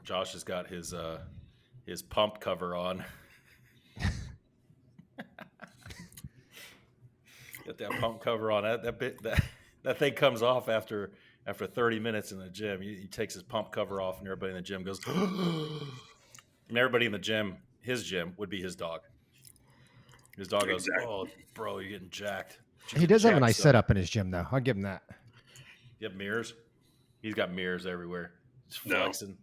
Josh has got his pump cover on. Got that pump cover on. That thing comes off after 30 minutes in the gym. He takes his pump cover off, and everybody in the gym goes, and everybody in the gym, his gym, would be his dog. His dog goes, Exactly. "Oh, bro, you're getting jacked. Did you He get does have a jacked, nice son?" setup in his gym, though. I'll give him that. You have mirrors. He's got mirrors everywhere. He's No, flexing.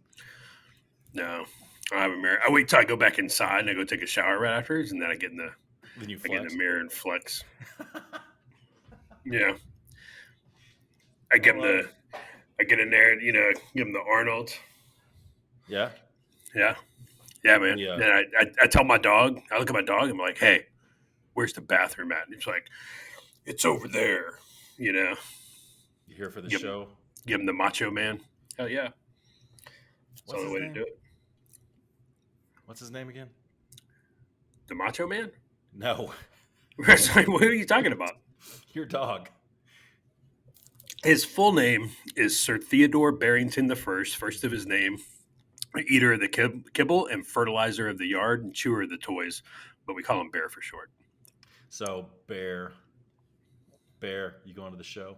no. I don't have a mirror. I wait till I go back inside and I go take a shower right afterwards, and then Then you I get in the flex. mirror and flex. Yeah, I give him love it. I get in there and give him the Arnold. Yeah. Yeah, yeah, man. Yeah. Then I tell my dog. I look at my dog. I'm like, hey, where's the bathroom at? And he's like, it's over there. You here for the Give, show? give him the Macho Man. Hell yeah. That's the What's only his way name? to do it. What's his name again? The Macho Man? No, What are you talking about? your dog. His full name is Sir Theodore Barrington the first of his name, eater of the kibble and fertilizer of the yard and chewer of the toys, but we call him Bear for short. So Bear, you going to the show?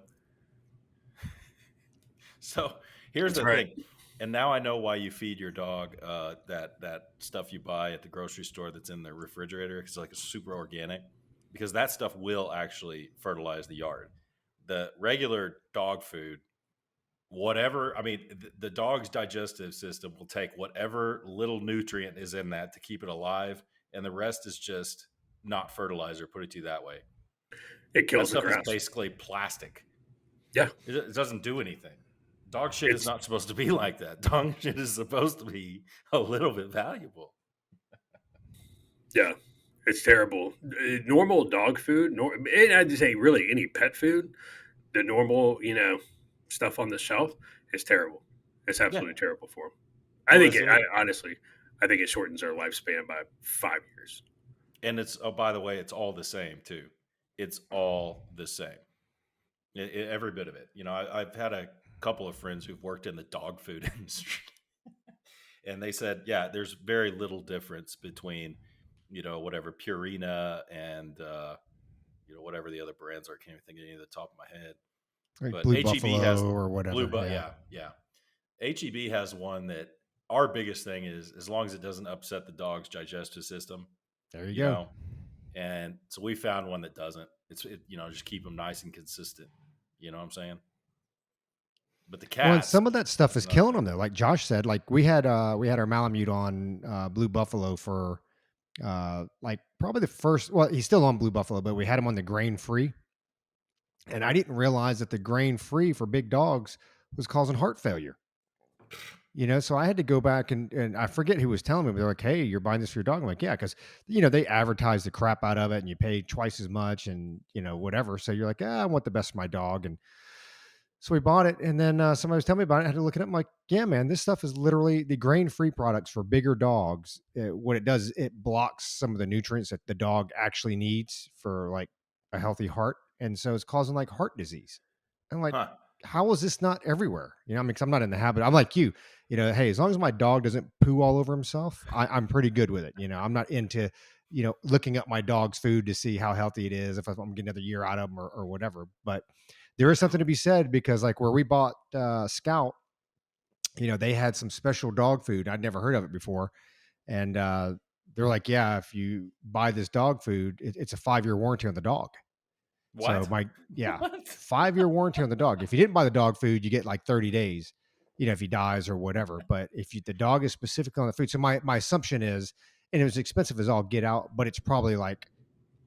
So here's That's the right. thing, and now I know why you feed your dog that stuff you buy at the grocery store that's in the refrigerator. It's like a super organic, because that stuff will actually fertilize the yard. The regular dog food, whatever, I mean, the dog's digestive system will take whatever little nutrient is in that to keep it alive, and the rest is just not fertilizer. Put it to you that way. It That kills the stuff is grass. basically plastic. Yeah. It doesn't do anything. Dog shit is It's not supposed to be like that. Dog shit is supposed to be a little bit valuable. yeah. It's terrible. Normal dog food, and I'd say really any pet food, the normal, stuff on the shelf is terrible. It's Yeah. absolutely terrible for them. I Well, think isn't it? honestly, I think it shortens their lifespan by 5 years. And it's, oh, by the way, it's all the same too. It's all the same. Every bit of it. I've had a couple of friends who've worked in the dog food industry, and they said, yeah, there's very little difference between, whatever Purina and whatever the other brands are. I can't even think of any of the top of my head. Like But Blue HEB has Buffalo or whatever. yeah, yeah. HEB has one that our biggest thing is, as long as it doesn't upset the dog's digestive system, There you you go. know. And so we found one that doesn't. Just keep them nice and consistent. You know what I'm saying? But the Well, and cats, some of that stuff is another killing thing. them though. Like Josh said, like we had our Malamute on Blue Buffalo for like probably the first. Well, he's still on Blue Buffalo, but we had him on the grain free, and I didn't realize that the grain free for big dogs was causing heart failure. So I had to go back and I forget who was telling me, but they're like, "Hey, you're buying this for your dog." I'm like, "Yeah," because they advertise the crap out of it, and you pay twice as much, and whatever. So you're like, "Ah, I want the best for my dog," and so we bought it, and then somebody was telling me about it. I had to look it up. I'm like, "Yeah, man, this stuff is literally the grain-free products for bigger dogs. What it does is it blocks some of the nutrients that the dog actually needs for like a healthy heart, and so it's causing like heart disease." I'm like, Huh. how is this not everywhere? I mean, 'cause I'm not in the habit. I'm like you, hey, as long as my dog doesn't poo all over himself, I'm pretty good with it. I'm not into, looking up my dog's food to see how healthy it is, if I'm getting another year out of them or whatever. But there is something to be said because like where we bought Scout, they had some special dog food. I'd never heard of it before. And they're like, yeah, if you buy this dog food, it's a 5-year warranty on the dog. So What? yeah, What? 5-year warranty on the dog. If you didn't buy the dog food, you get like 30 days, if he dies or whatever. But if the dog is specific on the food, so my assumption is, and it was expensive as all get out, but it's probably like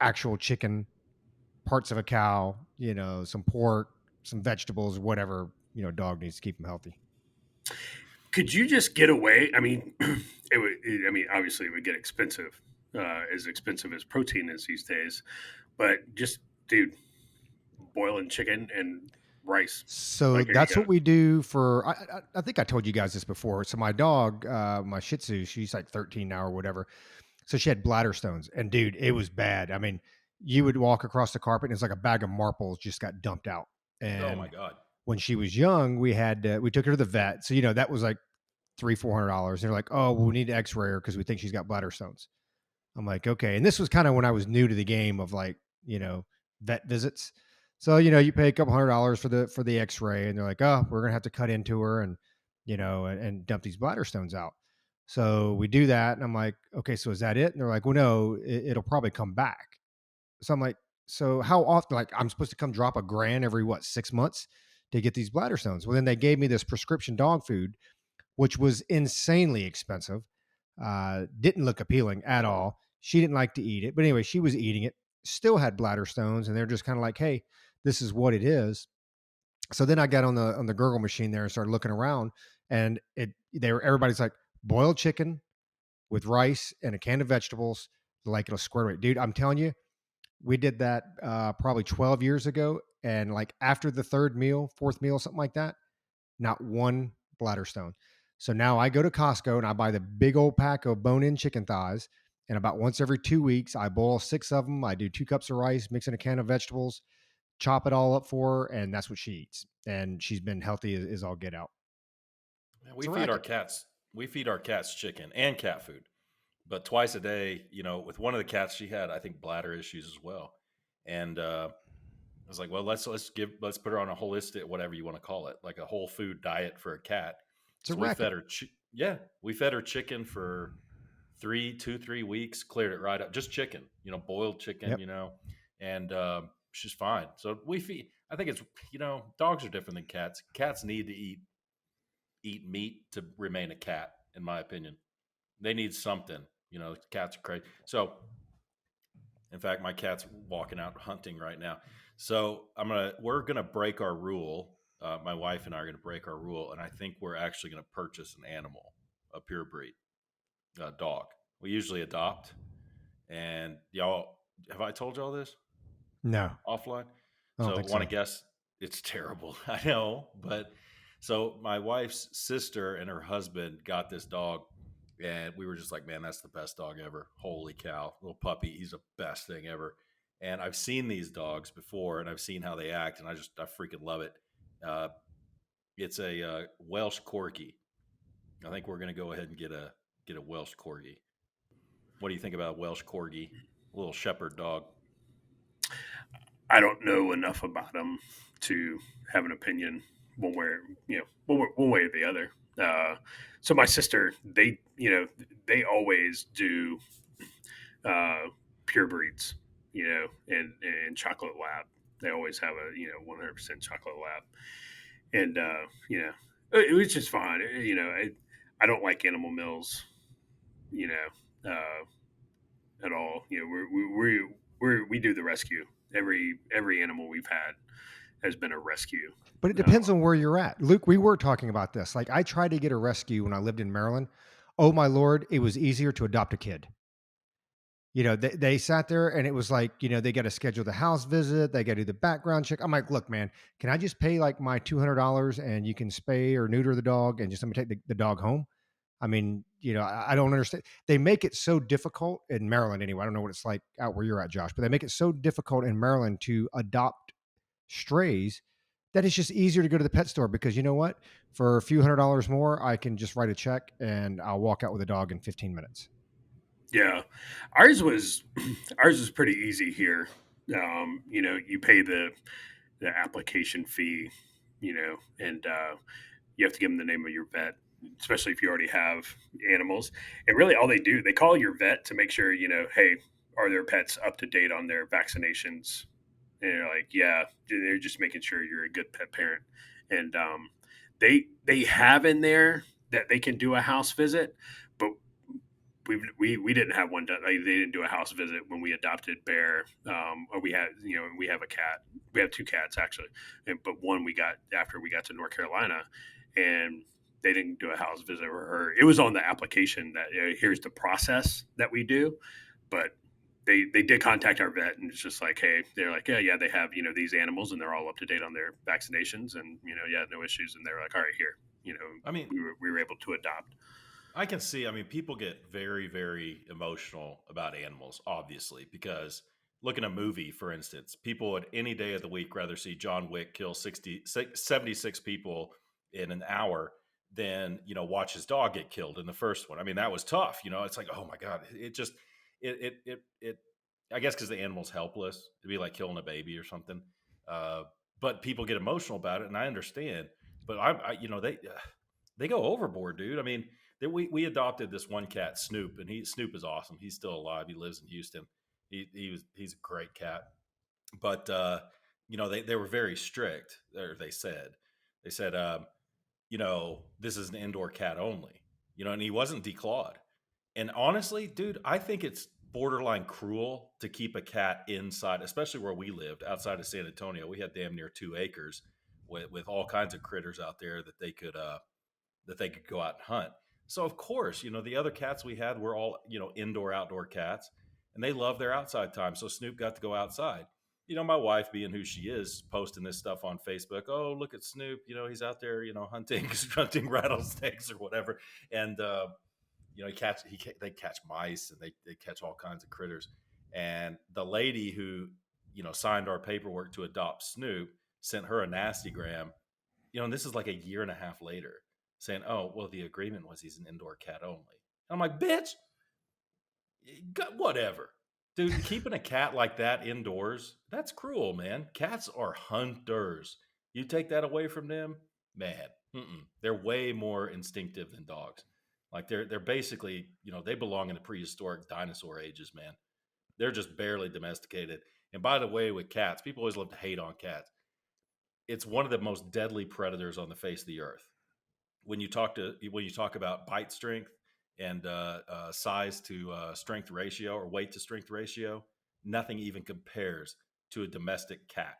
actual chicken, parts of a cow, some pork, some vegetables, whatever, dog needs to keep him healthy. Could you just get away? I mean, it would. I mean, obviously, it would get expensive, as expensive as protein is these days. But just, dude, boiling chicken and rice. So Like, there you that's go. what we do for. I think I told you guys this before. So my dog, my Shih Tzu, she's like 13 now or whatever. So she had bladder stones, and dude, it was bad. I mean, you would walk across the carpet, and it's like a bag of marbles just got dumped out. Oh my And god. when she was young, we took her to the vet. So that was like $300-400. They're like, oh, well, we need to X-ray her because we think she's got bladder stones. I'm like, okay. And this was kind of when I was new to the game of like, vet visits. So, you pay a couple $100 for the X-ray, and they're like, oh, we're gonna have to cut into her and and dump these bladder stones out. So we do that, and I'm like, okay, so is that it? And they're like, well, no, it'll probably come back. So I'm like, so how often? Like, I'm supposed to come drop $1,000 every 6 months to get these bladder stones. Well, then they gave me this prescription dog food, which was insanely expensive. Didn't look appealing at all. She didn't like to eat it, but anyway, she was eating it. Still had bladder stones, and they're just kind of like, hey, this is what it is. So then I got on the gurgle machine there and started looking around, and everybody's like, boiled chicken with rice and a can of vegetables, like it'll square away. Dude, I'm telling you, we did that probably 12 years ago, and like after the third meal, fourth meal, something like that, not one bladder stone. So now I go to Costco and I buy the big old pack of bone-in chicken thighs. And about once every 2 weeks, I boil 6 of them. I do 2 cups of rice, mix in a can of vegetables, chop it all up for her, and that's what she eats. And she's been healthy as all get out. Man, It's we a feed our racket. cats. We feed our cats chicken and cat food, but twice a day. With one of the cats, she had, I think, bladder issues as well, and I was like, well, let's put her on a holistic, whatever you want to call it, like a whole food diet for a cat. It's a So we racket. fed her, yeah, we fed her chicken for 3 weeks, cleared it right up, just chicken, boiled chicken, Yep. and she's fine. So we feed. I think it's dogs are different than cats. Cats need to eat meat to remain a cat, in my opinion. They need something. Cats are crazy. So in fact, my cat's walking out hunting right now. So we're gonna break our rule. My wife and I are gonna break our rule, and I think we're actually gonna purchase an animal, a pure breed, dog. We usually adopt, and y'all, have I told y'all this No, offline? I don't So think want to so. guess? It's terrible, I know, but so my wife's sister and her husband got this dog, and we were just like, man, that's the best dog ever. Holy cow, little puppy, he's the best thing ever. And I've seen these dogs before, and I've seen how they act, and I freaking love it. Uh, it's a Welsh Corgi. I think we're gonna go ahead and get a Welsh Corgi. What do you think about a Welsh Corgi, a little shepherd dog? I don't know enough about them to have an opinion one way, one way or the other. So my sister, they always do uh, pure breeds, and chocolate lab. They always have a 100% chocolate lab, and it was just fun. I don't like animal mills, you know, at all. We do the rescue. Every animal we've had has been a rescue. But it depends Um, on where you're at. Luke, we were talking about this. Like, I tried to get a rescue when I lived in Maryland. Oh my Lord, it was easier to adopt a kid. They sat there and it was like, they got to schedule the house visit. They got to do the background check. I'm like, look, man, can I just pay like my $200 and you can spay or neuter the dog and just let me take the dog home? I mean, I don't understand. They make it so difficult in Maryland anyway. I don't know what it's like out where you're at, Josh, but they make it so difficult in Maryland to adopt strays that it's just easier to go to the pet store because you know what? For a few $100 more, I can just write a check and I'll walk out with a dog in 15 minutes. yeah, ours was ours was pretty easy here. You pay the application fee, and you have to give them the name of your vet, especially if you already have animals. And really, all they call your vet to make sure, hey, are their pets up to date on their vaccinations? And you're like, yeah, they're just making sure you're a good pet parent. And they have in there that they can do a house visit, but we didn't have one done. Like, they didn't do a house visit when we adopted Bear, or we have a cat. We have two cats actually, but one we got after we got to North Carolina, and they didn't do a house visit for her. It was on the application that here's the process that we do, but they did contact our vet, and it's just like, hey, they're like, yeah, they have these animals and they're all up to date on their vaccinations, and yeah, no issues, and they're like, all right, here, I mean, we were able to adopt. I can see. I mean, people get very, very emotional about animals, obviously, because look at a movie, for instance. People would any day of the week rather see John Wick kill 76 people in an hour than watch his dog get killed in the first one. I mean, that was tough. It's like, oh my god, it just it. I guess because the animal's helpless, it'd be like killing a baby or something. Uh, but people get emotional about it, and I understand. But they go overboard, dude. I mean, we adopted this one cat, Snoop, and Snoop is awesome. He's still alive. He lives in Houston. He's a great cat. But they were very strict. Or they said this is an indoor cat only. And he wasn't declawed. And honestly, dude, I think it's borderline cruel to keep a cat inside, especially where we lived outside of San Antonio. We had damn near 2 acres with all kinds of critters out there that they could go out and hunt. So of course, the other cats we had were all, indoor outdoor cats, and they love their outside time. So Snoop got to go outside. My wife, being who she is, posting this stuff on Facebook. Oh, look at Snoop. He's out there, hunting rattlesnakes or whatever. And they catch mice, and they catch all kinds of critters. And the lady who signed our paperwork to adopt Snoop sent her a nasty gram. And this is like a year and a half later, saying, "Oh, well, the agreement was he's an indoor cat only." And I'm like, "Bitch, whatever." Dude, keeping a cat like that indoors, that's cruel, man. Cats are hunters. You take that away from them, man, they're way more instinctive than dogs. Like they're basically, they belong in the prehistoric dinosaur ages, man. They're just barely domesticated. And by the way, with cats, people always love to hate on cats. It's one of the most deadly predators on the face of the earth. When you talk about bite strength and size to strength ratio, or weight to strength ratio, nothing even compares to a domestic cat.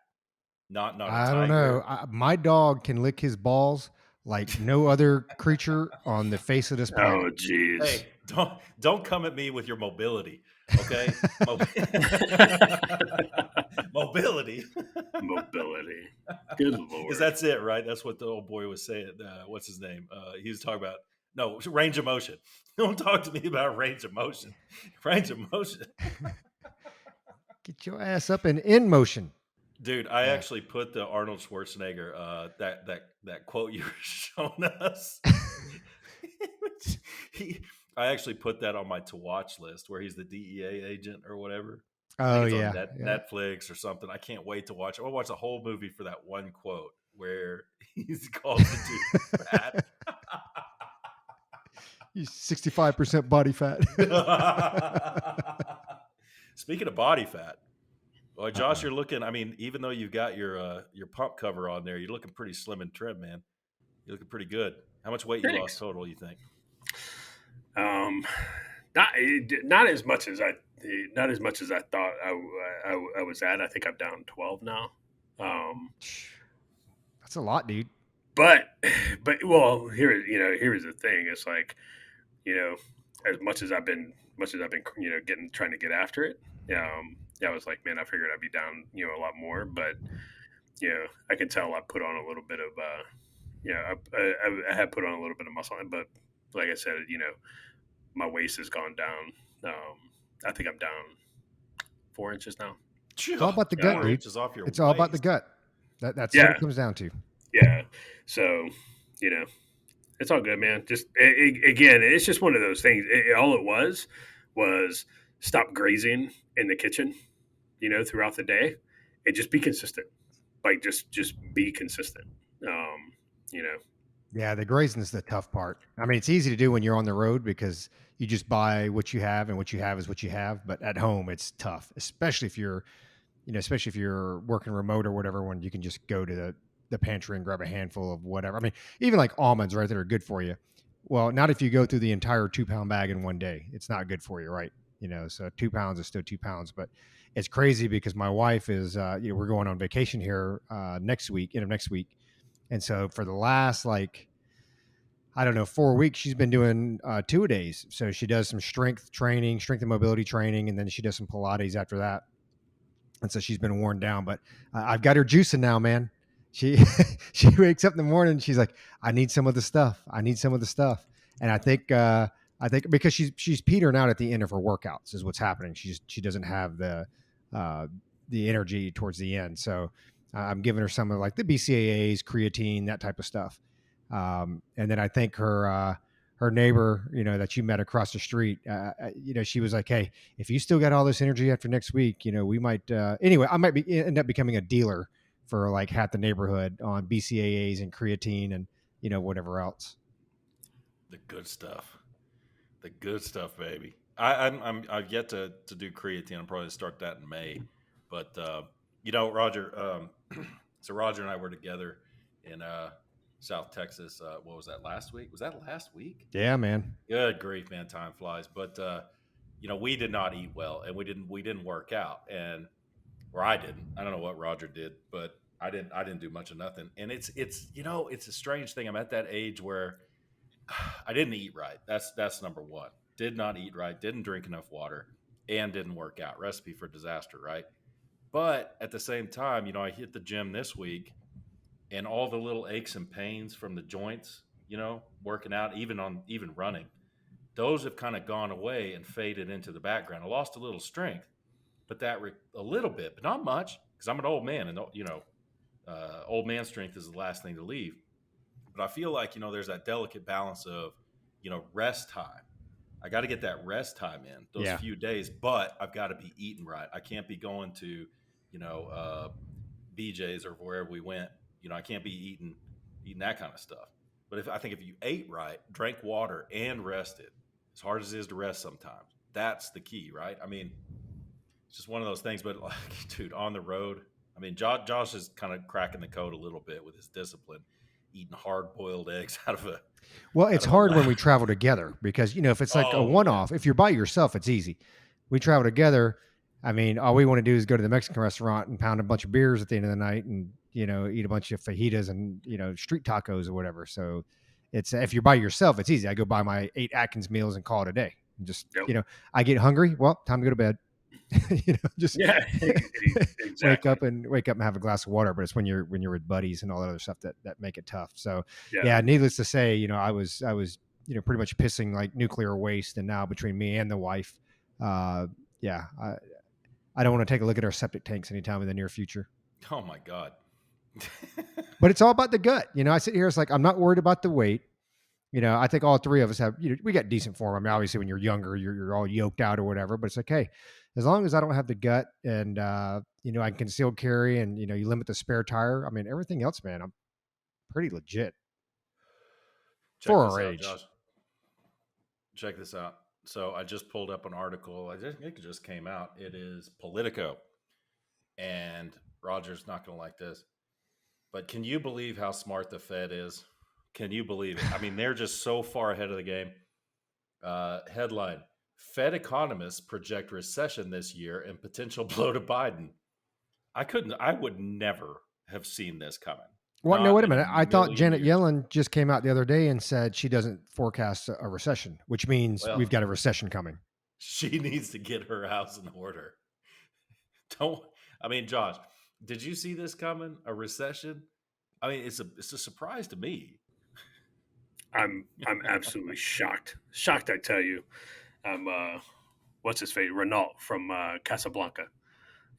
Not a I don't know. tiger. My dog can lick his balls like no other creature on the face of this planet. Oh, jeez. Hey, don't come at me with your mobility, okay? Mobility. Mobility. Good Lord. Is that's it, right? That's what the old boy was saying. What's his name? He was talking about no range of motion. Don't talk to me about range of motion. Range of motion, Get your ass up and in motion. dude. I Yeah. actually put the Arnold Schwarzenegger that quote you were showing us. I actually put that on my to watch list, where he's the DEA agent or whatever. I think Oh it's on yeah, yeah. Netflix or something. I can't wait to watch it. I'll watch the whole movie for that one quote where he's called the dude fat. He's 65% body fat. Speaking of body fat, well, Josh, Uh-oh. you're looking. I mean, even though you've got your pump cover on there, you're looking pretty slim and trim, man. You're looking pretty good. How much weight you lost Thanks. total? You think? Um, not as much as I thought I was at. I think I'm down 12 now. That's a lot, dude. But well, here is the thing. It's like, you know, as much as I've been trying to get after it. I was like, man, I figured I'd be down, a lot more. But I can tell I put on a little bit of I have put on a little bit of muscle, but like I said, my waist has gone down. I think I'm down 4 inches now. It's all about the gut, Four dude. inches off your It's all about the waist. gut. That's what Yeah, it comes down to. yeah. So it's all good, man. Just again, it's just one of those things. All it was stop grazing in the kitchen, throughout the day, and just be consistent. Like just be consistent. Um, you know, Yeah, the grazing is the tough part. I mean, it's easy to do when you're on the road because you just buy what you have, and what you have is what you have. But at home, it's tough, especially if you're working remote or whatever, when you can just go to the pantry and grab a handful of whatever. I mean, even like almonds, right, that are good for you. Well, not if you go through the entire 2 pound bag in one day. It's not good for you, right? So 2 pounds is still 2 pounds. But it's crazy because my wife is, we're going on vacation here next week, end of next week. And so for the last, like, I don't know, 4 weeks, she's been doing 2 a days. So she does some strength training, strength and mobility training, and then she does some Pilates after that. And so she's been worn down, but I've got her juicing now, man. She she wakes up in the morning and she's like, I need some of the stuff. I need some of the stuff. And I think because she's petering out at the end of her workouts is what's happening. She doesn't have uh, the energy towards the end. So I'm giving her some of like the BCAAs, creatine, that type of stuff. And then I think her neighbor, that you met across the street, she was like, "Hey, if you still got all this energy after next week, we might." Anyway, I might end up becoming a dealer for like half the neighborhood on BCAAs and creatine and whatever else. The good stuff. The good stuff, baby. I've yet to do creatine. I'm probably gonna start that in May. But Roger. So Roger and I were together in South Texas. What was that, last week? Was that last week? Yeah, man. Good grief, man! Time flies. But we did not eat well, and we didn't work out, and or I didn't. I don't know what Roger did, but I didn't do much of nothing. And it's a strange thing. I'm at that age where I didn't eat right. That's number one. Did not eat right. Didn't drink enough water, and didn't work out. Recipe for disaster, right? But at the same time, I hit the gym this week, and all the little aches and pains from the joints, working out, even running, those have kind of gone away and faded into the background. I lost a little strength, but a little bit, but not much, because I'm an old man, and old man strength is the last thing to leave. But I feel like there's that delicate balance of rest time. I got to get that rest time in those Yeah. few days, but I've got to be eating right. I can't be going to BJ's or wherever we went. I can't be eating that kind of stuff. But I think if you ate right, drank water, and rested, as hard as it is to rest sometimes, that's the key, right? I mean, it's just one of those things. But like, dude, on the road, I mean, Josh is kind of cracking the code a little bit with his discipline, eating hard boiled eggs out of a. Well, it's hard when we travel together because, if it's like a one off, if you're by yourself, it's easy. We travel together. I mean, all we want to do is go to the Mexican restaurant and pound a bunch of beers at the end of the night and, eat a bunch of fajitas and, street tacos or whatever. So it's, if you're by yourself, it's easy. I go buy my 8 Atkins meals and call it a day. And just, Yep. I get hungry. Well, time to go to bed. Just Exactly. wake up and have a glass of water. But it's when you're with buddies and all that other stuff that make it tough. So yeah, needless to say, I was pretty much pissing like nuclear waste. And now between me and the wife, I don't want to take a look at our septic tanks anytime in the near future. Oh my God. But it's all about the gut. I sit here, it's like, I'm not worried about the weight. I think all three of us have, we got decent form. I mean, obviously when you're younger, you're all yoked out or whatever, but it's like, hey, as long as I don't have the gut and, I can concealed carry and, you limit the spare tire. I mean, everything else, man, I'm pretty legit. Check for this our out, age. Josh. Check this out. So I just pulled up an article. It just came out. It is Politico. And Roger's not going to like this. But can you believe how smart the Fed is? Can you believe it? I mean, they're just so far ahead of the game. Headline: Fed economists project recession this year and potential blow to Biden. I would never have seen this coming. Well, no, wait a minute. I thought Janet years. Yellen just came out the other day and said she doesn't forecast a recession, which means we've got a recession coming. She needs to get her house in order. Josh, did you see this coming? A recession? I mean, it's a surprise to me. I'm absolutely shocked. Shocked, I tell you. I'm what's his face? Renault from Casablanca.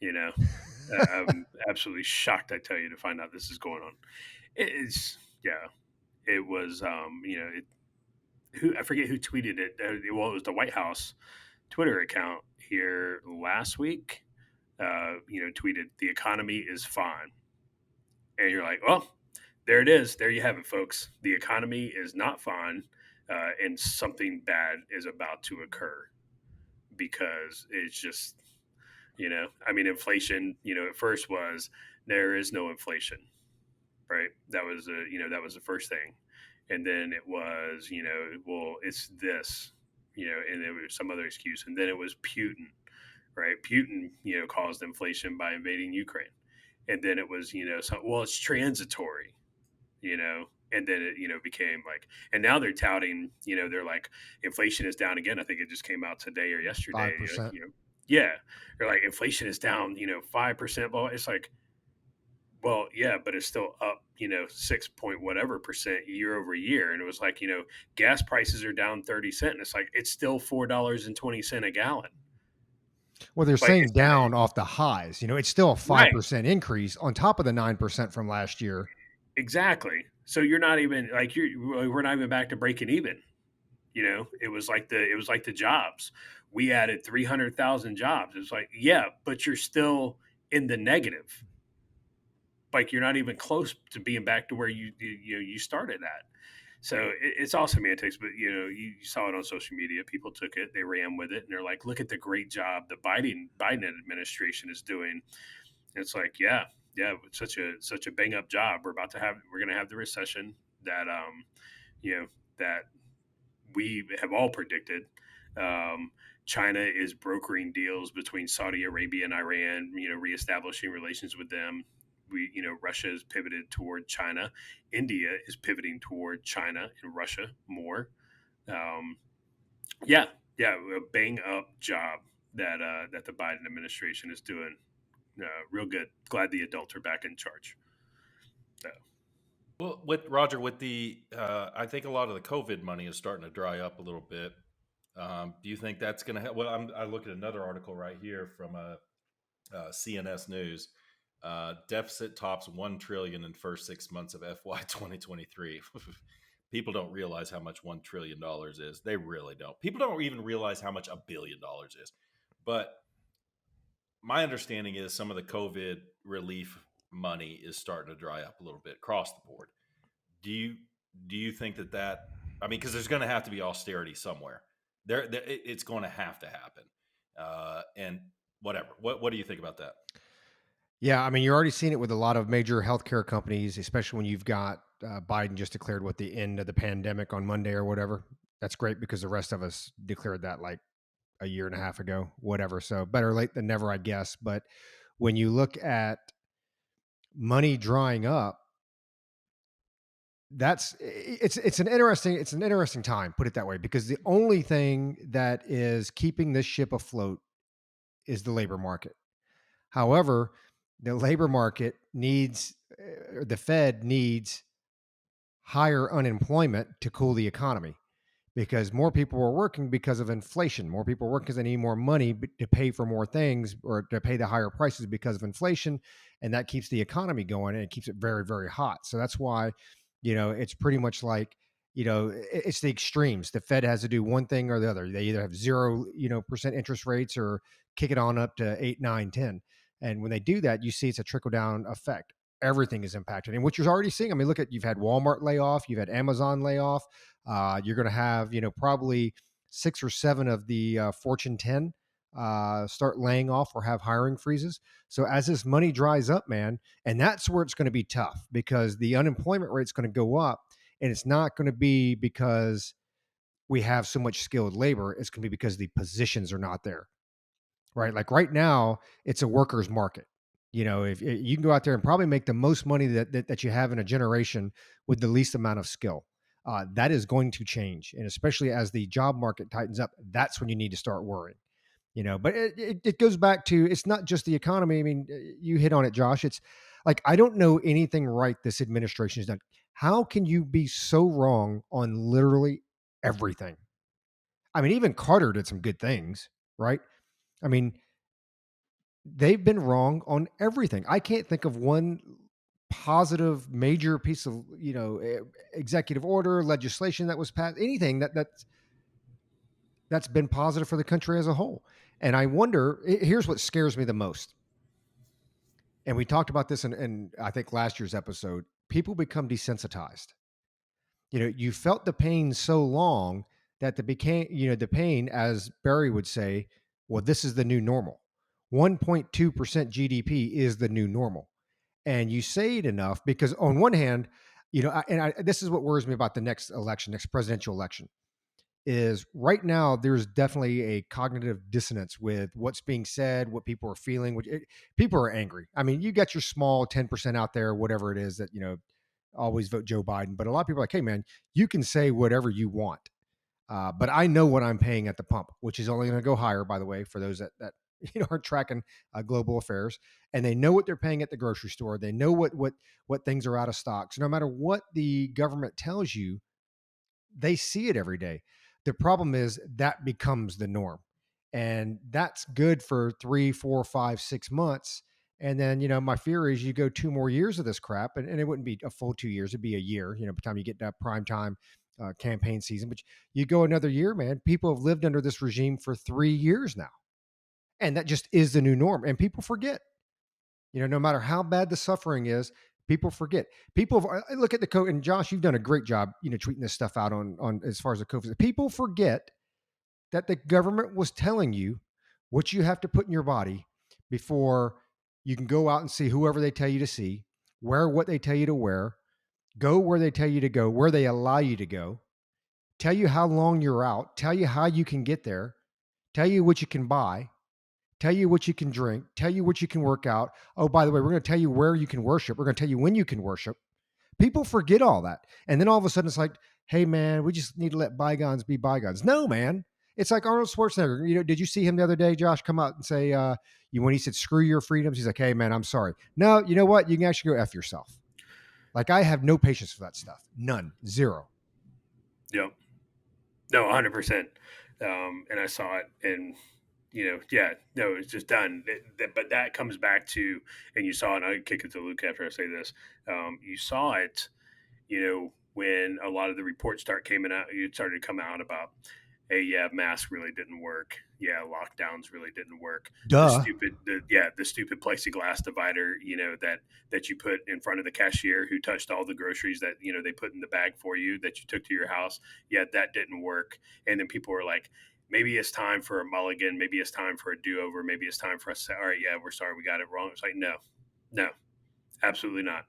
I'm absolutely shocked, I tell you, to find out this is going on. It was I forget who tweeted it. Well, it was the White House Twitter account here last week. Tweeted the economy is fine, and you're like, well, there it is. There you have it, folks. The economy is not fine, and something bad is about to occur because it's just, inflation. At first was there is no inflation, right? That was the first thing, and then it was, well, it's this, and there was some other excuse, and then it was Putin, right? Putin, caused inflation by invading Ukraine, and then it was, it's transitory. And then it became like, and now they're touting, they're like, inflation is down again. I think it just came out today or yesterday. 5%. Yeah. They're like, inflation is down, 5%. Well, it's like, well, yeah, but it's still up, 6 point whatever percent year over year. And it was like, gas prices are down 30 cents. And it's like, it's still $4.20 a gallon. Well, they're saying down off the highs. It's still a 5% increase on top of the 9% from last year. Exactly. So you're not even like we're not even back to breaking even. You know, it was like the jobs. We added 300,000 jobs. It's like, yeah, but you're still in the negative. Like you're not even close to being back to where you started at. So it's all semantics, but you saw it on social media. People took it, they ran with it, and they're like, "Look at the great job the Biden administration is doing." And it's like, yeah, yeah, it's such a bang up job. We're going to have the recession that you know that we have all predicted. China is brokering deals between Saudi Arabia and Iran, reestablishing relations with them. Russia has pivoted toward China. India is pivoting toward China and Russia more. Um, yeah, yeah, a bang up job that the Biden administration is doing. Real good. Glad the adults are back in charge. So, Well, with Roger, with the I think a lot of the COVID money is starting to dry up a little bit. Do you think that's going to help? Well, I look at another article right here from CNS News. Deficit tops 1 trillion in first 6 months of FY 2023. People don't realize how much $1 trillion is. They really don't. People don't even realize how much $1 billion is. But my understanding is some of the COVID relief money is starting to dry up a little bit across the board. Do you think that I mean, because there's going to have to be austerity somewhere. It's going to happen, and whatever. What do you think about that? Yeah, I mean, you're already seeing it with a lot of major healthcare companies, especially when you've got Biden just declared what the end of the pandemic on Monday or whatever. That's great because the rest of us declared that like a year and a half ago, whatever. So better late than never, I guess. But when you look at money drying up, it's an interesting time, put it that way, because the only thing that is keeping this ship afloat is the labor market. However, the labor market needs the Fed needs higher unemployment to cool the economy because more people are working because of inflation. More people are working because they need more money to pay for more things or to pay the higher prices because of inflation. And that keeps the economy going and it keeps it very, very hot. So that's why, it's pretty much like, it's the extremes. The Fed has to do one thing or the other. They either have 0% interest rates or kick it on up to 8, 9, 10. And when they do that, you see it's a trickle down effect. Everything is impacted. And what you're already seeing, I mean, look at, you've had Walmart lay off, you've had Amazon lay off. You're going to have, probably 6 or 7 of the Fortune 10 start laying off or have hiring freezes. So as this money dries up, man, and that's where it's going to be tough because the unemployment rate's going to go up, and it's not going to be because we have so much skilled labor. It's going to be because the positions are not there, right? Like right now, it's a worker's market. If you can go out there and probably make the most money that you have in a generation with the least amount of skill, that is going to change. And especially as the job market tightens up, that's when you need to start worrying. But it goes back to, it's not just the economy. I mean, you hit on it, Josh. It's like, I don't know anything right this administration has done. How can you be so wrong on literally everything? I mean, even Carter did some good things, right? I mean, they've been wrong on everything. I can't think of one positive major piece of, executive order, legislation that was passed, anything that's been positive for the country as a whole. And I wonder, here's what scares me the most. And we talked about this in I think last year's episode. People become desensitized. You felt the pain so long that the pain, as Barry would say, well, this is the new normal. 1.2% GDP is the new normal. And you say it enough because on one hand, this is what worries me about the next election, next presidential election, is right now there's definitely a cognitive dissonance with what's being said, what people are feeling. People are angry. I mean, you got your small 10% out there, whatever it is that always vote Joe Biden, but a lot of people are like, hey man, you can say whatever you want, but I know what I'm paying at the pump, which is only going to go higher, by the way, for those that aren't tracking global affairs, and they know what they're paying at the grocery store. They know what things are out of stock. So no matter what the government tells you, they see it every day. The problem is that becomes the norm. And that's good for 3, 4, 5, 6 months. And then, my fear is you go 2 more years of this crap, and it wouldn't be a full 2 years, it'd be a year, by the time you get that prime time campaign season. But you go another year, man, people have lived under this regime for 3 years now. And that just is the new norm. And people forget, no matter how bad the suffering is, people forget. I look at the COVID, and Josh, you've done a great job, tweeting this stuff out on as far as the COVID. People forget that the government was telling you what you have to put in your body before you can go out and see whoever they tell you to see, wear what they tell you to wear, go where they tell you to go, where they allow you to go, tell you how long you're out, tell you how you can get there, tell you what you can buy, tell you what you can drink, tell you what you can work out. Oh, by the way, we're going to tell you where you can worship. We're going to tell you when you can worship. People forget all that. And then all of a sudden it's like, hey, man, we just need to let bygones be bygones. No, man. It's like Arnold Schwarzenegger. Did you see him the other day, Josh, come out and say, when he said, screw your freedoms, he's like, hey, man, I'm sorry. No, you know what? You can actually go F yourself. Like, I have no patience for that stuff. None. Zero. Yep. No, 100%. And I saw it, and it's just done. But that comes back to, and you saw it. I kick it to Luke after I say this. You saw it, when a lot of the reports started to come out about, hey, yeah, masks really didn't work. Yeah, lockdowns really didn't work. Duh. The stupid plexiglass divider, that you put in front of the cashier who touched all the groceries that they put in the bag for you that you took to your house. Yeah, that didn't work. And then people were like, maybe it's time for a mulligan. Maybe it's time for a do-over. Maybe it's time for us to say, all right, yeah, we're sorry, we got it wrong. It's like, no, absolutely not.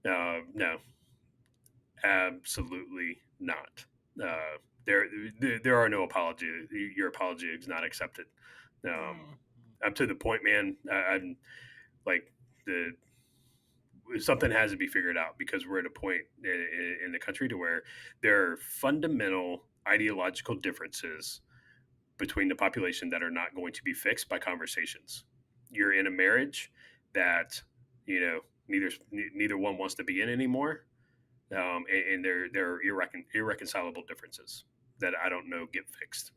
No, absolutely not. There are no apologies. Your apology is not accepted. I'm to the point, man. I'm like something has to be figured out, because we're at a point in the country to where there are fundamental ideological differences between the population that are not going to be fixed by conversations. You're in a marriage that neither one wants to be in anymore, and there are irreconcilable differences that I don't know get fixed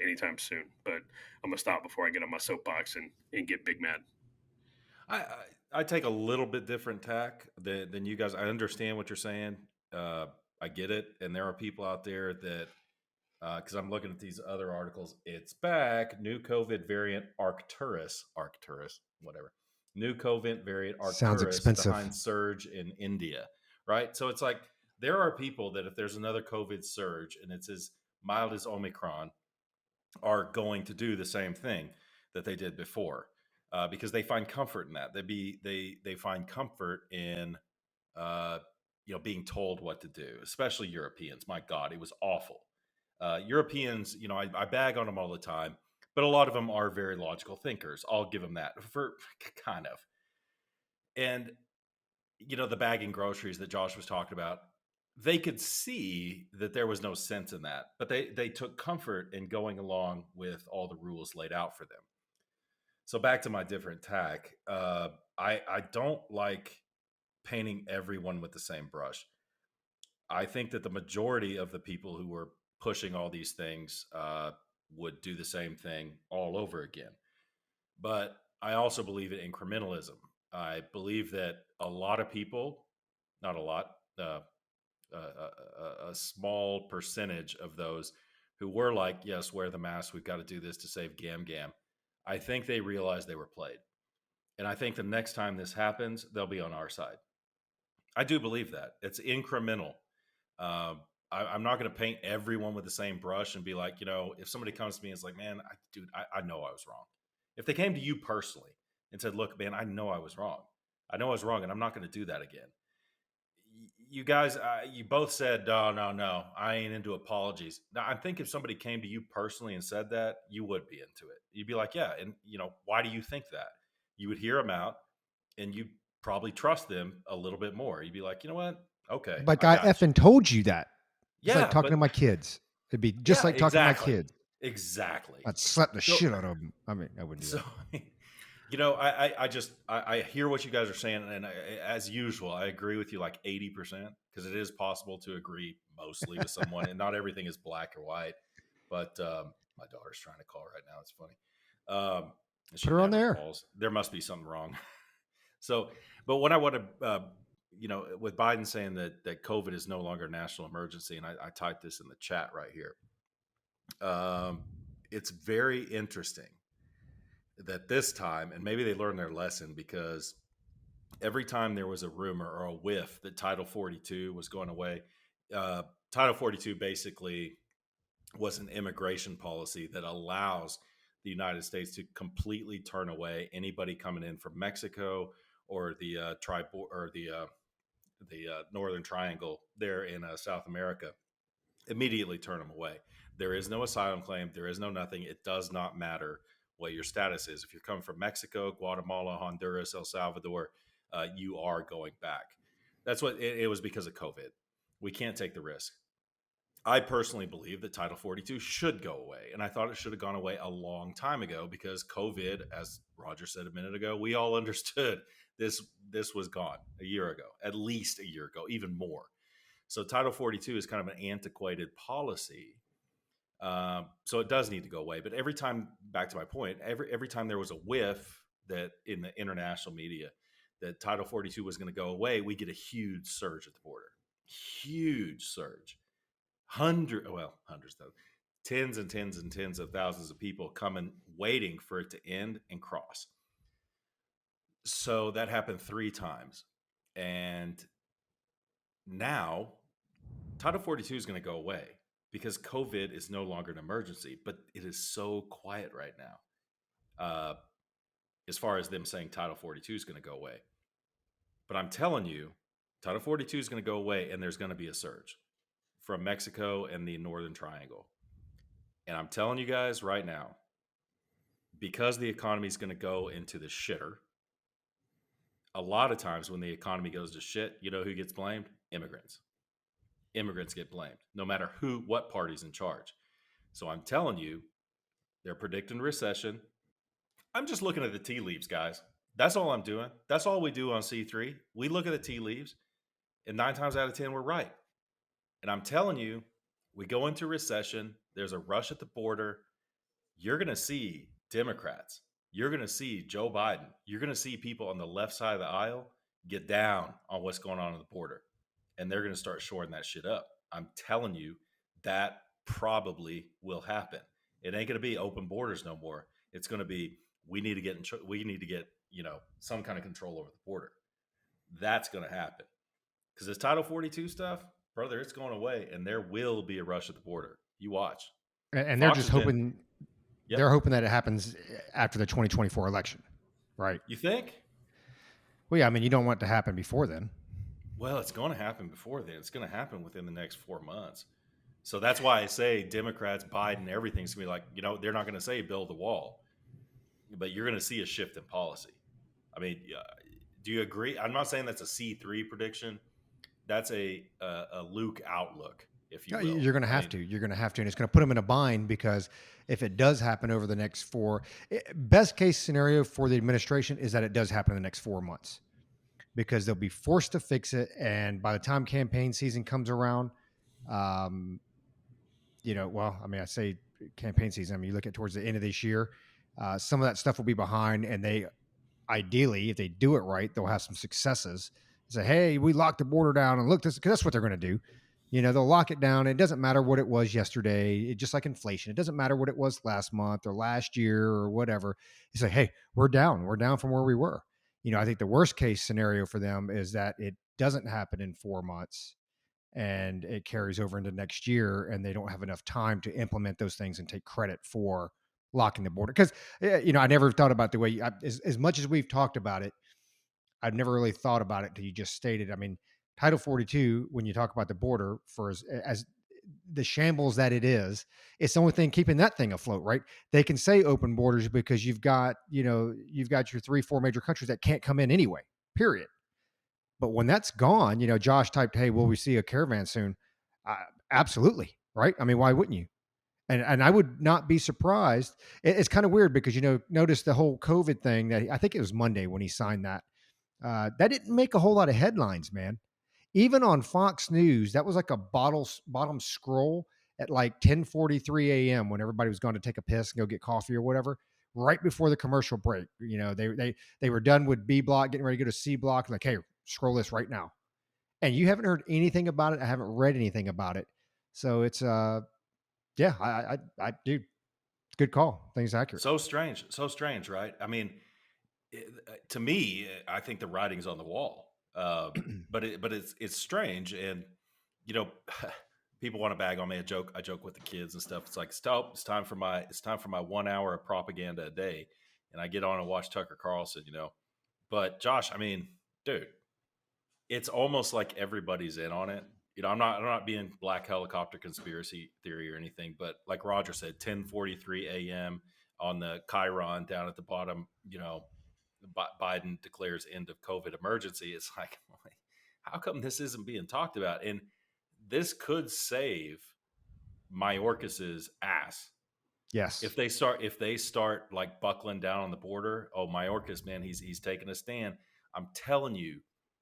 anytime soon. But I'm gonna stop before I get on my soapbox and get big mad. I, I I take a little bit different tack than you guys. I understand what you're saying. I get it, and there are people out there that because I'm looking at these other articles. It's back. New COVID variant Arcturus, whatever. New COVID variant Sounds Arcturus expensive. behind surge in India. Right. So it's like there are people that if there's another COVID surge and it's as mild as Omicron, are going to do the same thing that they did before because they find comfort in that. They find comfort in being told what to do, especially Europeans. My God, it was awful. Europeans, I bag on them all the time, but a lot of them are very logical thinkers. I'll give them that for kind of. And the bagging groceries that Josh was talking about, they could see that there was no sense in that, but they took comfort in going along with all the rules laid out for them. So back to my different tack, I don't like painting everyone with the same brush. I think that the majority of the people who were pushing all these things would do the same thing all over again. But I also believe in incrementalism. I believe that a lot of people, not a lot, a small percentage of those who were like, yes, wear the mask. We've got to do this to save Gam Gam. I think they realized they were played. And I think the next time this happens, they'll be on our side. I do believe that. It's incremental. I'm not going to paint everyone with the same brush and be like, if somebody comes to me and is like, man, I know I was wrong. If they came to you personally and said, look, man, I know I was wrong. I know I was wrong, and I'm not going to do that again. You guys, you both said, no, I ain't into apologies. Now, I think if somebody came to you personally and said that, you would be into it. You'd be like, yeah, and why do you think that? You would hear them out, and you probably trust them a little bit more. You'd be like, you know what? Okay, Like, I I got you. effing told you that. It's like Yeah, talking to but my kids. It'd be just yeah, like talking to my exactly, kids. exactly. I'd slap the So, shit out of them. I mean, I wouldn't do so that. I hear what you guys are saying, and as usual, I agree with you like 80% because it is possible to agree mostly with someone, and not everything is black or white. But my daughter's trying to call right now. It's funny. And she Put her on never there. calls. There must be something wrong. So, but what I want to, with Biden saying that COVID is no longer a national emergency, and I typed this in the chat right here. It's very interesting that this time, and maybe they learned their lesson, because every time there was a rumor or a whiff that Title 42 was going away, Title 42 basically was an immigration policy that allows the United States to completely turn away anybody coming in from Mexico or the tribe or the Northern Triangle there in South America. Immediately turn them away. There is no asylum claim. There is no nothing. It does not matter what your status is. If you're coming from Mexico, Guatemala, Honduras, El Salvador, you are going back. That's what it was, because of COVID. We can't take the risk. I personally believe that Title 42 should go away. And I thought it should have gone away a long time ago, because COVID, as Roger said a minute ago, we all understood this was gone a year ago, at least a year ago, even more. So Title 42 is kind of an antiquated policy. So it does need to go away. But every time, back to my point, every time there was a whiff that in the international media that Title 42 was going to go away, we get a huge surge at the border. Huge surge. Hundreds, though, tens and tens and tens of thousands of people coming, waiting for it to end and cross. So that happened 3 times. And now Title 42 is going to go away because COVID is no longer an emergency, but it is so quiet right now, as far as them saying Title 42 is going to go away. But I'm telling you, Title 42 is going to go away, and there's going to be a surge from Mexico and the Northern Triangle. And I'm telling you guys right now, because the economy is going to go into the shitter, a lot of times when the economy goes to shit, you know who gets blamed? Immigrants. Immigrants get blamed, no matter what party's in charge. So I'm telling you, they're predicting recession. I'm just looking at the tea leaves, guys. That's all I'm doing. That's all we do on C3. We look at the tea leaves, and 9 times out of 10, we're right. And I'm telling you, we go into recession. There's a rush at the border. You're going to see Democrats. You're going to see Joe Biden. You're going to see people on the left side of the aisle get down on what's going on at the border. And they're going to start shoring that shit up. I'm telling you, that probably will happen. It ain't going to be open borders no more. It's going to be, we need to get some kind of control over the border. That's going to happen. Because this Title 42 stuff, brother, it's going away, and there will be a rush at the border. You watch. And they're just hoping. Yep. They're hoping that it happens after the 2024 election, right? You think? Well, yeah. I mean, you don't want it to happen before then. Well, it's going to happen before then. It's going to happen within the next 4 months. So that's why I say Democrats, Biden, everything's going to be like, they're not going to say build the wall, but you're going to see a shift in policy. I mean, do you agree? I'm not saying that's a C3 prediction. That's a Luke outlook, if you will. You're going to have to. You're going to have to. And it's going to put them in a bind, because if it does happen over the next best case scenario for the administration is that it does happen in the next 4 months, because they'll be forced to fix it. And by the time campaign season comes around, I say campaign season, I mean, you look at towards the end of this year, some of that stuff will be behind, and they ideally, if they do it right, they'll have some successes. Say, hey, we locked the border down, and look, because that's what they're going to do. They'll lock it down. It doesn't matter what it was yesterday. Just like inflation. It doesn't matter what it was last month or last year or whatever. You say, hey, we're down. We're down from where we were. I think the worst case scenario for them is that it doesn't happen in 4 months and it carries over into next year, and they don't have enough time to implement those things and take credit for locking the border. Because, I never thought about the way, as much as we've talked about it, I've never really thought about it till you just stated. I mean, Title 42, when you talk about the border, for as the shambles that it is, it's the only thing keeping that thing afloat, right? They can say open borders because you've got your 3-4 major countries that can't come in anyway, period. But when that's gone, Josh typed, hey, will we see a caravan soon? Absolutely, right? I mean, why wouldn't you? And I would not be surprised. It's kind of weird because, notice the whole COVID thing that I think it was Monday when he signed that. That didn't make a whole lot of headlines, man. Even on Fox News, that was like a bottom scroll at like 10:43 a.m. when everybody was going to take a piss and go get coffee or whatever, right before the commercial break. They were done with B block, getting ready to go to C block. Like, hey, scroll this right now. And you haven't heard anything about it. I haven't read anything about it. So it's yeah, dude, good call. Things accurate. So strange, right? I mean, to me, I think the writing's on the wall. But it's strange, and you know, people want to bag on me. I joke with the kids and stuff. It's like, stop! It's time for my 1 hour of propaganda a day, and I get on and watch Tucker Carlson. But Josh, I mean, dude, it's almost like everybody's in on it. I'm not being black helicopter conspiracy theory or anything, but like Roger said, 10:43 a.m. on the Chiron down at the bottom, Biden declares end of COVID emergency. It's like, how come this isn't being talked about? And this could save Mayorkas's ass Yes. if they start like buckling down on the border. Oh, Mayorkas, man, he's taking a stand. I'm telling you,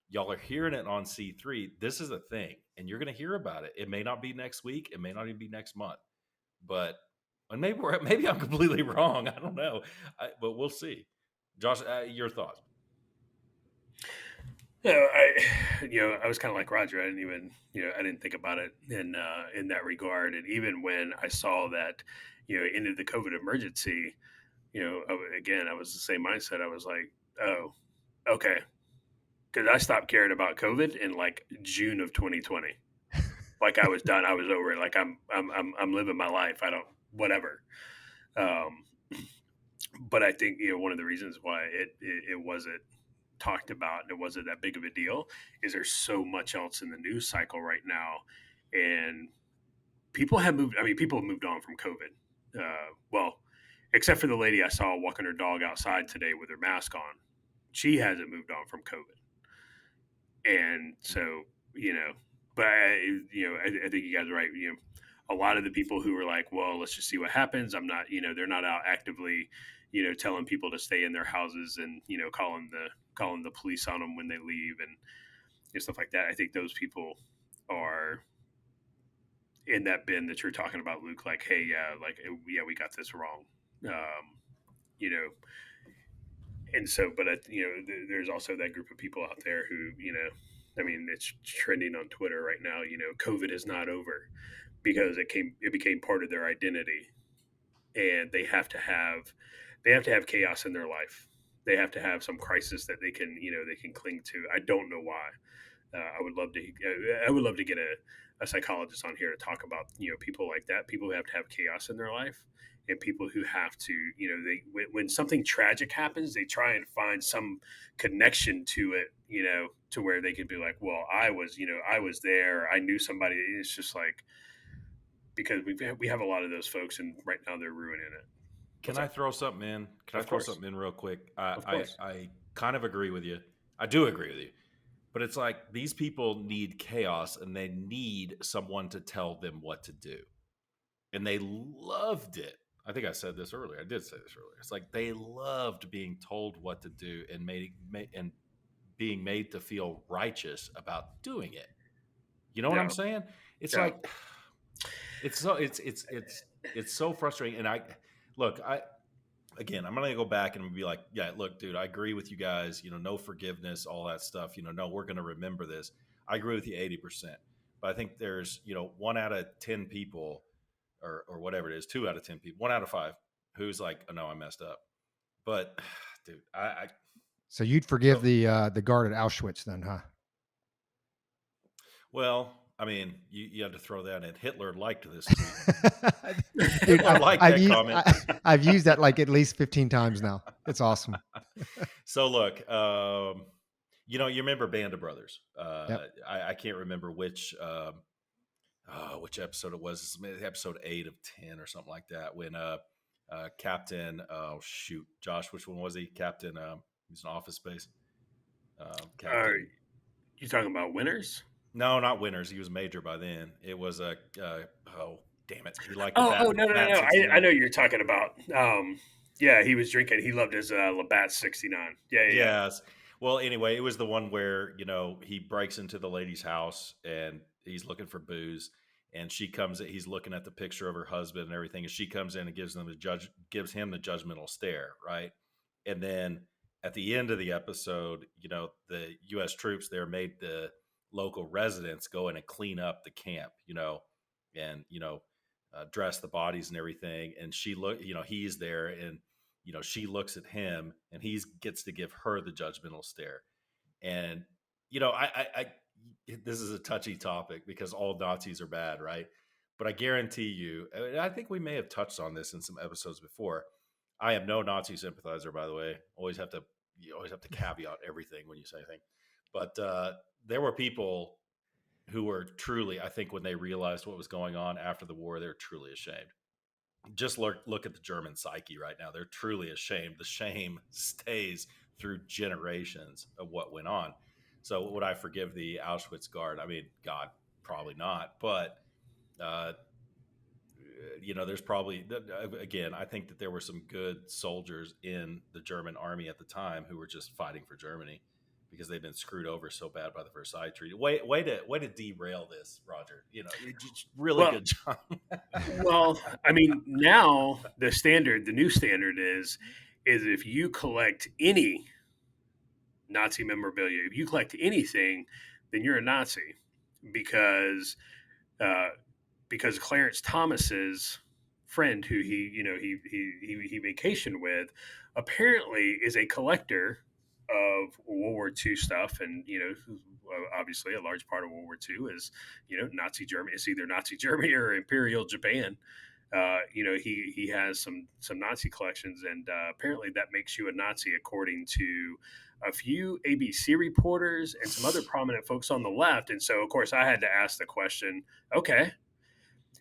y'all are hearing it on C3. This is a thing, and you're going to hear about it. It may not be next week. It may not even be next month, but and maybe I'm completely wrong. I don't know, but we'll see. Josh, your thoughts? I was kind of like Roger. I didn't think about it in that regard. And even when I saw that, ended the COVID emergency, again, I was the same mindset. I was like, oh, okay, because I stopped caring about COVID in like June of 2020. Like I was done. I was over it. Like I'm living my life. I don't whatever. Um, but I think one of the reasons why it wasn't talked about and it wasn't that big of a deal is there's so much else in the news cycle right now, and people have moved. I mean, people have moved on from COVID. Well, except for the lady I saw walking her dog outside today with her mask on, she hasn't moved on from COVID, and so but I think you guys are right. A lot of the people who were like, well, let's just see what happens. I'm not, they're not out actively, telling people to stay in their houses and, calling the police on them when they leave and stuff like that. I think those people are in that bin that you're talking about, Luke, like, hey, yeah, we got this wrong. You know, and so, but, there's also that group of people out there who, I mean, it's trending on Twitter right now, COVID is not over because it became part of their identity, and they have to have chaos in their life. They have to have some crisis that they can cling to. I don't know why. I would love to get a psychologist on here to talk about people like that, people who have to have chaos in their life, and people who have to when something tragic happens, they try and find some connection to it, to where they could be like, well, I was there, I knew somebody. It's just like, because we have a lot of those folks, and right now they're ruining it. Can I throw something in? Can I Of throw course. something in real quick? Of course. I kind of agree with you. I do agree with you. But it's like these people need chaos and they need someone to tell them what to do. And they loved it. I think I said this earlier. I did say this earlier. It's like they loved being told what to do and and being made to feel righteous about doing it. You know what I'm Yeah. saying? It's Yeah. like it's so frustrating. And I'm going to go back and be like, yeah, look, dude, I agree with you guys. No forgiveness, all that stuff. No, we're going to remember this. I agree with you 80%. But I think there's, 1 out of 10 people, or whatever it is, 2 out of 10 people, 1 out of 5, who's like, oh no, I messed up. But, dude, So you'd forgive the guard at Auschwitz then, huh? well, I mean, you had to throw that in. Hitler liked this tweet. Dude, Hitler liked that comment. I've used that like at least 15 times now. It's awesome. So look, you remember Band of Brothers. Yep. I can't remember which episode it was. It's maybe episode 8 of 10 or something like that. When Captain, oh shoot, Josh, which one was he? Captain, he's in Office Space. Captain. You talking about Winners? No, not Winners. He was Major by then. It was a oh damn it. He liked Oh, the no. Bat I 69. know you're talking about. Yeah, he was drinking. He loved his Labatt 69. Yeah. Yes. Well, anyway, it was the one where he breaks into the lady's house and he's looking for booze, and she comes. He's looking at the picture of her husband and everything, and she comes in and gives him the judgmental stare, right? And then at the end of the episode, the U.S. troops there made the local residents go in and clean up the camp, and dress the bodies and everything. And he's there, and she looks at him, and he gets to give her the judgmental stare. And I this is a touchy topic because all Nazis are bad, right? But I guarantee you, and I think we may have touched on this in some episodes before. I am no Nazi sympathizer, by the way. You always have to caveat everything when you say anything. But there were people who were truly, I think, when they realized what was going on after the war, they're truly ashamed. Just look at the German psyche right now. They're truly ashamed. The shame stays through generations of what went on. So would I forgive the Auschwitz guard? I mean, God, probably not. But there's probably, again, I think that there were some good soldiers in the German army at the time who were just fighting for Germany because they've been screwed over so bad by the Versailles Treaty. Way to derail this, Roger. Really Well, good job. well, I mean, now the new standard is if you collect any Nazi memorabilia, if you collect anything, then you're a Nazi because uh, because Clarence Thomas's friend, who he vacationed with, apparently is a collector of World War II stuff, and obviously a large part of World War II is Nazi Germany. It's either Nazi Germany or Imperial Japan. He has some Nazi collections, and apparently that makes you a Nazi, according to a few ABC reporters and some other prominent folks on the left. And so, of course, I had to ask the question: okay,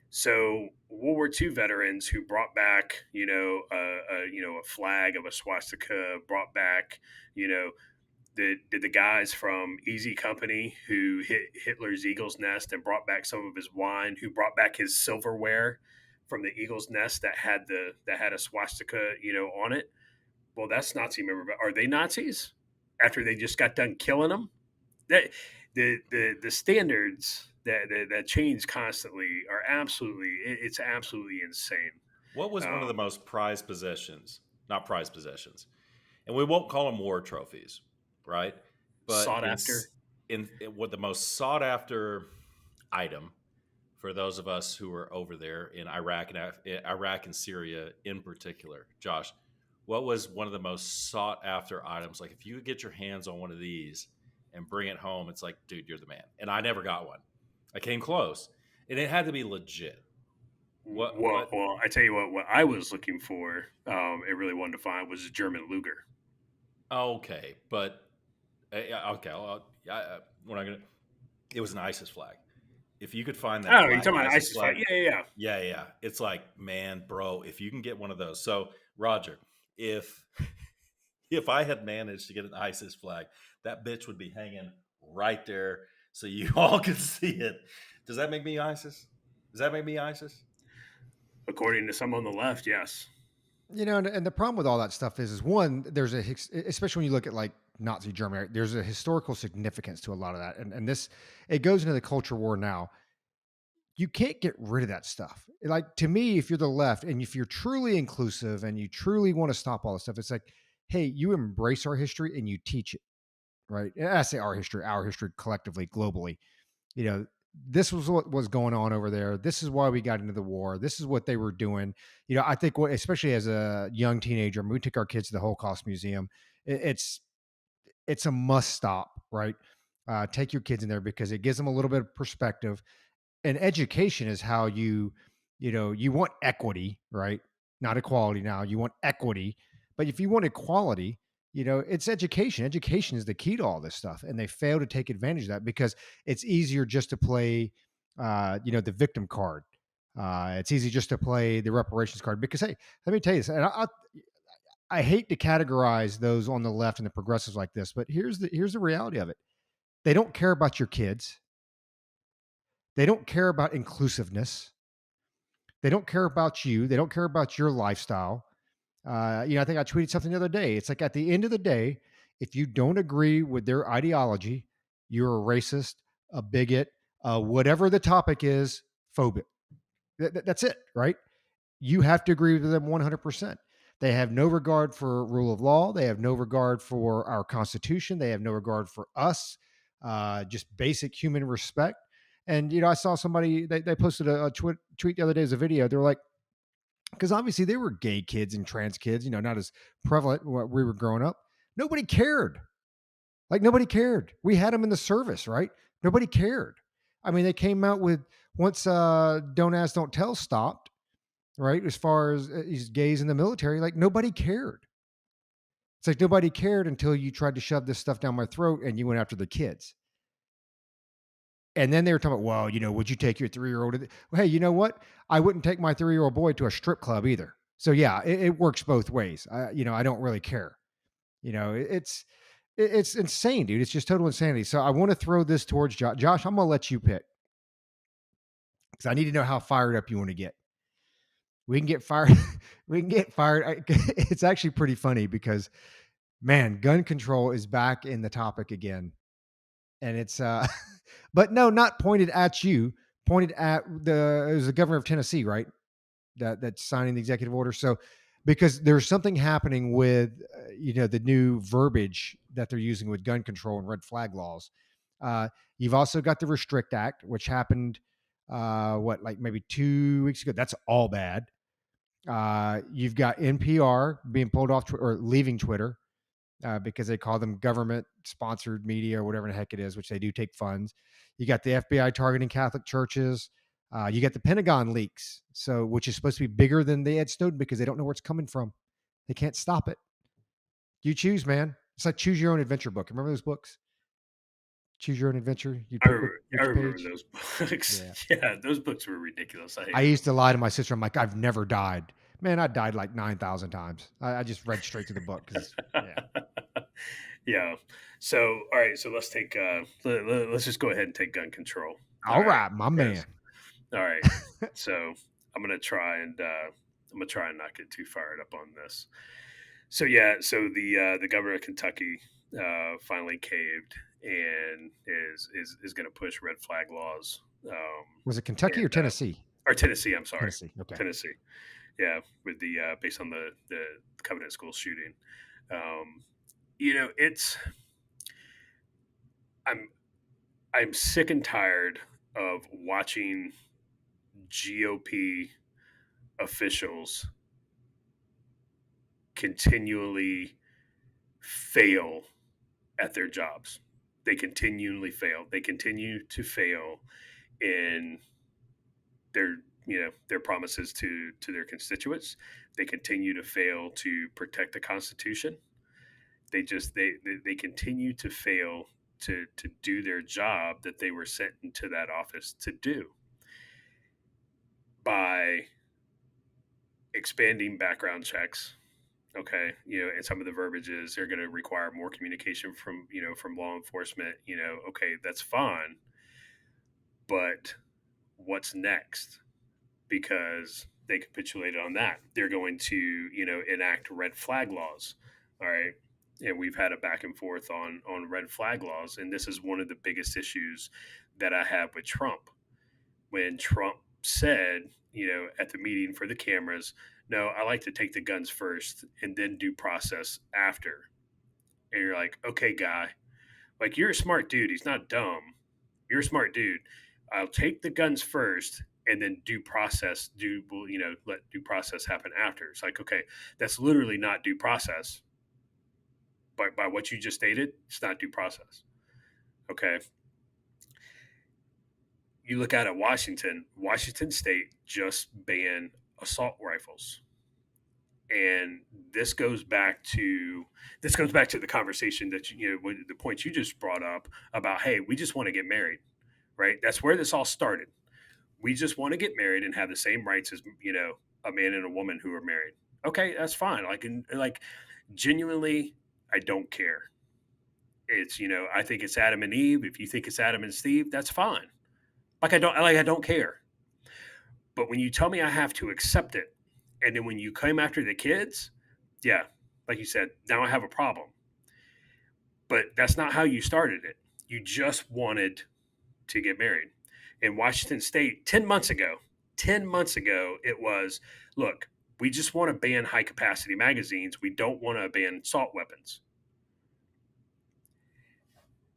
so World War II veterans who brought back, a flag of a swastika, brought back, did the guys from Easy Company who hit Hitler's Eagle's Nest and brought back some of his wine, who brought back his silverware from the Eagle's Nest that had a swastika, on it. Well, that's Nazi memorabilia. Are they Nazis after they just got done killing them? That the standards that change constantly are it's absolutely insane. What was one of the most prized possessions? Not prized possessions, and we won't call them war trophies, right? But Sought after. What the most sought after item for those of us who were over there in Iraq and Syria in particular, Josh, what was one of the most sought after items? Like, if you could get your hands on one of these and bring it home, it's like, dude, you're the man. And I never got one. I came close, and it had to be legit. Well, I tell you what I was looking for, it really wanted to find, was a German Luger. Okay, but okay, we're not gonna. It was an ISIS flag. If you could find that, Oh, you're talking about ISIS flag? Yeah. It's like, man, bro, if you can get one of those. So, Roger, if if I had managed to get an ISIS flag, that bitch would be hanging right there, so you all could see it. Does that make me ISIS? Does that make me ISIS? According to some on the left, yes. And the problem with all that stuff is one, there's especially when you look at like Nazi Germany, there's a historical significance to a lot of that. And this, it goes into the culture war now. You can't get rid of that stuff. Like, to me, if you're the left and if you're truly inclusive and you truly want to stop all this stuff, it's like, hey, you embrace our history and you teach it, right? And I say our history collectively, globally. This was what was going on over there. This is why we got into the war. This is what they were doing. I think especially as a young teenager, when we took our kids to the Holocaust Museum, it's a must stop, right? Take your kids in there because it gives them a little bit of perspective. And education is how you want equity, right? Not equality now. You want equity. But if you want equality, it's education. Education is the key to all this stuff. And they fail to take advantage of that because it's easier just to play, the victim card. It's easy just to play the reparations card because, hey, let me tell you this. And I hate to categorize those on the left and the progressives like this, but here's the reality of it. They don't care about your kids. They don't care about inclusiveness. They don't care about you. They don't care about your lifestyle. I think I tweeted something the other day. It's like, at the end of the day, if you don't agree with their ideology, you're a racist, a bigot, whatever the topic is, phobic. That's it, right? You have to agree with them 100%. They have no regard for rule of law. They have no regard for our Constitution. They have no regard for us, just basic human respect. And, I saw somebody, they posted a tweet the other day as a video. They were like, because obviously they were gay kids and trans kids, not as prevalent when we were growing up. Nobody cared. Like, nobody cared. We had them in the service, right? Nobody cared. I mean, they came out with once Don't Ask, Don't Tell stopped, right? As far as these gays in the military, like nobody cared. It's like nobody cared until you tried to shove this stuff down my throat and you went after the kids. And then they were talking about, well, would you take your 3-year-old? Well, hey, you know what? I wouldn't take my 3-year-old boy to a strip club either. So yeah, it works both ways. I don't really care. It's insane, dude. It's just total insanity. So I want to throw this towards Josh. Josh, I'm gonna let you pick because I need to know how fired up you want to get. We can get fired. We can get fired. It's actually pretty funny because, man, gun control is back in the topic again, and it's but no, not pointed at you. Pointed at it was the governor of Tennessee, right? That's signing the executive order. So because there's something happening with the new verbiage that they're using with gun control and red flag laws. You've also got the Restrict Act, which happened like maybe 2 weeks ago. That's all bad. You've got NPR being pulled off or leaving Twitter because they call them government sponsored media or whatever the heck it is, which they do take funds. You got the FBI targeting Catholic churches. You got the Pentagon leaks, which is supposed to be bigger than the Ed Snowden because they don't know where it's coming from. They can't stop it. You choose, man. It's like choose your own adventure book. Remember those books? Choose your own adventure. You pick I which remember page. those books. Yeah. Yeah, those books were ridiculous. I used to lie to my sister. I'm like, I've never died. Man, I died like 9,000 times. I just read straight to the book because, yeah. Yeah. So, all right. So let's take. Let's just go ahead and take gun control. All right, my man. All right. So I'm gonna try and not get too fired up on this. So yeah. So the governor of Kentucky finally caved and is going to push red flag laws. Was it Kentucky or Tennessee? Or Tennessee. I'm sorry. Tennessee. Okay. Tennessee. Yeah, with the based on the Covenant School shooting. It's I'm sick and tired of watching GOP officials continually fail at their jobs. They continually fail. They continue to fail in their promises to their constituents. They continue to fail to protect the Constitution. They continue to fail to do their job that they were sent into that office to do by expanding background checks. Okay, and some of the verbiages they're going to require more communication from law enforcement. Okay, that's fine, but what's next? Because they capitulated on that. They're going to, enact red flag laws. All right. And we've had a back and forth on red flag laws. And this is one of the biggest issues that I have with Trump. When Trump said, at the meeting for the cameras, no, I like to take the guns first and then due process after. And you're like, okay, guy, like you're a smart dude. He's not dumb. You're a smart dude. I'll take the guns first and then let due process happen after. It's like, okay, that's literally not due process. By what you just stated, it's not due process. Okay. You look at Washington State just banned assault rifles. And this goes back to the conversation that the points you just brought up about, hey, we just want to get married, right? That's where this all started. We just want to get married and have the same rights as a man and a woman who are married. Okay, that's fine. Like genuinely, I don't care. It's I think it's Adam and Eve. If you think it's Adam and Steve, that's fine. I don't care. But when you tell me I have to accept it, and then when you came after the kids, yeah, like you said, now I have a problem. But that's not how you started it. You just wanted to get married. in Washington State 10 months ago. 10 months ago, it was, look, we just want to ban high capacity magazines. We don't want to ban assault weapons.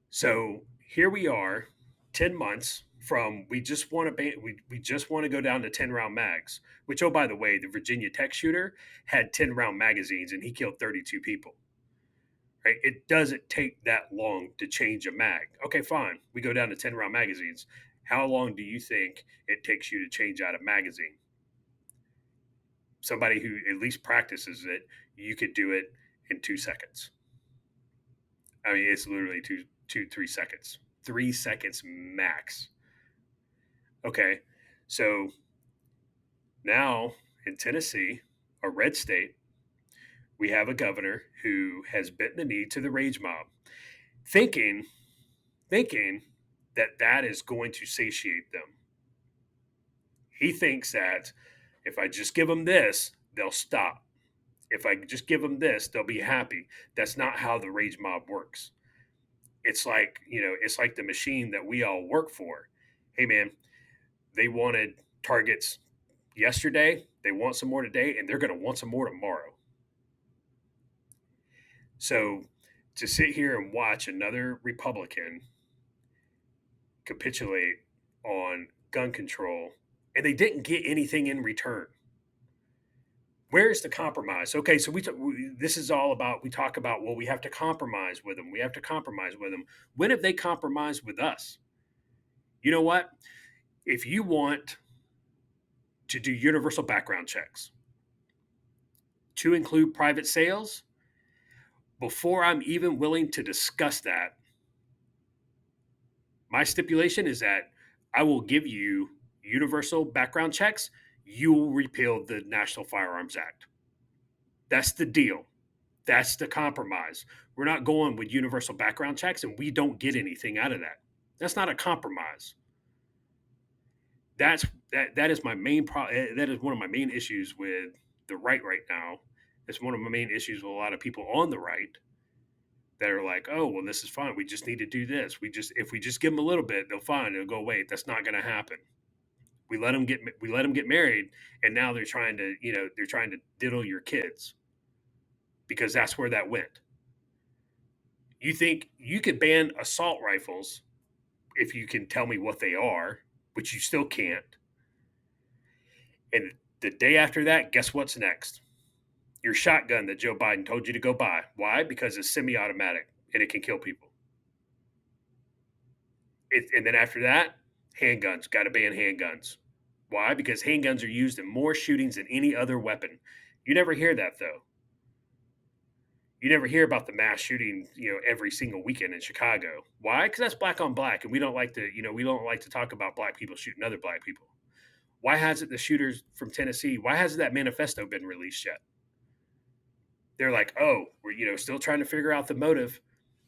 So here we are, 10 months from we just want to ban, we just want to go down to 10 round mags, which, oh, by the way, the Virginia Tech shooter had 10 round magazines and he killed 32 people. Right? It doesn't take that long to change a mag. Okay, fine. We go down to 10 round magazines. How long do you think it takes you to change out a magazine? Somebody who at least practices it, you could do it in 2 seconds. I mean, it's literally 3 seconds. 3 seconds max. Okay, so now in Tennessee, a red state, we have a governor who has bent the knee to the rage mob, thinking that that is going to satiate them. He thinks that if I just give them this, they'll stop. If I just give them this, they'll be happy. That's not how the rage mob works. It's like, it's like the machine that we all work for. Hey, man, they wanted targets yesterday. They want some more today, and they're going to want some more tomorrow. So to sit here and watch another Republican capitulate on gun control, and they didn't get anything in return. Where's the compromise? Okay, so this is all about, we talk about, well, we have to compromise with them. We have to compromise with them. When have they compromised with us? You know what? If you want to do universal background checks to include private sales, before I'm even willing to discuss that, my stipulation is that I will give you universal background checks. You will repeal the National Firearms Act. That's the deal. That's the compromise. We're not going with universal background checks and we don't get anything out of that. That's not a compromise. That is my main that is one of my main issues with the right now. It's one of my main issues with a lot of people on the right that are like, oh, well, this is fine. We just need to do this. If we just give them a little bit, they'll fine. It'll go away. That's not going to happen. We let them get married, and now they're trying to diddle your kids because that's where that went. You think you could ban assault rifles if you can tell me what they are, which you still can't. And the day after that, guess what's next? Your shotgun that Joe Biden told you to go buy. Why? Because it's semi-automatic and it can kill people. And then after that, handguns. Got to ban handguns. Why? Because handguns are used in more shootings than any other weapon. You never hear that, though. You never hear about the mass shooting, every single weekend in Chicago. Why? Because that's black on black, and we don't like to talk about black people shooting other black people. Why hasn't the shooters from Tennessee? Why hasn't that manifesto been released yet? They're like, oh, we're still trying to figure out the motive.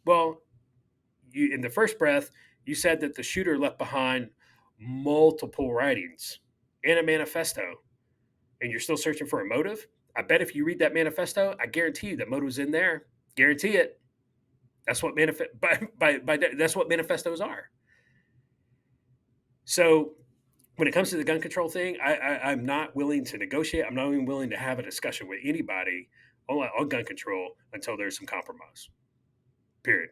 Well, in the first breath, you said that the shooter left behind multiple writings and a manifesto, and you're still searching for a motive. I bet if you read that manifesto, I guarantee you that motive's in there. Guarantee it. That's what that's what manifestos are. So when it comes to the gun control thing, I'm not willing to negotiate. I'm not even willing to have a discussion with anybody on gun control until there's some compromise. Period.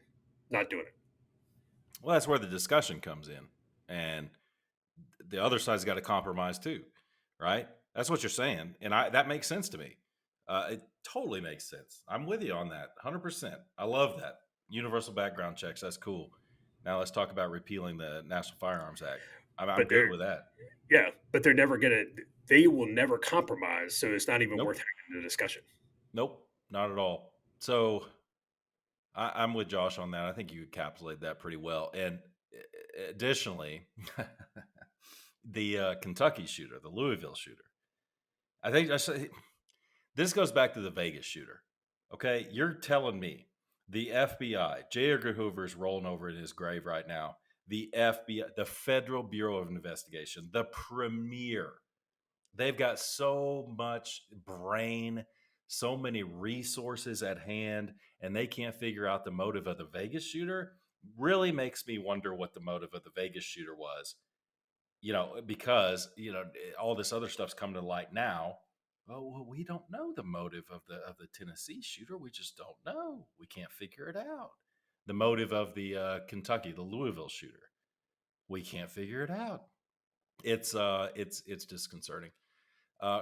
Not doing it. Well, that's where the discussion comes in. And the other side's got to compromise too, right? That's what you're saying. And that makes sense to me. It totally makes sense. I'm with you on that. 100%. I love that. Universal background checks. That's cool. Now let's talk about repealing the National Firearms Act. I'm good with that. Yeah, but they will never compromise. So it's not even worth having the discussion. Nope, not at all. So I'm with Josh on that. I think you encapsulate that pretty well. And additionally, the Kentucky shooter, the Louisville shooter, I think this goes back to the Vegas shooter. Okay, you're telling me the FBI, J. Edgar Hoover's rolling over in his grave right now. The FBI, the Federal Bureau of Investigation, the premier, they've got so much brain, so many resources at hand, and they can't figure out the motive of the Vegas shooter. Really makes me wonder what the motive of the Vegas shooter was. because all this other stuff's come to light now. Oh, well, we don't know the motive of the Tennessee shooter. We just don't know. We can't figure it out. The motive of the Kentucky, the Louisville shooter, we can't figure it out. It's disconcerting.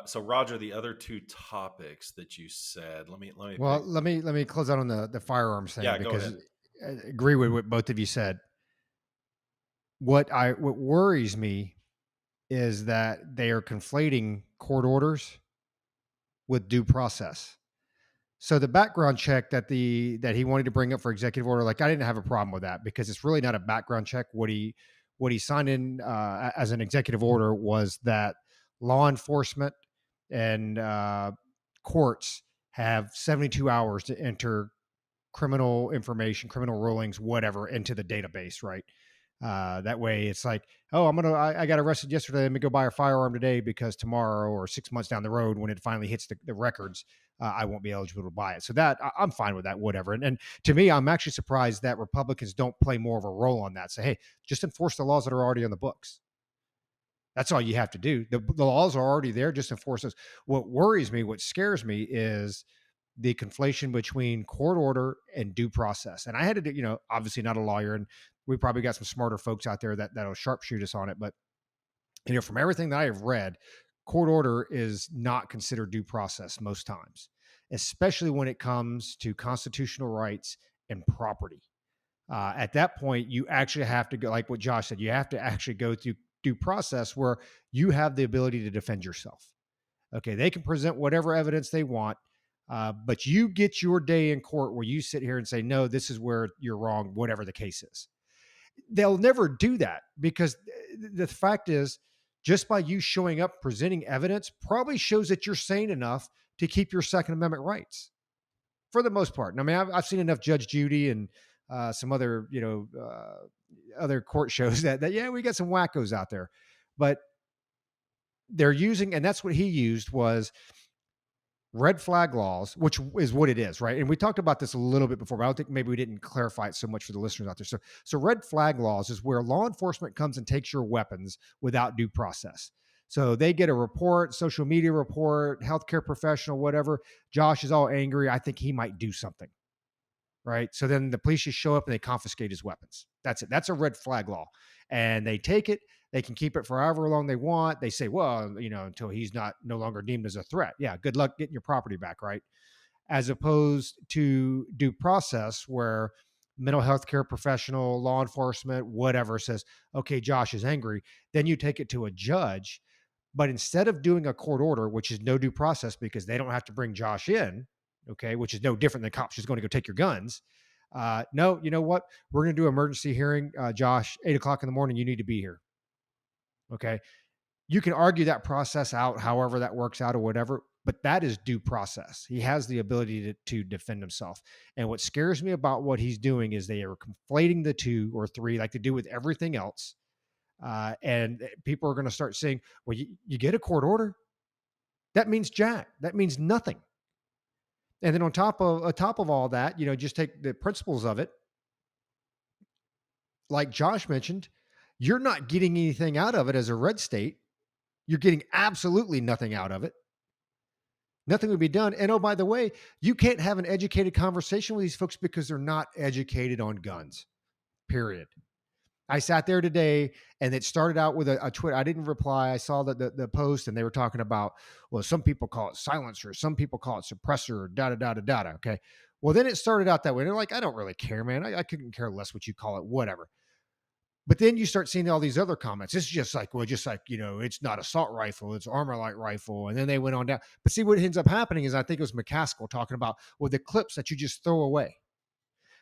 So Roger, the other two topics that you said, let me Well, pick. let me close out on the firearms thing Yeah, go because ahead. I agree with what both of you said. What worries me is that they are conflating court orders with due process. So the background check that he wanted to bring up for executive order, like I didn't have a problem with that because it's really not a background check. What he signed in as an executive order was that law enforcement and courts have 72 hours to enter criminal information, criminal rulings, whatever, into the database, right? That way, it's like, oh, I got arrested yesterday. Let me go buy a firearm today because tomorrow or 6 months down the road, when it finally hits the records, I won't be eligible to buy it. So that I'm fine with that, whatever. And to me, I'm actually surprised that Republicans don't play more of a role on that. Say, hey, just enforce the laws that are already on the books. That's all you have to do. The laws are already there. Just enforce those. What worries me, what scares me, is the conflation between court order and due process. And I had to do, obviously not a lawyer, and we probably got some smarter folks out there that'll sharpshoot us on it. But from everything that I have read, court order is not considered due process most times, especially when it comes to constitutional rights and property. At that point, you actually have to go, like what Josh said, you have to actually go through due process where you have the ability to defend yourself. Okay, they can present whatever evidence they want, but you get your day in court where you sit here and say, no, this is where you're wrong, whatever the case is. They'll never do that because the fact is, just by you showing up, presenting evidence, probably shows that you're sane enough to keep your Second Amendment rights for the most part. And I mean, I've seen enough Judge Judy and some other, other court shows that, yeah, we got some wackos out there, but they're using, and that's what he used was red flag laws, which is what it is, right? And we talked about this a little bit before, but I don't think maybe we didn't clarify it so much for the listeners out there. So red flag laws is where law enforcement comes and takes your weapons without due process. So they get a report, social media report, healthcare professional, whatever. Josh is all angry. I think he might do something, right? So then the police just show up and they confiscate his weapons. That's it. That's a red flag law. And they take it. They can keep it for however long they want. They say, well, until he's no longer deemed as a threat. Yeah, good luck getting your property back, right? As opposed to due process where mental health care professional, law enforcement, whatever says, okay, Josh is angry. Then you take it to a judge. But instead of doing a court order, which is no due process because they don't have to bring Josh in, okay, which is no different than cops just going to go take your guns. No, you know what? We're going to do an emergency hearing. Josh, 8 o'clock in the morning, you need to be here. Okay. You can argue that process out, however that works out or whatever, but that is due process. He has the ability to defend himself. And what scares me about what he's doing is they are conflating the two or three, like they do with everything else. And people are going to start saying, well, you get a court order. That means jack. That means nothing. And then on top of all that, just take the principles of it. Like Josh mentioned, you're not getting anything out of it as a red state. You're getting absolutely nothing out of it. Nothing would be done. And oh, by the way, you can't have an educated conversation with these folks because they're not educated on guns, period. I sat there today and it started out with a Twitter. I didn't reply. I saw the post and they were talking about, well, some people call it silencer. Some people call it suppressor, da. Okay. Well, then it started out that way. They're like, I don't really care, man. I couldn't care less what you call it, whatever. But then you start seeing all these other comments. It's just like, well, it's not assault rifle, it's armor light rifle. And then they went on down. But see, what ends up happening is I think it was McCaskill talking about, well, the clips that you just throw away.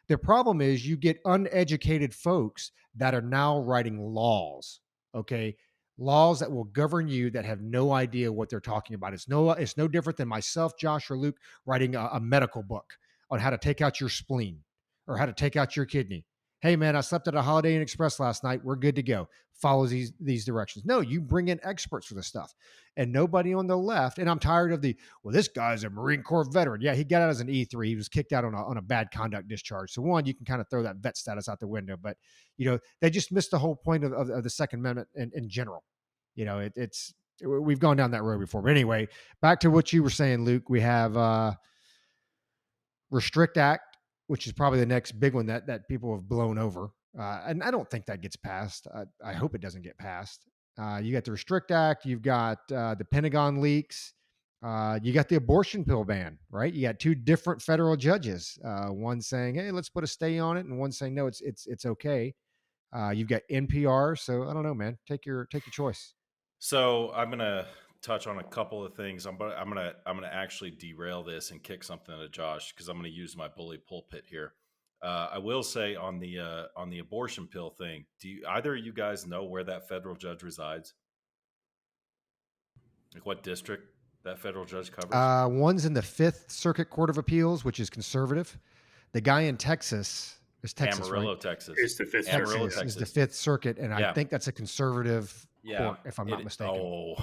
The problem is you get uneducated folks that are now writing laws, okay? Laws that will govern you that have no idea what they're talking about. It's no different than myself, Josh, or Luke writing a medical book on how to take out your spleen or how to take out your kidney. Hey man, I slept at a Holiday Inn Express last night. We're good to go. Follow these directions. No, you bring in experts for this stuff. And nobody on the left, and I'm tired of the, well, this guy's a Marine Corps veteran. Yeah, he got out as an E3. He was kicked out on a bad conduct discharge. So one, you can kind of throw that vet status out the window. But they just missed the whole point of the Second Amendment in general. We've gone down that road before. But anyway, back to what you were saying, Luke. We have Restrict Act, which is probably the next big one that people have blown over. And I don't think that gets passed. I hope it doesn't get passed. You got the Restrict Act. You've got the Pentagon leaks. You got the abortion pill ban, right? You got two different federal judges. One saying, "Hey, let's put a stay on it," and one saying, "No, it's okay." You've got NPR. So I don't know, man. Take your choice. So I'm gonna touch on a couple of things. I'm gonna actually derail this and kick something to Josh because I'm gonna use my bully pulpit here. I will say on the abortion pill thing. Do either of you guys know where that federal judge resides? Like what district that federal judge covers? One's in the Fifth Circuit Court of Appeals, which is conservative. The guy in Texas is Texas, Amarillo, right? Texas. It's the Fifth Amarillo, Circuit. Is the Texas. Fifth Circuit, and I Yeah. think that's a conservative Yeah, court, if I'm not mistaken. Oh,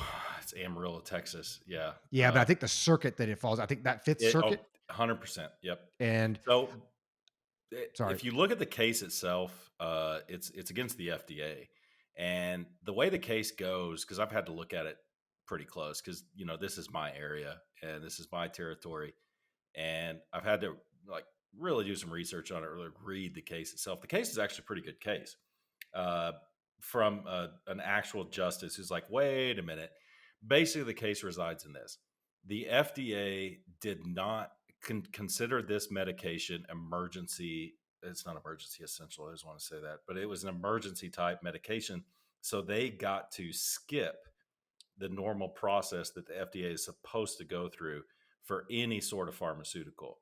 it's Amarillo, Texas. Yeah. Yeah, but I think the circuit that it falls, I think that Fifth Circuit. 100%. Yep. And So sorry, if you look at the case itself, it's against the FDA, and the way the case goes, because I've had to look at it pretty close, because this is my area and this is my territory, and I've had to like really do some research on it, really read the case itself. The case is actually a pretty good case from an actual justice who's like, wait a minute. Basically, the case resides in this: the FDA did not consider this medication emergency. It's not emergency essential. I just want to say that, but it was an emergency type medication. So they got to skip the normal process that the FDA is supposed to go through for any sort of pharmaceutical.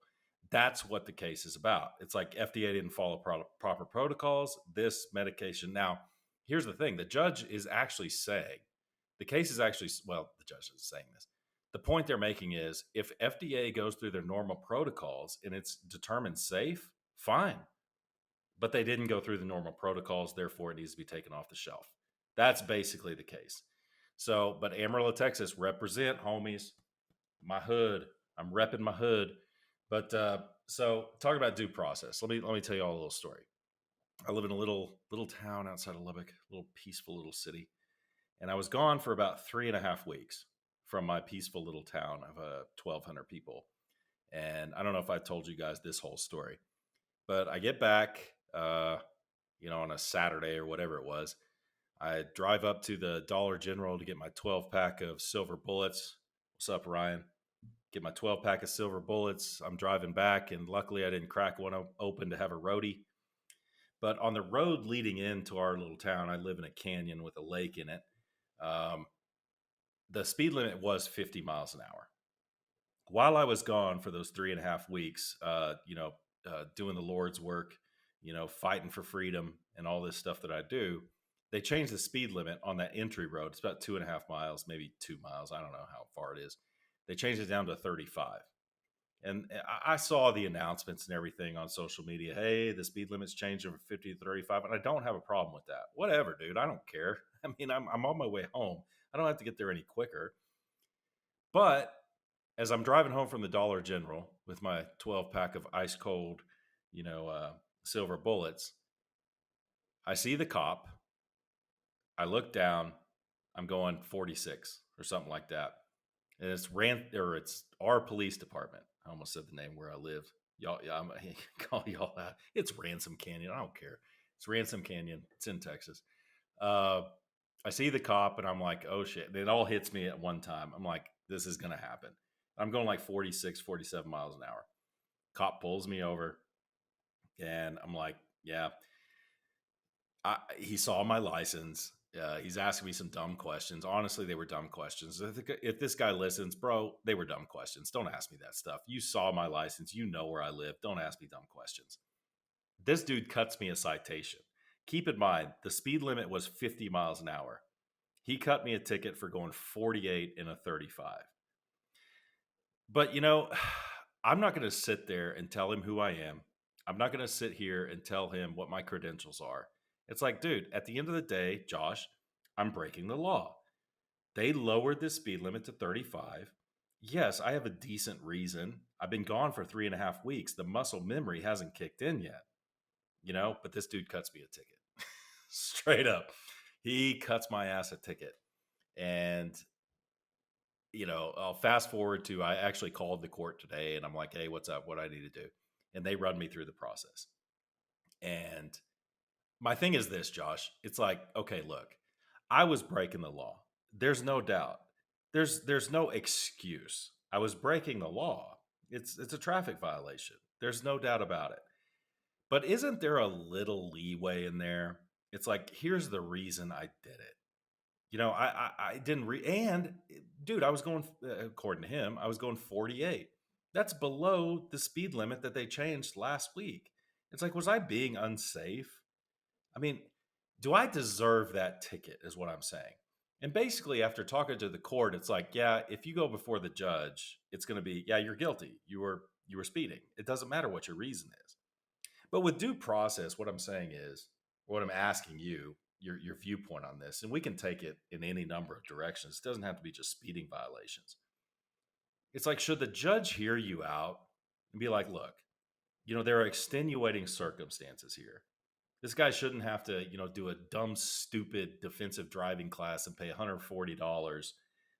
That's what the case is about. It's like FDA didn't follow proper protocols. This medication. Now, here's the thing: the judge is actually saying, the case is actually, well, the judge is saying this. The point they're making is if FDA goes through their normal protocols and it's determined safe, fine. But they didn't go through the normal protocols, therefore it needs to be taken off the shelf. That's basically the case. So, but Amarillo, Texas, represent, homies. My hood. I'm repping my hood. But so talk about due process. Let me tell you all a little story. I live in a little town outside of Lubbock, a little peaceful little city, and I was gone for about 3.5 weeks from my peaceful little town of 1,200 people. And I don't know if I told you guys this whole story, but I get back, on a Saturday or whatever it was. I drive up to the Dollar General to get my 12 pack of silver bullets. What's up, Ryan? Get my 12 pack of silver bullets. I'm driving back, and luckily I didn't crack one open to have a roadie. But on the road leading into our little town, I live in a canyon with a lake in it. The speed limit was 50 miles an hour. While I was gone for those 3.5 weeks, doing the Lord's work, fighting for freedom and all this stuff that I do, they changed the speed limit on that entry road. It's about 2.5 miles, maybe 2 miles. I don't know how far it is. They changed it down to 35. And I saw the announcements and everything on social media. Hey, the speed limit's changed from 50 to 35. And I don't have a problem with that. Whatever, dude. I don't care. I mean, I'm on my way home. I don't have to get there any quicker. But as I'm driving home from the Dollar General with my 12 pack of ice cold, silver bullets, I see the cop. I look down. I'm going 46 or something like that. And it's our police department. I almost said the name where I live. Y'all, yeah, I'm gonna call y'all out. It's Ransom Canyon. I don't care. It's Ransom Canyon. It's in Texas. I see the cop and I'm like, oh shit. It all hits me at one time. I'm like, this is gonna happen. I'm going like 46, 47 miles an hour. Cop pulls me over, and I'm like, yeah. He saw my license. He's asking me some dumb questions. Honestly, they were dumb questions. If this guy listens, bro, they were dumb questions. Don't ask me that stuff. You saw my license. You know where I live. Don't ask me dumb questions. This dude cuts me a citation. Keep in mind, the speed limit was 50 miles an hour. He cut me a ticket for going 48 in a 35. But, I'm not going to sit there and tell him who I am. I'm not going to sit here and tell him what my credentials are. It's like, dude, at the end of the day, Josh, I'm breaking the law. They lowered the speed limit to 35. Yes, I have a decent reason. I've been gone for 3.5 weeks. The muscle memory hasn't kicked in yet, but this dude cuts me a ticket. Straight up. He cuts my ass a ticket. And, I'll fast forward to I actually called the court today and I'm like, hey, what's up? What do I need to do? And they run me through the process. And my thing is this, Josh. It's like, okay, look, I was breaking the law. There's no doubt. There's no excuse. I was breaking the law. It's a traffic violation. There's no doubt about it. But isn't there a little leeway in there? It's like, here's the reason I did it. I didn't and dude, I was going, according to him, I was going 48. That's below the speed limit that they changed last week. It's like, was I being unsafe? I mean, do I deserve that ticket is what I'm saying. And basically after talking to the court, it's like, yeah, if you go before the judge, it's going to be, yeah, you're guilty. You were speeding. It doesn't matter what your reason is. But with due process, what I'm saying is, what I'm asking you, your viewpoint on this, and we can take it in any number of directions. It doesn't have to be just speeding violations. It's like, should the judge hear you out and be like, look, there are extenuating circumstances here. This guy shouldn't have to, do a dumb, stupid defensive driving class and pay $140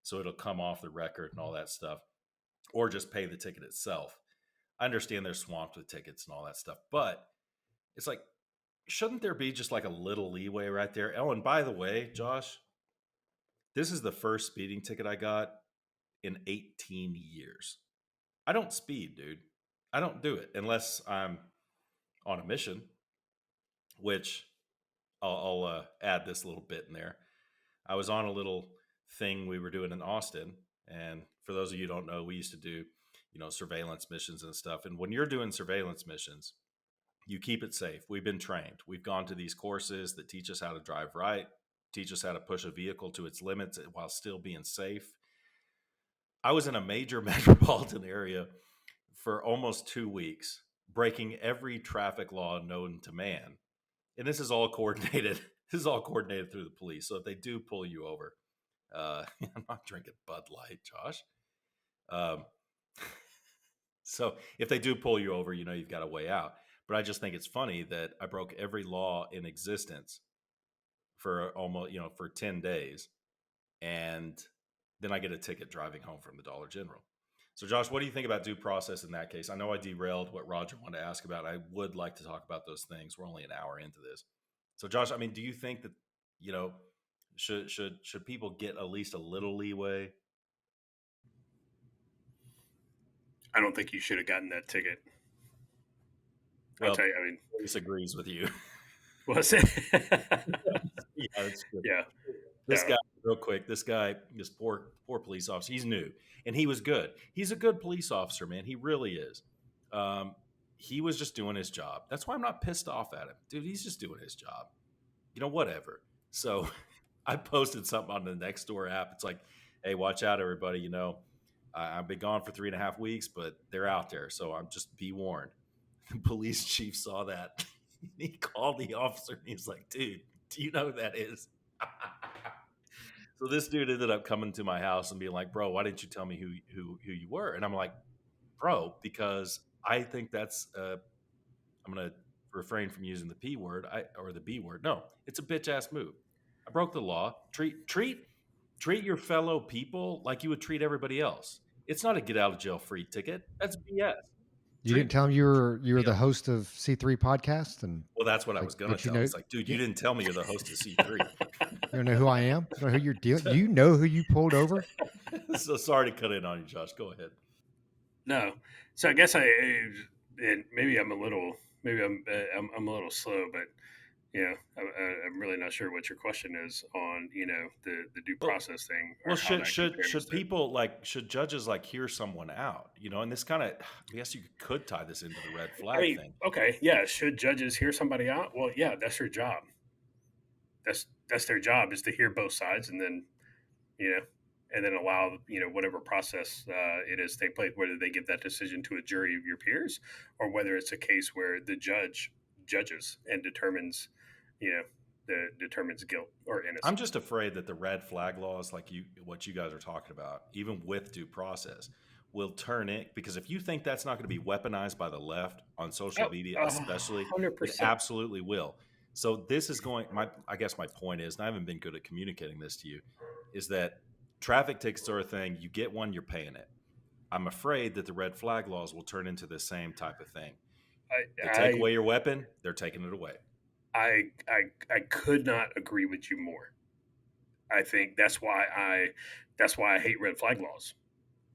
so it'll come off the record and all that stuff, or just pay the ticket itself. I understand they're swamped with tickets and all that stuff, but it's like, shouldn't there be just like a little leeway right there? Oh, and by the way, Josh, this is the first speeding ticket I got in 18 years. I don't speed, dude. I don't do it unless I'm on a mission, which I'll add this little bit in there. I was on a little thing we were doing in Austin. And for those of you who don't know, we used to do, surveillance missions and stuff. And when you're doing surveillance missions, you keep it safe. We've been trained. We've gone to these courses that teach us how to drive right, teach us how to push a vehicle to its limits while still being safe. I was in a major metropolitan area for almost 2 weeks, breaking every traffic law known to man. And this is all coordinated. This is all coordinated through the police. So if they do pull you over, I'm not drinking Bud Light, Josh. So if they do pull you over, you've got a way out. But I just think it's funny that I broke every law in existence for almost, for 10 days. And then I get a ticket driving home from the Dollar General. So Josh, what do you think about due process in that case? I know I derailed what Roger wanted to ask about. I would like to talk about those things. We're only an hour into this. So Josh, I mean, do you think that, should people get at least a little leeway? I don't think you should have gotten that ticket. Well, I'll tell you. I mean, police agrees with you. Was it? Yeah, that's good. Yeah. This guy, real quick, this poor police officer, he's new and he was good. He's a good police officer, man. He really is. He was just doing his job. That's why I'm not pissed off at him. Dude, he's just doing his job. Whatever. So I posted something on the Nextdoor app. It's like, hey, watch out, everybody. I've been gone for 3.5 weeks, but they're out there. So I'm just be warned. The police chief saw that. He called the officer and he's like, dude, do you know who that is? So this dude ended up coming to my house and being like, bro, why didn't you tell me who you were? And I'm like, bro, because I think that's I'm gonna refrain from using the P word or the B word. No, it's a bitch ass move. I broke the law. Treat your fellow people like you would treat everybody else. It's not a get out of jail free ticket. That's BS. You didn't tell him you were the host of C3 podcast, and well, that's what I was gonna tell him. It's like, dude, you didn't tell me you're the host of C3. You don't know who I am? You don't know who you're dealing? Do you know who you pulled over? So sorry to cut in on you, Josh. Go ahead. No, so I guess and maybe I'm a little I'm a little slow, but I'm really not sure what your question is on the due process thing. Well, should people should judges hear someone out? And this kind of, I guess you could tie this into the red flag thing. Okay, yeah. Should judges hear somebody out? Well, yeah, that's their job. That's their job, is to hear both sides, and then and then allow whatever process it is take place, whether they give that decision to a jury of your peers or whether it's a case where the judge judges and determines you know determines guilt or I'm innocence. just afraid that the red flag laws, like what you guys are talking about, even with due process, will turn it, because if you think that's not going to be weaponized by the left on social Oh, media, especially, it 100%. absolutely will. So this is going. I guess my point is, and I haven't been good at communicating this to you, is that traffic tickets are a thing. You get one, you're paying it. I'm afraid that the red flag laws will turn into the same type of thing. They take I away your weapon, they're taking it away. I could not agree with you more. I think that's why I hate red flag laws.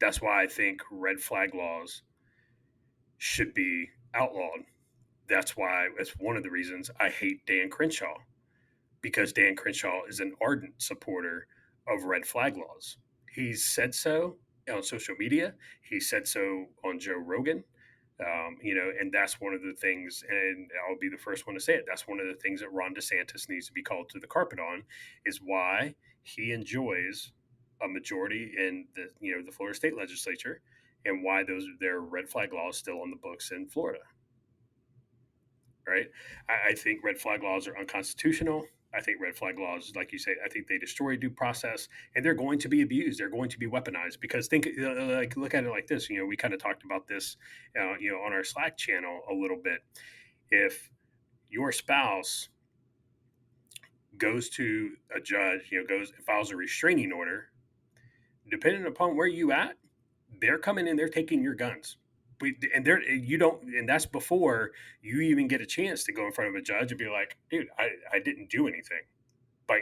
That's why I think red flag laws should be outlawed. That's one of the reasons I hate Dan Crenshaw, because Dan Crenshaw is an ardent supporter of red flag laws. He's said so on social media. He said so on Joe Rogan. And that's one of the things, and I'll be the first one to say it. That's one of the things that Ron DeSantis needs to be called to the carpet on, is why he enjoys a majority in the Florida state legislature, and why there are red flag laws still on the books in Florida. Right? I think red flag laws are unconstitutional. I think red flag laws, like you say, I think they destroy due process, and they're going to be abused. They're going to be weaponized, because look at it like this. We kind of talked about this, on our Slack channel a little bit. If your spouse goes to a judge, goes and files a restraining order, depending upon where you at, they're coming in, they're taking your guns. And that's before you even get a chance to go in front of a judge and be like, dude, I didn't do anything. But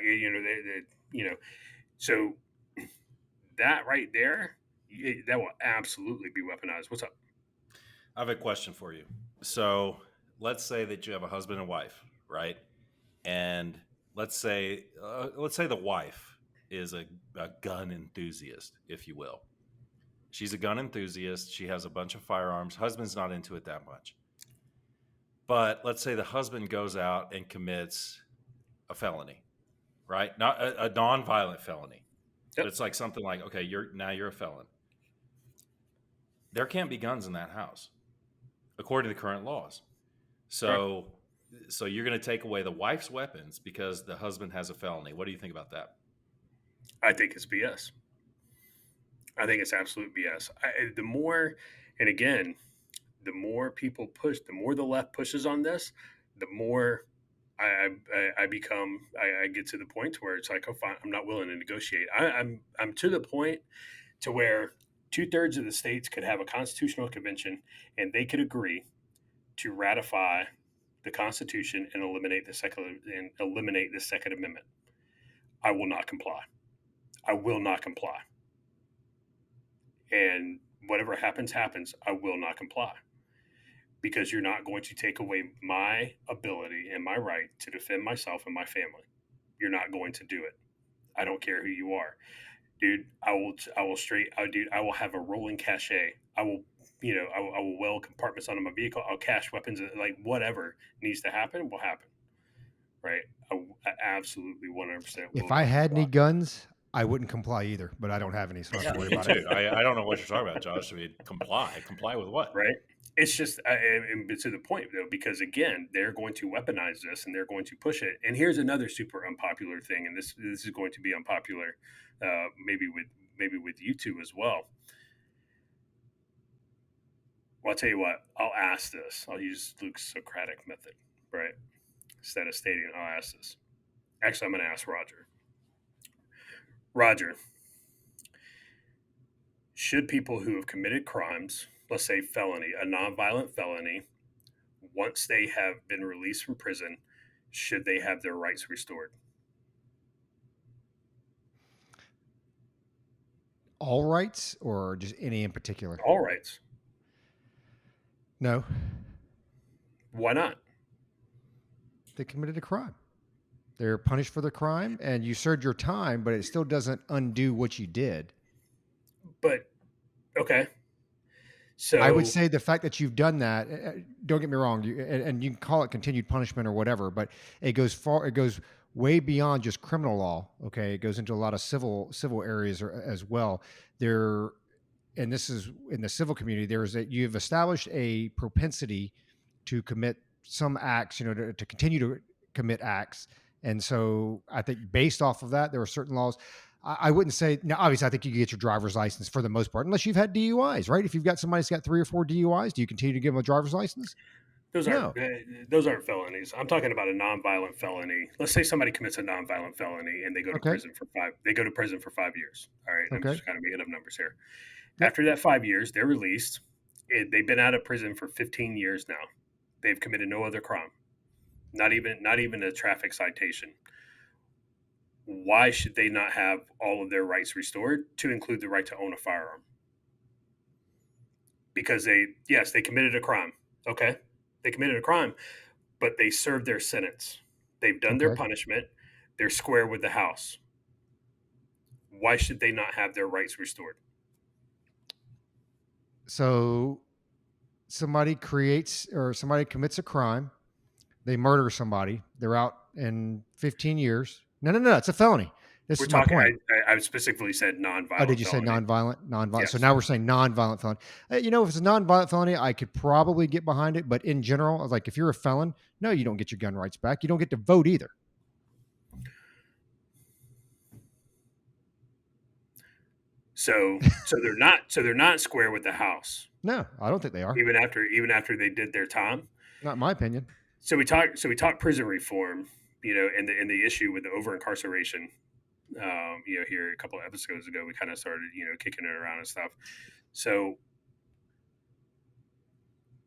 so that right there, that will absolutely be weaponized. What's up? I have a question for you. So let's say that you have a husband and wife, right? And let's say the wife is a gun enthusiast, if you will. She's a gun enthusiast. She has a bunch of firearms. Husband's not into it that much. But let's say the husband goes out and commits a felony, right? Not a non-violent felony, but Yep. it's like something like, okay, you're a felon. There can't be guns in that house, according to current laws. So, so you're going to take away the wife's weapons because the husband has a felony. What do you think about that? I think it's BS. I think it's absolute BS. The more, and again, the more people push, the more the left pushes on this, the more I become. I get to the point where it's like, oh, fine, I'm not willing to negotiate. I'm to the point to where 2/3 of the states could have a constitutional convention, and they could agree to ratify the Constitution and eliminate the Second Amendment. I will not comply. I will not comply. And whatever happens, happens. I will not comply, because you're not going to take away my ability and my right to defend myself and my family. You're not going to do it. I don't care who you are, dude. I will have a rolling cache. I will, I will weld compartments onto my vehicle. I'll cache weapons. Like, whatever needs to happen will happen. Right? I absolutely 100% will If I not had any comply. guns, I wouldn't comply either, but I don't have any, so I don't Yeah, have to worry me about it. too. I don't know what you're talking about, Josh. I mean, comply with what? Right? It's just, and to the point though, because again, they're going to weaponize this and they're going to push it. And here's another super unpopular thing, and this is going to be unpopular, maybe with you two as well. Well, I'll tell you what. I'll ask this. I'll use Luke's Socratic method, right? Instead of stating, I'll ask this. Actually, I'm going to ask Roger. Roger, should people who have committed crimes, let's say felony, a nonviolent felony, once they have been released from prison, should they have their rights restored? All rights or just any in particular? All rights. No, Why not? they committed a crime. They're punished for the crime, and you served your time, but it still doesn't undo what you did. But okay. So I would say the fact that you've done that, don't get me wrong, and you can call it continued punishment or whatever, but it goes way beyond just criminal law. Okay, it goes into a lot of civil areas as well. There, and this is in the civil community. You've established a propensity to commit some acts, to continue to commit acts. And so I think based off of that, there are certain laws. I wouldn't say now. Obviously, I think you can get your driver's license for the most part, unless you've had DUIs, right? If you've got somebody that's got 3 or 4 DUIs, do you continue to give them a driver's license? Those aren't No. those aren't felonies. I'm talking about a nonviolent felony. Let's say somebody commits a nonviolent felony and they go to Okay. prison for 5 years. All right, I'm Okay. just kind of making up numbers here. Yep. After that 5 years, they're released. They've been out of prison for 15 years now. They've committed no other crime, not even a traffic citation. Why should they not have all of their rights restored, to include the right to own a firearm? Because they committed a crime. Okay, they committed a crime, but they served their sentence. They've done their Okay. punishment. They're square with the house. Why should they not have their rights restored? So somebody commits a crime. They murder somebody. They're out in 15 years. No. It's a felony. This We're is my talking. point. I specifically said Oh, did nonviolent you say felony. nonviolent? Nonviolent. So Yes. now we're saying nonviolent felony. If it's a nonviolent felony, I could probably get behind it. But in general, like if you're a felon, no, you don't get your gun rights back. You don't get to vote either. So they're not square with the house, No, I don't think they are. even after they did their time. Not in my opinion. So we talk prison reform, and the issue with the over incarceration. Here a couple of episodes ago, we kind of started, kicking it around and stuff. So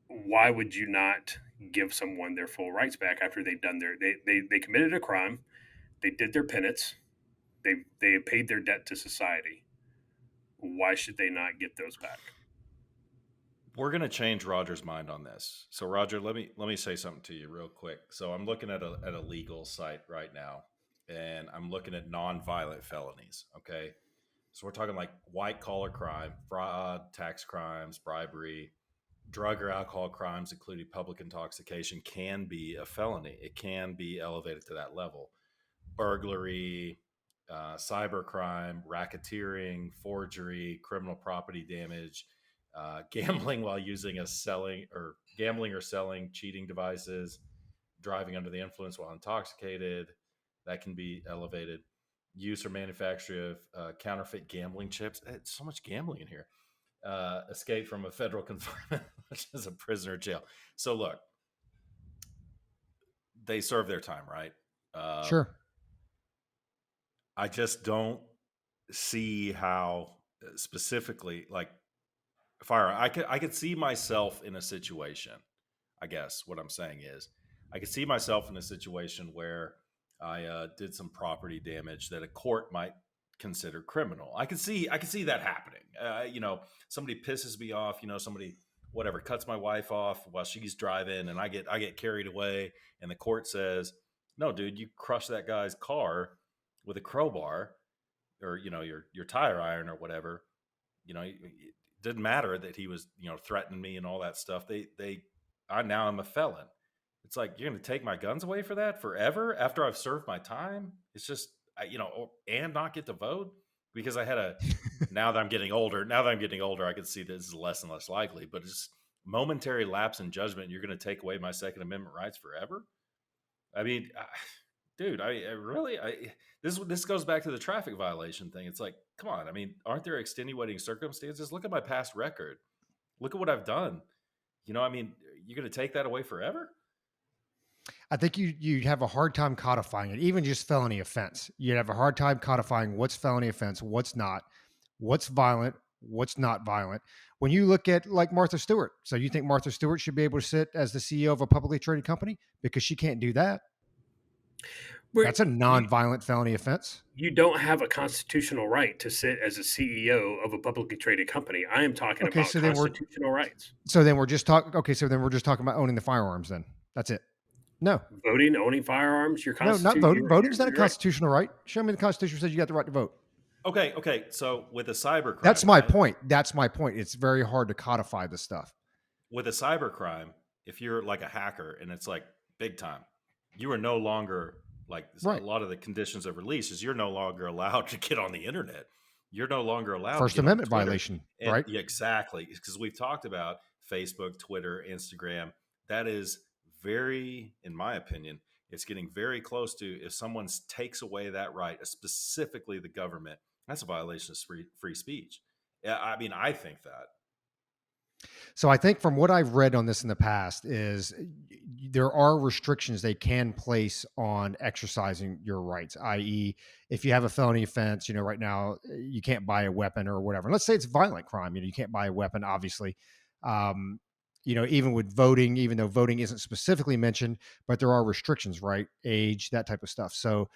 why would you not give someone their full rights back after they've done they committed a crime, they did their penance, they paid their debt to society? Why should they not get those back? We're going to change Roger's mind on this. So Roger, let me say something to you real quick. So I'm looking at a legal site right now, and I'm looking at nonviolent felonies. Okay. So we're talking like white collar crime, fraud, tax crimes, bribery, drug or alcohol crimes, including public intoxication, can be a felony. It can be elevated to that level. Burglary, cybercrime, racketeering, forgery, criminal property damage, gambling while using gambling or selling cheating devices, driving under the influence while intoxicated, that can be elevated. Use or manufacture of counterfeit gambling chips. It's so much gambling in here. Escape from a federal confinement, which is a prisoner jail. So look, they serve their time, right? Sure. I just don't see how specifically like fire. I could see myself in a situation. I guess what I'm saying is, I could see myself in a situation where I did some property damage that a court might consider criminal. I could see that happening. Somebody pisses me off. Somebody whatever cuts my wife off while she's driving, and I get carried away, and the court says, "No, dude, you crushed that guy's car with a crowbar, or your tire iron or whatever." It didn't matter that he was threatening me and all that stuff. Now I'm a felon. It's like, you're going to take my guns away for that forever after I've served my time. It's just and not get to vote because I had now that I'm getting older, I can see this is less and less likely, but it's momentary lapse in judgment. You're going to take away my Second Amendment rights forever. I mean, dude, this goes back to the traffic violation thing. It's like, come on. I mean, aren't there extenuating circumstances? Look at my past record. Look at what I've done. You're going to take that away forever? I think you'd have a hard time codifying it, even just felony offense. You'd have a hard time codifying what's felony offense, what's not, what's violent, what's not violent. When you look at like Martha Stewart, so you think Martha Stewart should be able to sit as the CEO of a publicly traded company because she can't do that? That's a non-violent felony offense. You don't have a constitutional right to sit as a CEO of a publicly traded company. I am talking about constitutional rights. So then we're just talking. Okay, so then we're just talking about owning the firearms. Then that's it. No, voting, owning firearms. Your no, not voting. Voting's not a constitutional right. Show me the Constitution says you got the right to vote. Okay. So with a cyber crime, that's my point. That's my point. It's very hard to codify this stuff. With a cyber crime, if you're like a hacker and it's like big time, you are no longer Like a Right. lot of the conditions of release is you're no longer allowed to get on the internet. You're no longer allowed to First get on Amendment Twitter. violation, And right? yeah, exactly, because we've talked about Facebook, Twitter, Instagram. That is very, in my opinion, it's getting very close to, if someone takes away that right, specifically the government, that's a violation of free speech. Yeah, I mean, I think that. So I think from what I've read on this in the past is there are restrictions they can place on exercising your rights, i.e., if you have a felony offense, right now you can't buy a weapon or whatever. Let's say it's violent crime, you can't buy a weapon, obviously. Um, even with voting, even though voting isn't specifically mentioned, but there are restrictions, right? Age, that type of stuff. So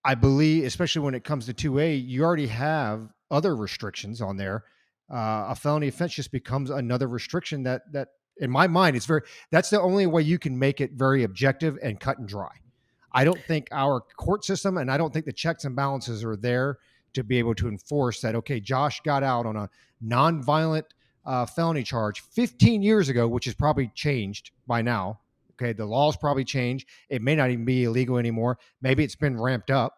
I believe, especially when it comes to 2A, you already have other restrictions on there. A felony offense just becomes another restriction that in my mind it's very that's the only way you can make it very objective and cut and dry. I don't think our court system and I don't think the checks and balances are there to be able to enforce that. Okay, Josh got out on a nonviolent felony charge 15 years ago, which has probably changed by now. Okay, the laws probably changed. It may not even be illegal anymore. Maybe it's been ramped up,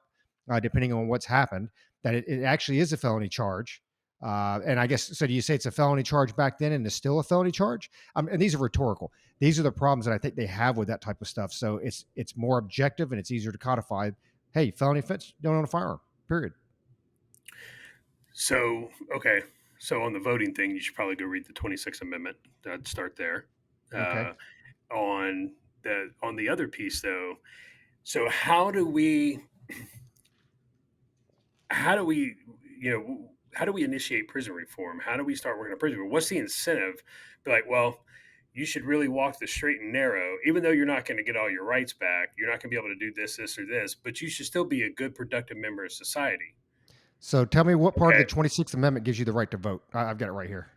depending on what's happened. That it actually is a felony charge. And I guess so. Do you say it's a felony charge back then, and it's still a felony charge? And these are rhetorical. These are the problems that I think they have with that type of stuff. So it's more objective and it's easier to codify. Hey, felony offense, don't own a firearm. Period. So, okay. So on the voting thing, you should probably go read the 26th Amendment. I'd start there. Okay. Uh, on the other piece, though, so how do we how do we initiate prison reform? How do we start working on prison reform? What's the incentive? Be like, well, you should really walk the straight and narrow, even though you're not going to get all your rights back. You're not going to be able to do this, or this, but you should still be a good, productive member of society. So tell me what part of Okay. the 26th Amendment gives you the right to vote? I've got it right here.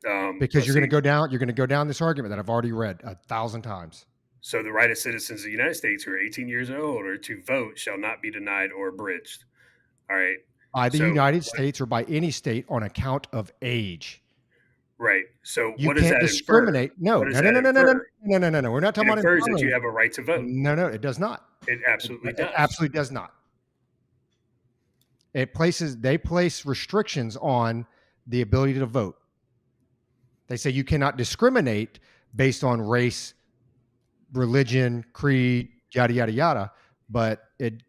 Because Let's you're going to see. go down this argument that I've already read 1,000 times. So the right of citizens of the United States who are 18 years or older to vote shall not be denied or abridged. All right. By the So United States or by any state on account of age. right. So You what does can't that infer? discriminate. No, What does no, no, that no, no, no, no, infer? no, no, no, no. We're not It talking about infers that inferring. you have a right to vote. No, no, it does not. It absolutely It does. absolutely does not. They place restrictions on the ability to vote. They say you cannot discriminate based on race, religion, creed, yada yada yada. But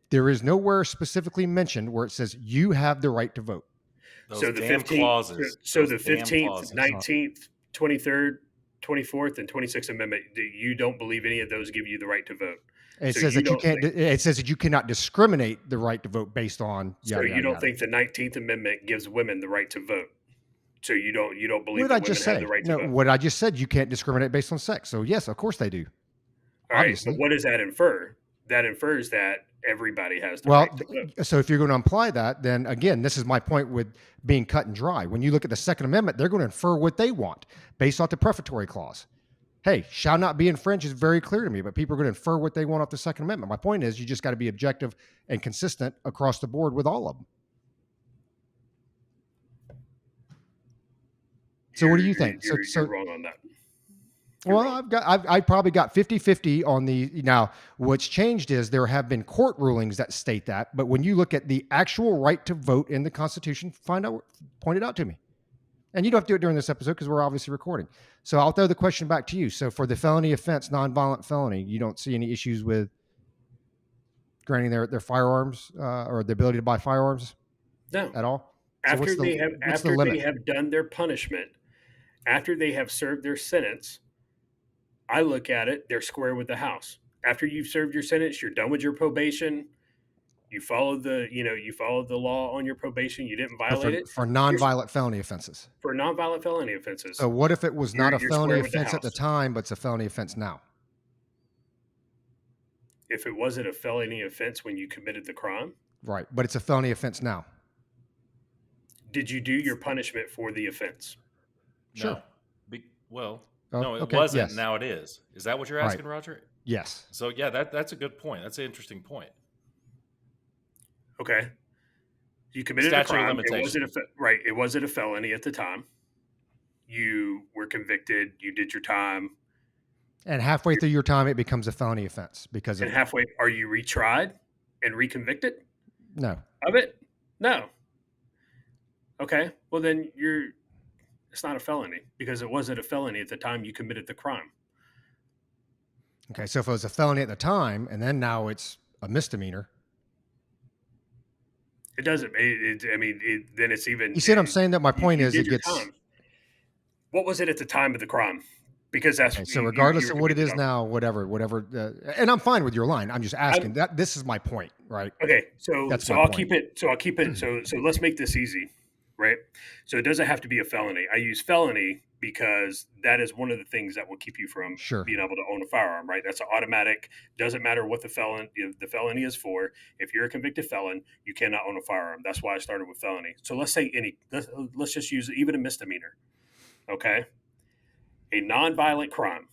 there is nowhere specifically mentioned where it says you have the right to vote. Those So the damn 15th, clauses. so Those the damn 15th, clauses. 19th, 23rd, 24th, and 26th Amendment, you don't believe any of those give you the right to vote. It So says you that you don't can't. think, It says that you cannot discriminate the right to vote based on so yada you yada don't yada. think the 19th Amendment gives women the right to vote. So you don't What believe did I that women just have say? the right to No, vote. what I just said, you can't discriminate based on sex. So yes, of course they do. All right, but Obviously. what does that infer? That infers that everybody has the Well, right to vote. so if you're going to imply that, then again, this is my point with being cut and dry. When you look at the Second Amendment, they're going to infer what they want based off the prefatory clause. Hey, shall not be infringed is very clear to me, but people are going to infer what they want off the Second Amendment. My point is, you just got to be objective and consistent across the board with all of them. So what do you think? You're wrong on that. Well, I probably got 50-50 on the now. What's changed is there have been court rulings that state that, but when you look at the actual right to vote in the Constitution, point it out to me. And you don't have to do it during this episode because we're obviously recording. So I'll throw the question back to you. So for the felony offense, nonviolent felony, you don't see any issues with granting their firearms or the ability to buy firearms No. at all? So After they limit? have done their punishment, after they have served their sentence, I look at it, they're square with the house. After you've served your sentence, you're done with your probation. You followed the law on your probation. You didn't violate it. For nonviolent felony offenses. For nonviolent felony offenses. So what if it was not a you're felony square with the offense at the house. time, but it's a felony offense now? If it wasn't a felony offense when you committed the crime, Right, but it's a felony offense now. did you do your punishment for the offense? Sure. No. Well, Oh, no, it okay, wasn't. yes. Now it is. Is that what you're Right. asking, Roger? Yes. So yeah, that's a good point. That's an interesting point. Okay. You committed Statute a of crime. limitation. It wasn't a felony at the time. You were convicted. You did your time. And halfway through your time, it becomes a felony offense because And of halfway, are you retried and reconvicted no. of it? No. Okay. Well, then it's not a felony because it wasn't a felony at the time you committed the crime. Okay, so if it was a felony at the time, and then now it's a misdemeanor. It doesn't. I mean, then it's even. You see what I'm saying? That my point You is, did it your gets time. What was it at the time of the crime? Because that's okay. So you regardless were of what it convicted is of. now, whatever, and I'm fine with your line. I'm just asking I'm, that this is my point, right? okay, so That's my I'll point. keep it. So I'll keep it. So let's make this easy, right? So it doesn't have to be a felony. I use felony because that is one of the things that will keep you from Sure. being able to own a firearm, right? That's an automatic. Doesn't matter what the felony is for. If you're a convicted felon, you cannot own a firearm. That's why I started with felony. So let's say let's just use even a misdemeanor, okay? A nonviolent crime,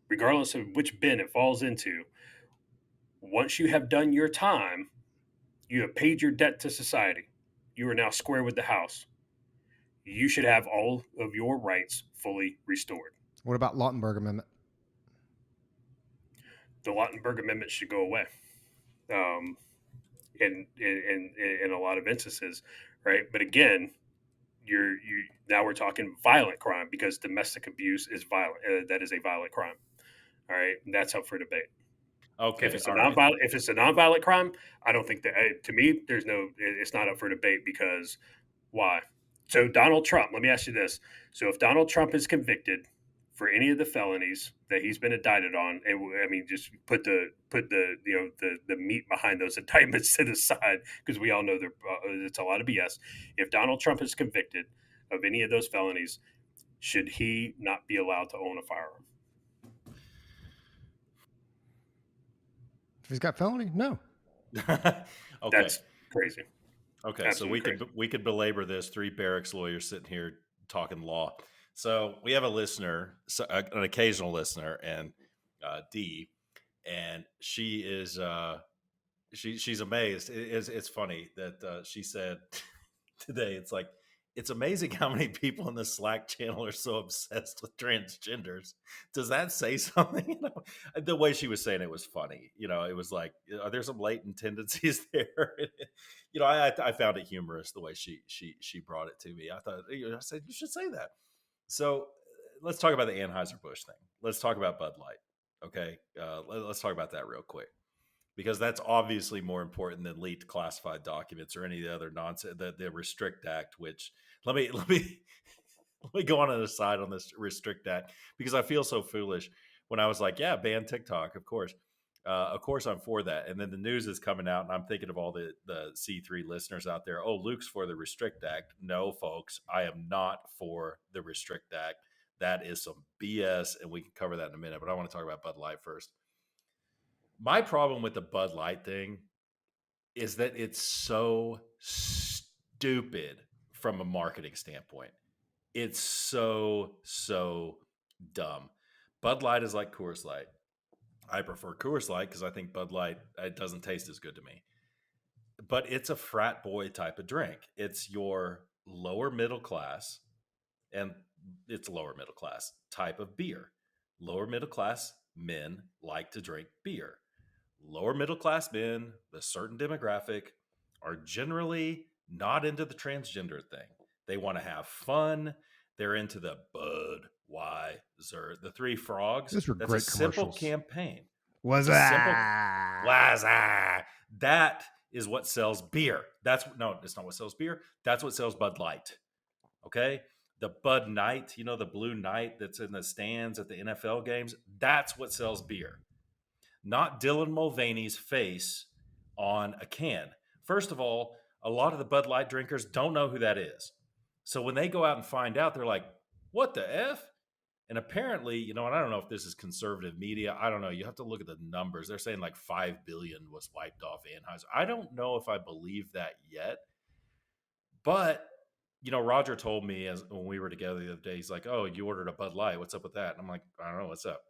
regardless of which bin it falls into. Once you have done your time, you have paid your debt to society. You are now square with the house. You should have all of your rights fully restored. What about Lautenberg Amendment? The Lautenberg Amendment should go away. Um, in a lot of instances, right? But again, you now we're talking violent crime because domestic abuse is violent. That is a violent crime. All right, and that's up for debate. If Okay, it's a all right. nonviolent crime, I don't think that to me there's no. It's not up for debate because why? So Donald Trump. Let me ask you this: so if Donald Trump is convicted for any of the felonies that he's been indicted on, and I mean, just put the the meat behind those indictments to the side because we all know it's a lot of BS. If Donald Trump is convicted of any of those felonies, should he not be allowed to own a firearm? If he's got felony, no. Okay. That's crazy. Okay, so Absolutely crazy. we could belabor this. Three barracks lawyers sitting here talking law. So we have a listener, an occasional listener, and Dee, and she is she's amazed. It's funny that she said today. It's like it's amazing how many people in the Slack channel are so obsessed with transgenders. Does that say something? You know, the way she was saying it was funny. You know, it was like, are there some latent tendencies there? You know, I found it humorous the way she brought it to me. I thought, you know, I said you should say that. So let's talk about the Anheuser Busch thing. Let's talk about Bud Light. Okay, let's talk about that real quick because that's obviously more important than leaked classified documents or any of the other nonsense. The Restrict Act, which let me let me go on an aside on this Restrict Act because I feel so foolish when I was like, yeah, ban TikTok, of course. Of course, I'm for that. And then the news is coming out, and I'm thinking of all the C3 listeners out there. Oh, Luke's for the Restrict Act. No, folks, I am not for the Restrict Act. That is some BS, and we can cover that in a minute. But I want to talk about Bud Light first. My problem with the Bud Light thing is that it's so stupid from a marketing standpoint. It's so dumb. Bud Light is like Coors Light. I prefer Coors Light because I think Bud Light it doesn't taste as good to me. But it's a frat boy type of drink. It's your lower middle class, and it's lower middle class type of beer. Lower middle class men like to drink beer. Lower middle class men, the certain demographic, are generally not into the transgender thing. They want to have fun. They're into the Budweiser, the Three Frogs. Those were That's a great simple commercials. campaign. Was It's a simple that? Waza. That is what sells beer. That's no, it's not what sells beer. That's what sells Bud Light. Okay. The Bud Knight, you know, the blue Knight that's in the stands at the NFL games, that's what sells beer, not Dylan Mulvaney's face on a can. First of all, a lot of the Bud Light drinkers don't know who that is. So when they go out and find out, they're like, what the F? And apparently, you know, and I don't know if this is conservative media. I don't know. You have to look at the numbers. They're saying like 5 billion was wiped off Anheuser. I don't know if I believe that yet. But, you know, Roger told me as when we were together the other day, he's like, oh, you ordered a Bud Light. What's up with that? And I'm like, I don't know. What's up?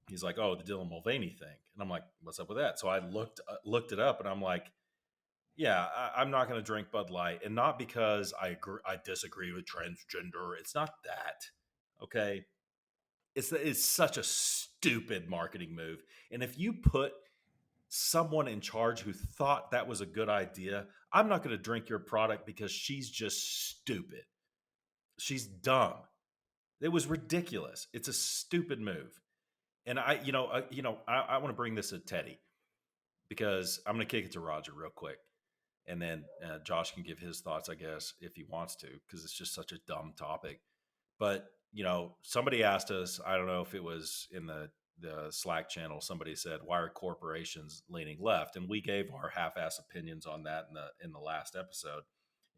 He's like, oh, the Dylan Mulvaney thing. And I'm like, what's up with that? So I looked it up and I'm like, yeah, I'm not going to drink Bud Light. And not because I disagree with transgender. It's not that. Okay. It's such a stupid marketing move. And if you put someone in charge who thought that was a good idea, I'm not going to drink your product because she's just stupid. She's dumb. It was ridiculous. It's a stupid move. And I want to bring this to Teddy because I'm going to kick it to Roger real quick, and then Josh can give his thoughts, I guess, if he wants to, because it's just such a dumb topic. But somebody asked us. I don't know if it was in the Slack channel. Somebody said, "Why are corporations leaning left?" And we gave our half-ass opinions on that in the last episode.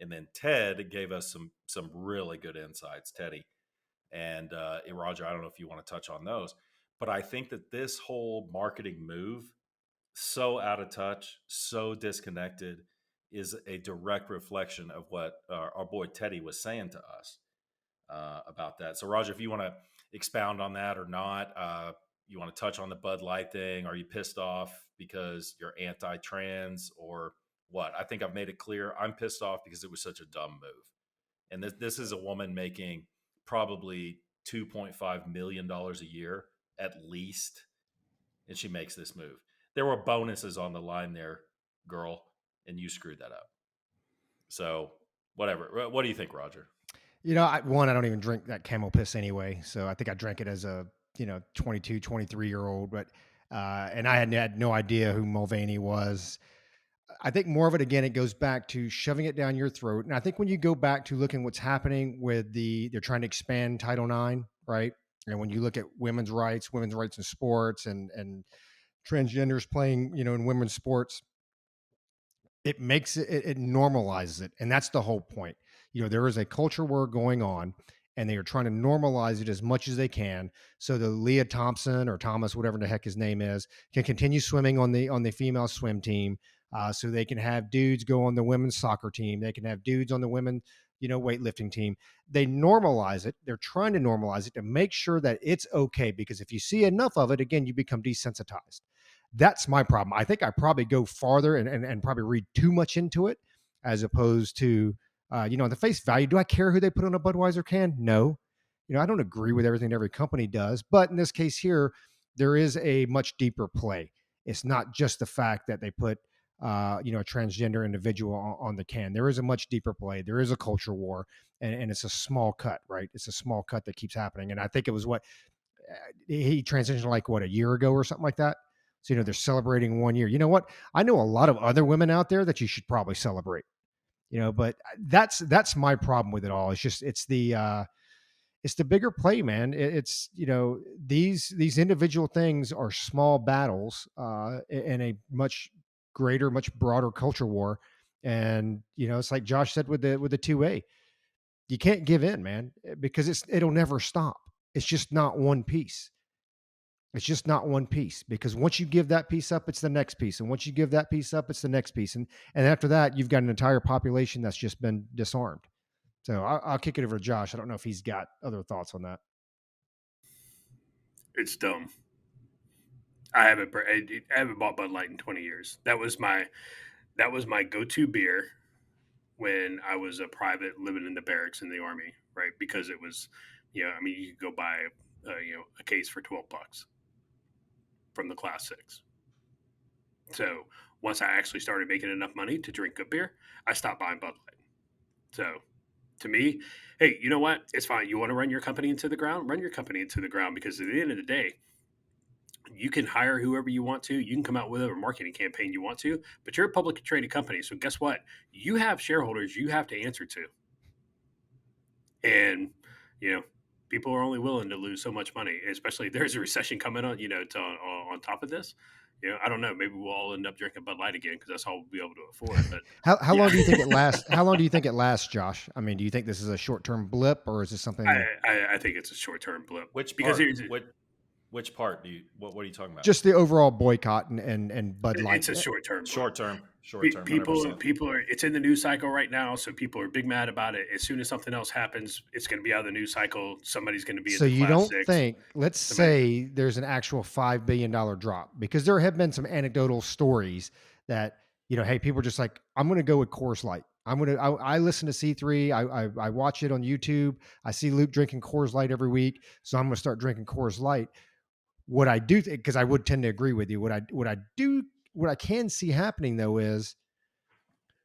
And then Ted gave us some really good insights. Teddy and Roger, I don't know if you want to touch on those, but I think that this whole marketing move, so out of touch, so disconnected, is a direct reflection of what our boy Teddy was saying to us about that. So, Roger, if you want to expound on that or not, you want to touch on the Bud Light thing? Are you pissed off because you're anti-trans or what? I think I've made it clear. I'm pissed off because it was such a dumb move. And this is a woman making probably $2.5 million a year at least, and she makes this move. There were bonuses on the line there, girl, and you screwed that up. So whatever. What do you think, Roger? I don't even drink that camel piss anyway. So I think I drank it as a 22, 23-year-old, but and I had no idea who Mulvaney was. I think more of it, again, it goes back to shoving it down your throat. And I think when you go back to looking what's happening with they're trying to expand Title IX, right? And when you look at women's rights in sports and transgenders playing, in women's sports, it makes it normalizes it. And that's the whole point. There is a culture war going on and they are trying to normalize it as much as they can. So the Leah Thompson or Thomas, whatever the heck his name is, can continue swimming on the female swim team. So they can have dudes go on the women's soccer team. They can have dudes on the women, weightlifting team. They normalize it. They're trying to normalize it to make sure that it's okay. Because if you see enough of it, again, you become desensitized. That's my problem. I think I probably go farther and probably read too much into it as opposed to, the face value. Do I care who they put on a Budweiser can? No. I don't agree with everything every company does. But in this case here, there is a much deeper play. It's not just the fact that they put, a transgender individual on the can. There is a much deeper play. There is a culture war, and it's a small cut, right? It's a small cut that keeps happening. And I think it was he transitioned like a year ago or something like that. So, they're celebrating 1 year. You know what? I know a lot of other women out there that you should probably celebrate, but that's my problem with it all. It's just, it's the bigger play, man. It's, these individual things are small battles in a much greater, much broader culture war. And, it's like Josh said with the 2A, you can't give in, man, because it'll never stop. It's just not one piece. It's just not one piece, because once you give that piece up, it's the next piece. And once you give that piece up, it's the next piece. And after that, you've got an entire population that's just been disarmed. So I'll kick it over to Josh. I don't know if he's got other thoughts on that. It's dumb. I haven't bought Bud Light in 20 years. That was my go-to beer when I was a private living in the barracks in the Army, right? Because it was, you could go buy a case for $12 from the Class 6. So once I actually started making enough money to drink good beer, I stopped buying Bud Light. So to me, hey, you know what? It's fine. You want to run your company into the ground? Run your company into the ground, because at the end of the day, you can hire whoever you want to. You can come out with whatever marketing campaign you want to, but you're a publicly traded company. So guess what? You have shareholders you have to answer to. And, people are only willing to lose so much money, especially if there's a recession coming on, on top of this. I don't know. Maybe we'll all end up drinking Bud Light again because that's all we'll be able to afford. But how long do you think it lasts? How long do you think it lasts, Josh? I mean, do you think this is a short-term blip, or is this something? I think it's a short-term blip. Which part do you? What are you talking about? Just the overall boycott and Bud Light. It's a short-term. Short-term. People are. It's in the news cycle right now, so people are big mad about it. As soon as something else happens, it's going to be out of the news cycle. Somebody's going to be. So you don't think? Let's say there's an actual $5 billion drop, because there have been some anecdotal stories that hey, people are just like, I'm going to go with Coors Light. I listen to C3. I watch it on YouTube. I see Luke drinking Coors Light every week, so I'm going to start drinking Coors Light. What I do, because I would tend to agree with you. What I can see happening though is,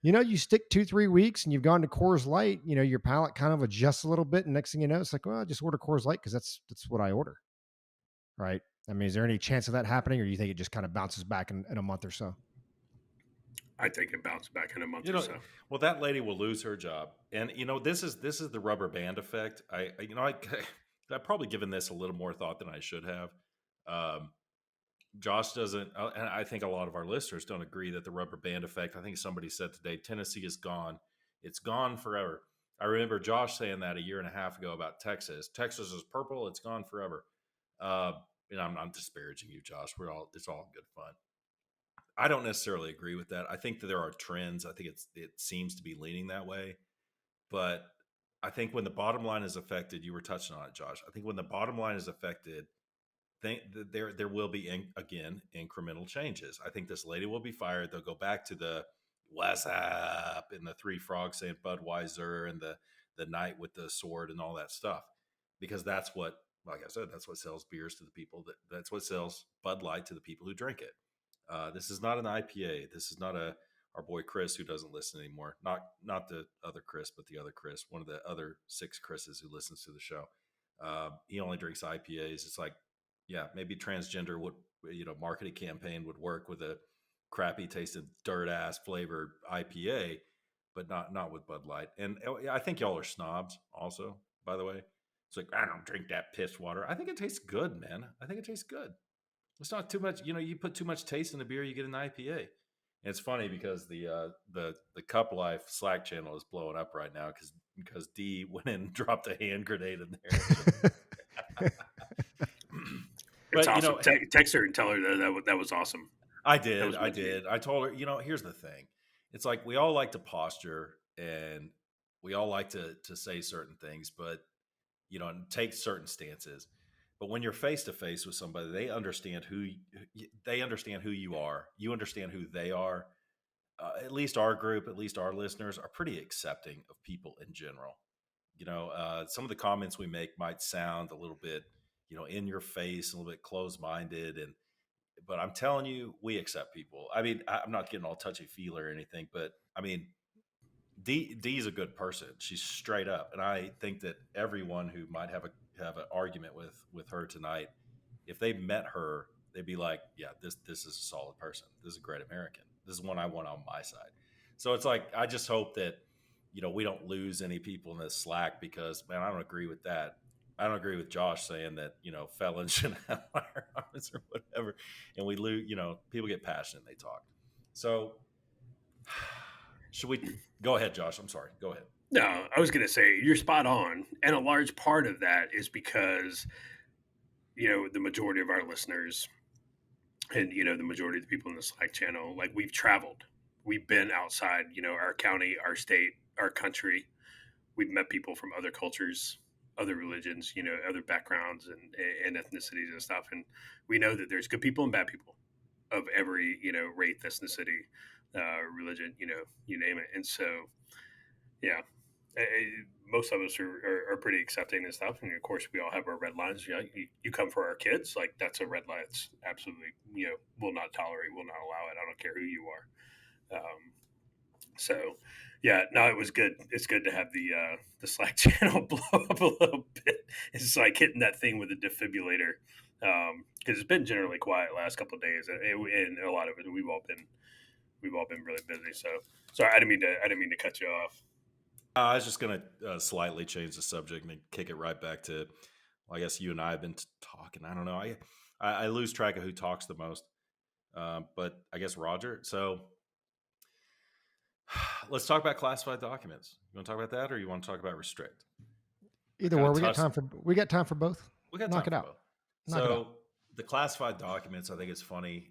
you stick 2-3 weeks and you've gone to Coors Light. Your palate kind of adjusts a little bit, and next thing you know, it's like, well, I just order Coors Light because that's what I order, right? I mean, is there any chance of that happening, or do you think it just kind of bounces back in a month or so? I think it bounced back in a month You or know, so. well, that lady will lose her job, and this is the rubber band effect. I've probably given this a little more thought than I should have. Um, Josh doesn't, and I think a lot of our listeners don't agree that the rubber band effect. I think somebody said today, Tennessee is gone. It's gone forever. I remember Josh saying that a year and a half ago about Texas. Texas is purple. It's gone forever. Uh, I'm disparaging you, Josh. It's all good fun. I don't necessarily agree with that. I think that there are trends. I think it seems to be leaning that way. But I think when the bottom line is affected, you were touching on it, Josh. I think when the bottom line is affected, there will be again incremental changes. I think this lady will be fired. They'll go back to the what's up and the three frogs saying Budweiser and the knight with the sword and all that stuff, because that's what, like I said, that's what sells beers to the people. That's what sells Bud Light to the people who drink it. This is not an IPA. This is not a our boy Chris, who doesn't listen anymore. Not the other Chris, but the other Chris, one of the other 6 Chris's who listens to the show. He only drinks IPAs. It's like, yeah, maybe transgender would, marketing campaign would work with a crappy tasted dirt ass flavored IPA, but not with Bud Light. And I think y'all are snobs also, by the way. It's like, I don't drink that piss water. I think it tastes good, man. I think it tastes good. It's not too much. You put too much taste in a beer, you get an IPA. And it's funny because the Cup Life Slack channel is blowing up right now because D went in and dropped a hand grenade in there. It's But awesome. Text her and tell her that was awesome. I That did. was I meant to be. did. I told her, here's the thing. It's like we all like to posture and we all like to say certain things, but and take certain stances. But when you're face to face with somebody, they understand who you are. You understand who they are. At least our group, at least our listeners are pretty accepting of people in general. Some of the comments we make might sound a little bit, in your face, a little bit closed minded, but I'm telling you, we accept people. I mean, I'm not getting all touchy feely or anything, but I mean, D's a good person. She's straight up, and I think that everyone who might have an argument with her tonight, if they met her, they'd be like, "Yeah, this is a solid person. This is a great American. This is one I want on my side." So it's like I just hope that we don't lose any people in this Slack because, man, I don't agree with that. I don't agree with Josh saying that felons should have firearms or whatever, and we lose. People get passionate and they talk. So should we go ahead, Josh? I'm sorry. Go ahead. No, I was going to say you're spot on, and a large part of that is because the majority of our listeners and the majority of the people in the Slack channel, like, we've traveled, we've been outside, our county, our state, our country. We've met people from other cultures, other religions, other backgrounds and ethnicities and stuff, and we know that there's good people and bad people of every race, ethnicity, religion, you name it. And so, yeah, most of us are pretty accepting and stuff. And of course, we all have our red lines. You come for our kids, like, that's a red line. It's absolutely, will not tolerate, will not allow it. I don't care who you are. So, yeah, no, it was good. It's good to have the Slack channel blow up a little bit. It's like hitting that thing with a defibrillator, because it's been generally quiet last couple of days, and a lot of it we've all been really busy. So, sorry, I didn't mean to cut you off. I was just going to slightly change the subject and kick it right back to, well, I guess you and I have been talking. I don't know. I lose track of who talks the most, but I guess Roger. So let's talk about classified documents. You want to talk about that, or you want to talk about restrict? Either way, we got time for both. We got Knock time it for out. both. Knock it out. So the classified documents, I think it's funny.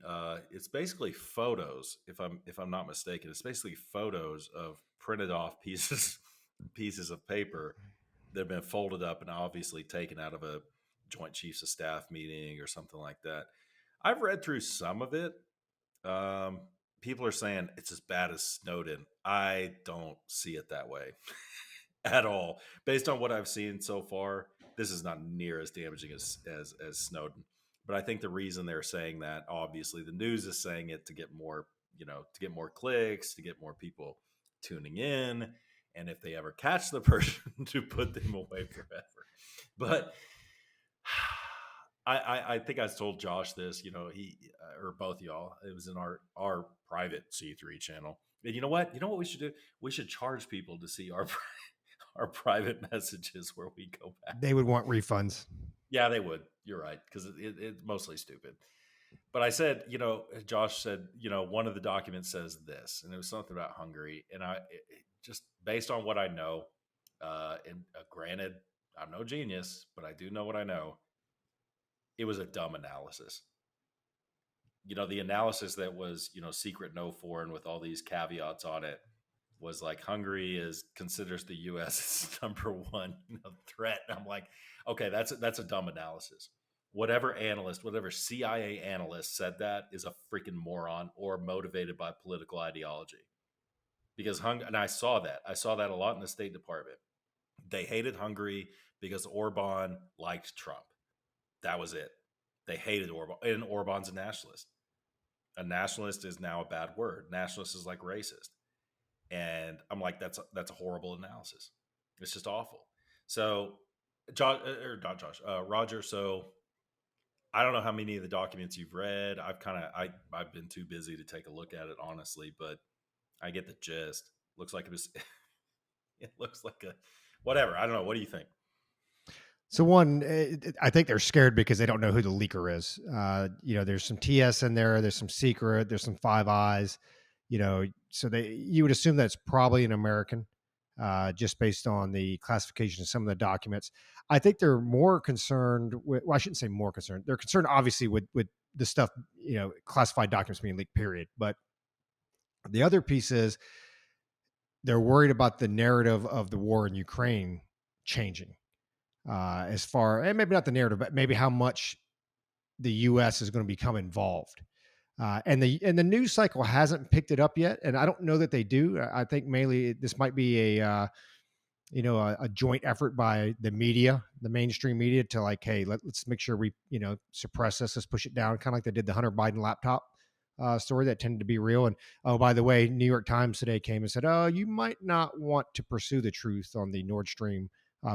It's basically photos, if I'm not mistaken. It's basically photos of printed off pieces of paper that have been folded up and obviously taken out of a Joint Chiefs of Staff meeting or something like that. I've read through some of it. people are saying it's as bad as Snowden. I don't see it that way at all. Based on what I've seen so far, this is not near as damaging as Snowden. But I think the reason they're saying that, obviously, the news is saying it to get more, to get more clicks, to get more people tuning in, and if they ever catch the person, to put them away forever. But I think I told Josh this, he or both y'all. It was in our private C3 channel. And you know what? You know what we should do? We should charge people to see our our private messages where we go back. They would want refunds. Yeah, they would. You're right, because it's mostly stupid. But I said, Josh said, one of the documents says this, and it was something about Hungary, and just based on what I know, and granted, I'm no genius, but I do know what I know. It was a dumb analysis. The analysis that was, secret no foreign with all these caveats on it was like Hungary considers the U.S. as number one threat. And I'm like, okay, that's a dumb analysis. Whatever CIA analyst said that is a freaking moron or motivated by political ideology. Because and I saw that a lot in the State Department. They hated Hungary because Orban liked Trump. That was it. They hated Orban, and Orban's a nationalist. A nationalist is now a bad word. Nationalist is like racist. And I'm like, that's a horrible analysis. It's just awful. So, Roger. So, I don't know how many of the documents you've read. I've been too busy to take a look at it, honestly, but I get the gist. Looks like it was. It looks like a whatever. I don't know. What do you think? So one, I think they're scared because they don't know who the leaker is. There's some TS in there. There's some secret. There's some Five Eyes. So you would assume that's probably an American, just based on the classification of some of the documents. I think they're more concerned with. Well, I shouldn't say more concerned. They're concerned, obviously, with the stuff. Classified documents being leaked. Period. But the other piece is they're worried about the narrative of the war in Ukraine changing. As far, and maybe not the narrative, but maybe how much the U.S. is going to become involved. And the news cycle hasn't picked it up yet, and I don't know that they do. I think mainly this might be a joint effort by the media, the mainstream media, to like, hey, let's make sure we suppress this, let's push it down, kind of like they did the Hunter Biden laptop story that tended to be real. And oh, by the way, New York Times today came and said, oh, you might not want to pursue the truth on the Nord Stream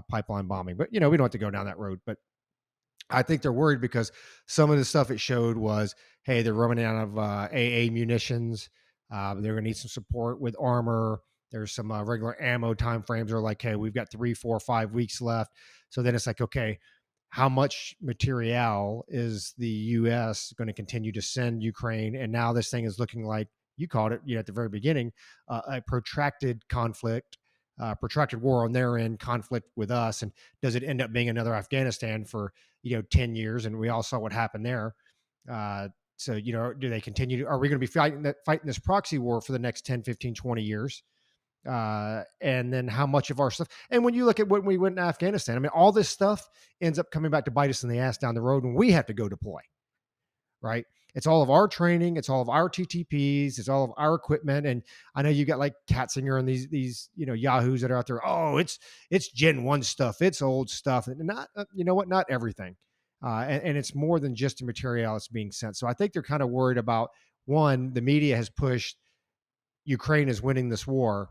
pipeline bombing. But, we don't have to go down that road. But I think they're worried because some of the stuff it showed was, hey, they're running out of AA munitions. They're going to need some support with armor. There's some regular ammo timeframes are like, hey, we've got 3, 4, 5 weeks left. So then it's like, okay, how much material is the U.S. going to continue to send Ukraine? And now this thing is looking like, you called it at the very beginning, a protracted conflict. Protracted war on their end, conflict with us, and does it end up being another Afghanistan for 10 years? And we all saw what happened there. So do they continue? Are we going to be fighting this proxy war for the next 10, 15, 20 years? And then how much of our stuff? And when you look at when we went to Afghanistan, I mean, all this stuff ends up coming back to bite us in the ass down the road when we have to go deploy. Right? It's all of our training. It's all of our TTPs. It's all of our equipment. And I know you got like Katzinger and these yahoos that are out there. Oh, it's Gen 1 stuff. It's old stuff. And not, not everything. And it's more than just the material that's being sent. So I think they're kind of worried about, one, the media has pushed Ukraine is winning this war.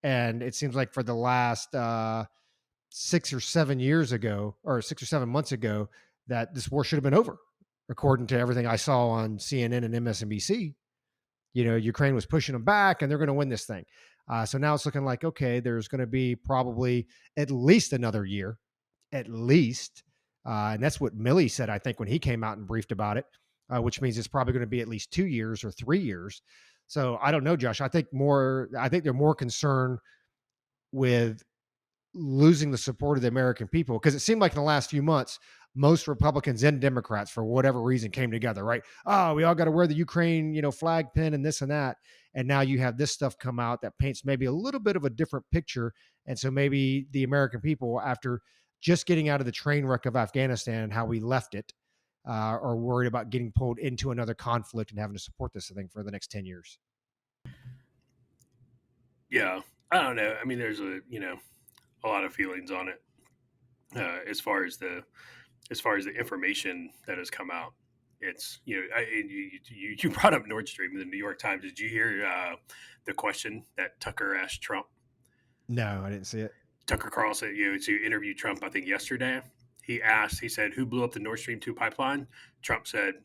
And it seems like for the last 6 or 7 years ago, or 6 or 7 months ago, that this war should have been over. According to everything I saw on CNN and MSNBC, Ukraine was pushing them back and they're going to win this thing. So now it's looking like, okay, there's going to be probably at least another year, at least. And that's what Milley said, I think, when he came out and briefed about it, which means it's probably going to be at least 2 years or 3 years. So I don't know, Josh. I think they're more concerned with losing the support of the American people, because it seemed like in the last few months, most Republicans and Democrats, for whatever reason, came together, right? Oh, we all got to wear the Ukraine, flag pin and this and that. And now you have this stuff come out that paints maybe a little bit of a different picture. And so maybe the American people, after just getting out of the train wreck of Afghanistan and how we left it, are worried about getting pulled into another conflict and having to support this thing for the next 10 years. Yeah, I don't know. I mean, there's a lot of feelings on it as far as the information that has come out. It's you brought up Nord Stream in the New York Times. Did you hear the question that Tucker asked Trump? No, I didn't see it. Tucker Carlson, to interview Trump, I think yesterday. He said, "Who blew up the Nord Stream 2 pipeline?" Trump said,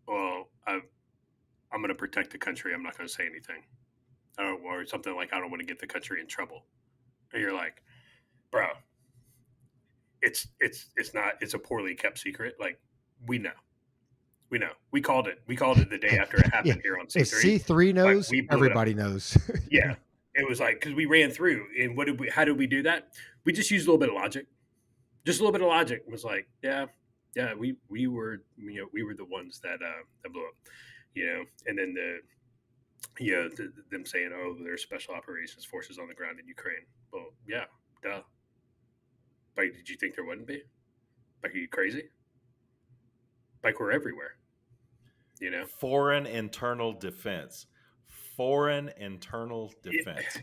"Well, I'm going to protect the country. I'm not going to say anything." Or something like, "I don't want to get the country in trouble." And you're like, bro, it's not. It's a poorly kept secret. Like we know, we called it. We called it the day after it Yeah, happened here on if C3. C3 Like knows, we blew it up. everybody knows. Yeah, it was like because we ran through. And what did we? How did we do that? We just used a little bit of logic. Just a little bit of logic. It was like, yeah, we were we were the ones that blew up. And then them saying, "Oh, there's special operations forces on the ground in Ukraine." Well, yeah, duh. Like, did you think there wouldn't be? Like, are you crazy? Like, we're everywhere. You know? Foreign internal defense. Foreign internal Yeah. defense.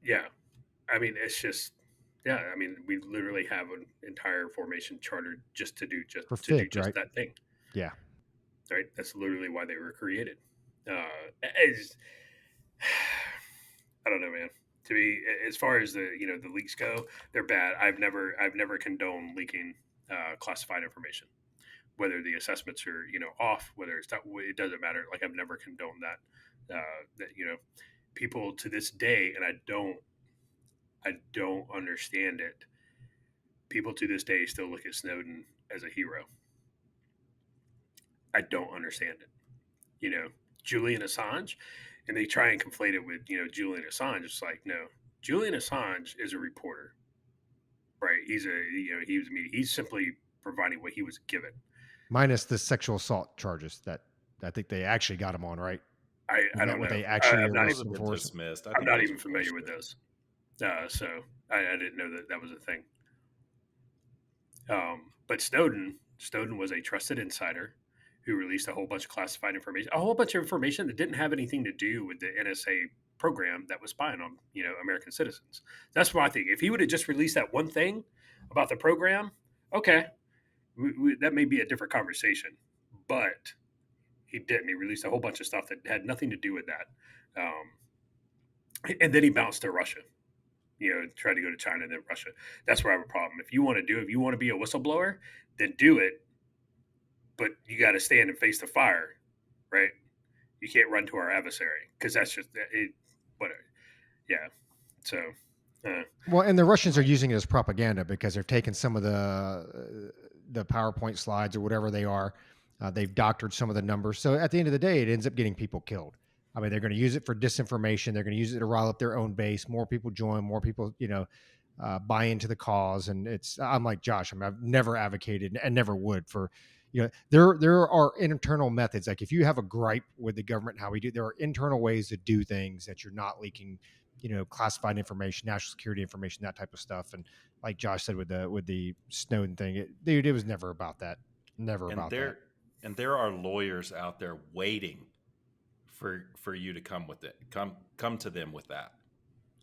Yeah. I mean, it's just, yeah. I mean, we literally have an entire formation chartered just to do For to do FIG, just right? that thing. Yeah. Right. That's literally why they were created. It's, I don't know, man. To me, as far as the leaks go, they're bad. I've never condoned leaking classified information. Whether the assessments are off, whether it's not, it doesn't matter. Like I've never condoned that. That people to this day, and I don't understand it. People to this day still look at Snowden as a hero. I don't understand it. You know, Julian Assange, and they try and conflate it with Julian Assange. It's like no, Julian Assange is a reporter, right? He's simply providing what he was given. Minus the sexual assault charges that I think they actually got him on, right? I Isn't that don't what know. they actually I'm not Those arrested have him been for? dismissed. I I'm think not those even are familiar with bullshit. those. So I didn't know that was a thing. But Snowden was a trusted insider who released a whole bunch of classified information, a whole bunch of information that didn't have anything to do with the NSA program that was spying on American citizens. That's what I think. If he would have just released that one thing about the program, okay, that may be a different conversation. But he didn't. He released a whole bunch of stuff that had nothing to do with that. And then he bounced to Russia. Tried to go to China and then Russia. That's where I have a problem. If you want to be a whistleblower, then do it. But you got to stand and face the fire, right? You can't run to our adversary because that's just it. Whatever. Yeah. So, uh, Well, and the Russians are using it as propaganda because they've taken some of the PowerPoint slides or whatever they are. They've doctored some of the numbers. So at the end of the day, it ends up getting people killed. I mean, they're going to use it for disinformation. They're going to use it to rile up their own base. More people join. More people, buy into the cause. And I'm like Josh. I mean, I've never advocated and never would for, there are internal methods. Like if you have a gripe with the government, how we do, there are internal ways to do things that you're not leaking classified information, national security information, that type of stuff. And like Josh said with the Snowden thing, dude, it was never about that. Never And about that. there are lawyers out there waiting for you to come with it. Come to them with that.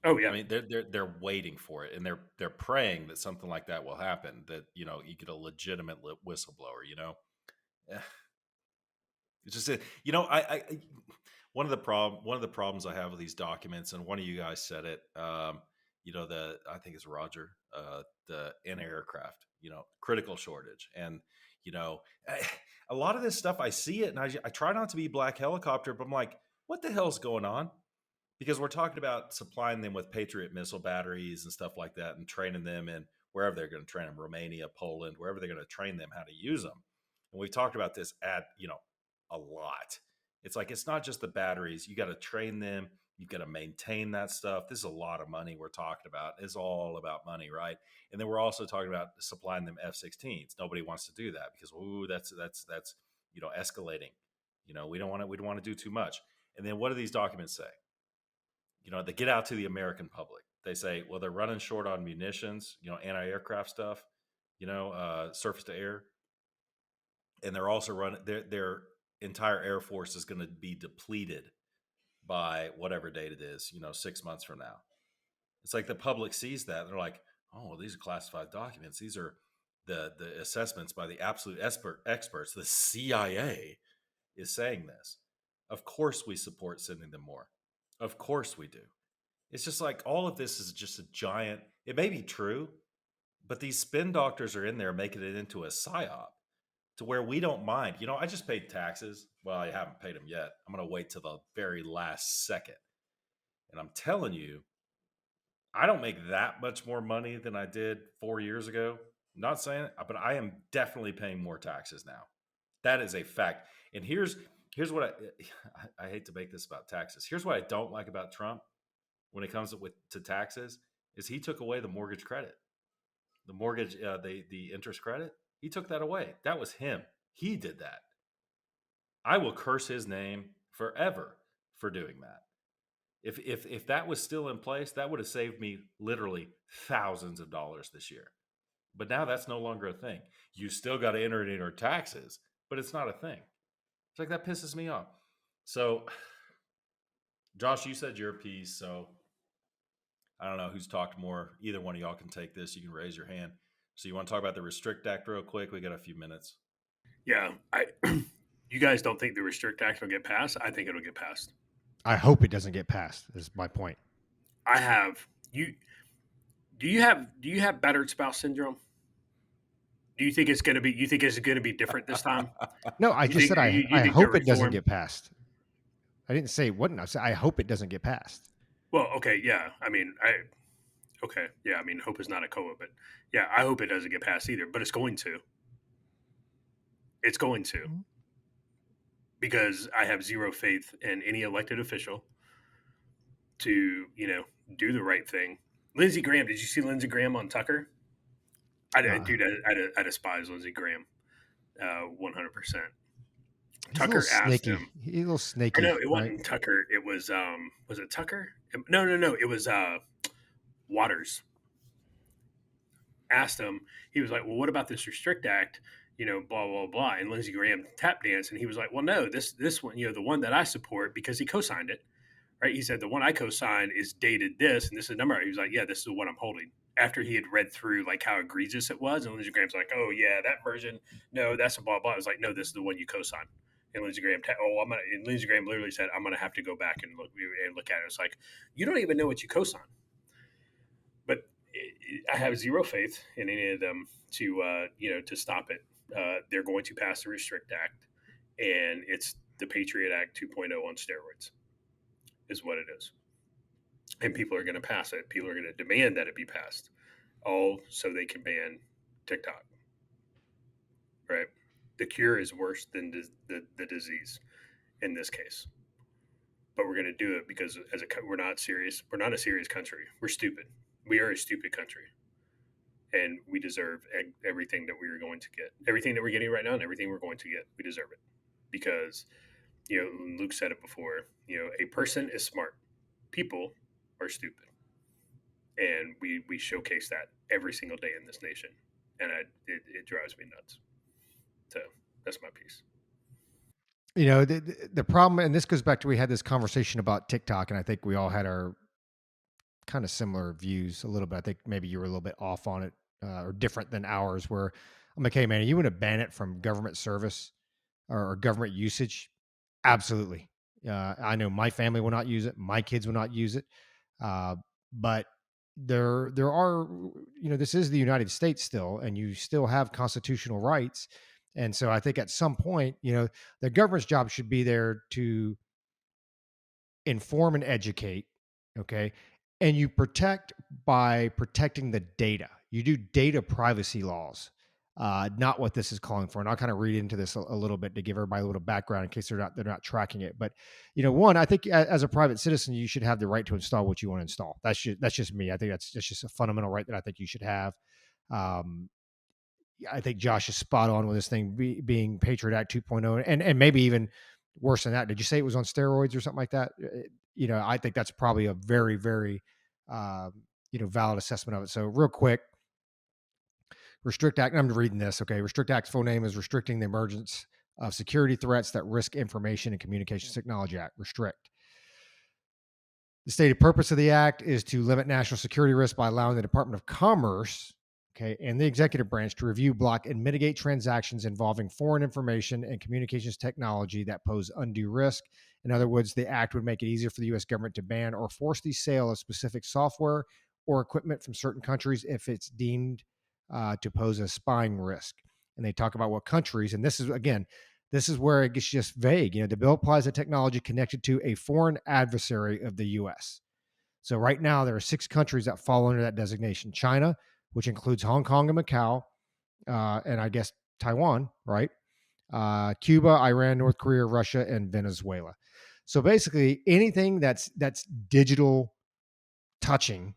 oh I yeah, mean, they're waiting for it, and they're praying that something like that will happen. That you get a legitimate whistleblower. Eh, it's just one of the problems I have with these documents, and one of you guys said it. I think it's Roger, the in aircraft, critical shortage, and you know, a lot of this stuff I see it, and I try not to be black helicopter, but I'm like, what the hell's going on? Because we're talking about supplying them with Patriot missile batteries and stuff like that, and training them in wherever they're going to train them, Romania, Poland, wherever they're going to train them how to use them. And we've talked about this a lot. It's like it's not just the batteries. You got to train them. You've got to maintain that stuff. This is a lot of money we're talking about. It's all about money, right? And then we're also talking about supplying them F-16s. Nobody wants to do that because that's escalating. We don't want to do too much. And then what do these documents say? They get out to the American public. They say, well, they're running short on munitions, anti-aircraft stuff, surface to air, and they're also running their entire air force is going to be depleted by whatever date it is, 6 months from now. It's like the public sees that and they're like, oh, well, these are classified documents. These are the assessments by the absolute experts. The CIA is saying this. Of course, we support sending them more. Of course, we do. It's just like all of this is just a giant. It may be true, but these spin doctors are in there making it into a psyop to where we don't mind. I just paid taxes. Well, I haven't paid them yet. I'm going to wait till the very last second. And I'm telling you, I don't make that much more money than I did 4 years ago. I'm not saying it, but I am definitely paying more taxes now. That is a fact. And here's what I hate to make this about taxes. Here's what I don't like about Trump when it comes to taxes is he took away the mortgage credit, the mortgage, the interest credit. He took that away. That was him. He did that. I will curse his name forever for doing that. If that was still in place, that would have saved me literally thousands of dollars this year. But now that's no longer a thing. You still got to enter it in your taxes, but it's not a thing. It's like that pisses me off. So, Josh, you said your piece, so I don't know who's talked more. Either one of y'all can take this. You can raise your hand. So you want to talk about the Restrict Act real quick? We got a few minutes. Yeah, you guys don't think the Restrict Act will get passed? I think it'll get passed. I hope it doesn't get passed. Is my point. I have you. Do you have battered spouse syndrome? Do you think it's going to be? You think it's going to be different this time? No, I just said I think hope they're it doesn't reformed? get passed. I didn't say it wouldn't. I said I hope it doesn't get passed. Well, okay, yeah. I mean, okay, yeah. I mean, hope is not a COA, but yeah, I hope it doesn't get passed either. But it's going to. It's going to, because I have zero faith in any elected official to do the right thing. Lindsey Graham. Did you see Lindsey Graham on Tucker? Dude, I despise Lindsey Graham, 100%. Tucker asked him. He's a little snaky. No, it wasn't Tucker. It was it Tucker? No. It was Waters. Asked him. He was like, "Well, what about this Restrict Act? Blah blah blah." And Lindsey Graham tap danced, and he was like, "Well, no, this one, the one that I support because he co-signed it, right?" He said the one I co-signed is dated this, and this is the number. He was like, "Yeah, this is the one I'm holding." After he had read through like how egregious it was, and Lindsey Graham's like, "Oh yeah, that version. No, that's a blah blah." I was like, "No, this is the one you co-signed." And Lindsey Graham, and Lindsey Graham literally said, "I'm gonna have to go back and look at it." It's like, you don't even know what you co-signed. But I have zero faith in any of them to stop it. They're going to pass the Restrict Act, and it's the Patriot Act 2.0 on steroids, is what it is. And people are going to pass it. People are going to demand that it be passed, all so they can ban TikTok. Right? The cure is worse than the disease in this case. But we're going to do it because we're not serious. We're not a serious country. We're stupid. We are a stupid country. And we deserve everything that we are going to get. Everything that we're getting right now and everything we're going to get. We deserve it. Because, Luke said it before, a person is smart. People are stupid. And we showcase that every single day in this nation. And it drives me nuts. So that's my piece. The problem, and this goes back to, we had this conversation about TikTok, and I think we all had our kind of similar views a little bit. I think maybe you were a little bit off on it, or different than ours, where I'm like, hey man, you want to ban it from government service or government usage? Absolutely. I know my family will not use it. My kids will not use it. But there are, this is the United States still, and you still have constitutional rights. And so I think at some point, the government's job should be there to inform and educate. Okay. And you protect by protecting the data. You do data privacy laws, not what this is calling for. And I'll kind of read into this a little bit to give everybody a little background in case they're not tracking it. But one, I think as a private citizen, you should have the right to install what you want to install. That's just me. I think that's just a fundamental right that I think you should have. I think Josh is spot on with this thing being Patriot Act 2.0, and maybe even worse than that. Did you say it was on steroids or something like that? I think that's probably a very, very, valid assessment of it. So real quick, Restrict Act, and I'm reading this. Okay. Restrict Act's full name is Restricting the Emergence of Security Threats That Risk Information and Communications Technology Act, Restrict. The stated purpose of the act is to limit national security risk by allowing the Department of Commerce, okay, and the executive branch to review, block, and mitigate transactions involving foreign information and communications technology that pose undue risk. In other words, the act would make it easier for the U.S. government to ban or force the sale of specific software or equipment from certain countries if it's deemed to pose a spying risk. And they talk about what countries, and this is again, this is where it gets just vague. The bill applies to technology connected to a foreign adversary of the U.S. So right now, there are 6 countries that fall under that designation: China, which includes Hong Kong and Macau, and I guess Taiwan, right? Cuba, Iran, North Korea, Russia, and Venezuela. So basically, anything that's digital touching,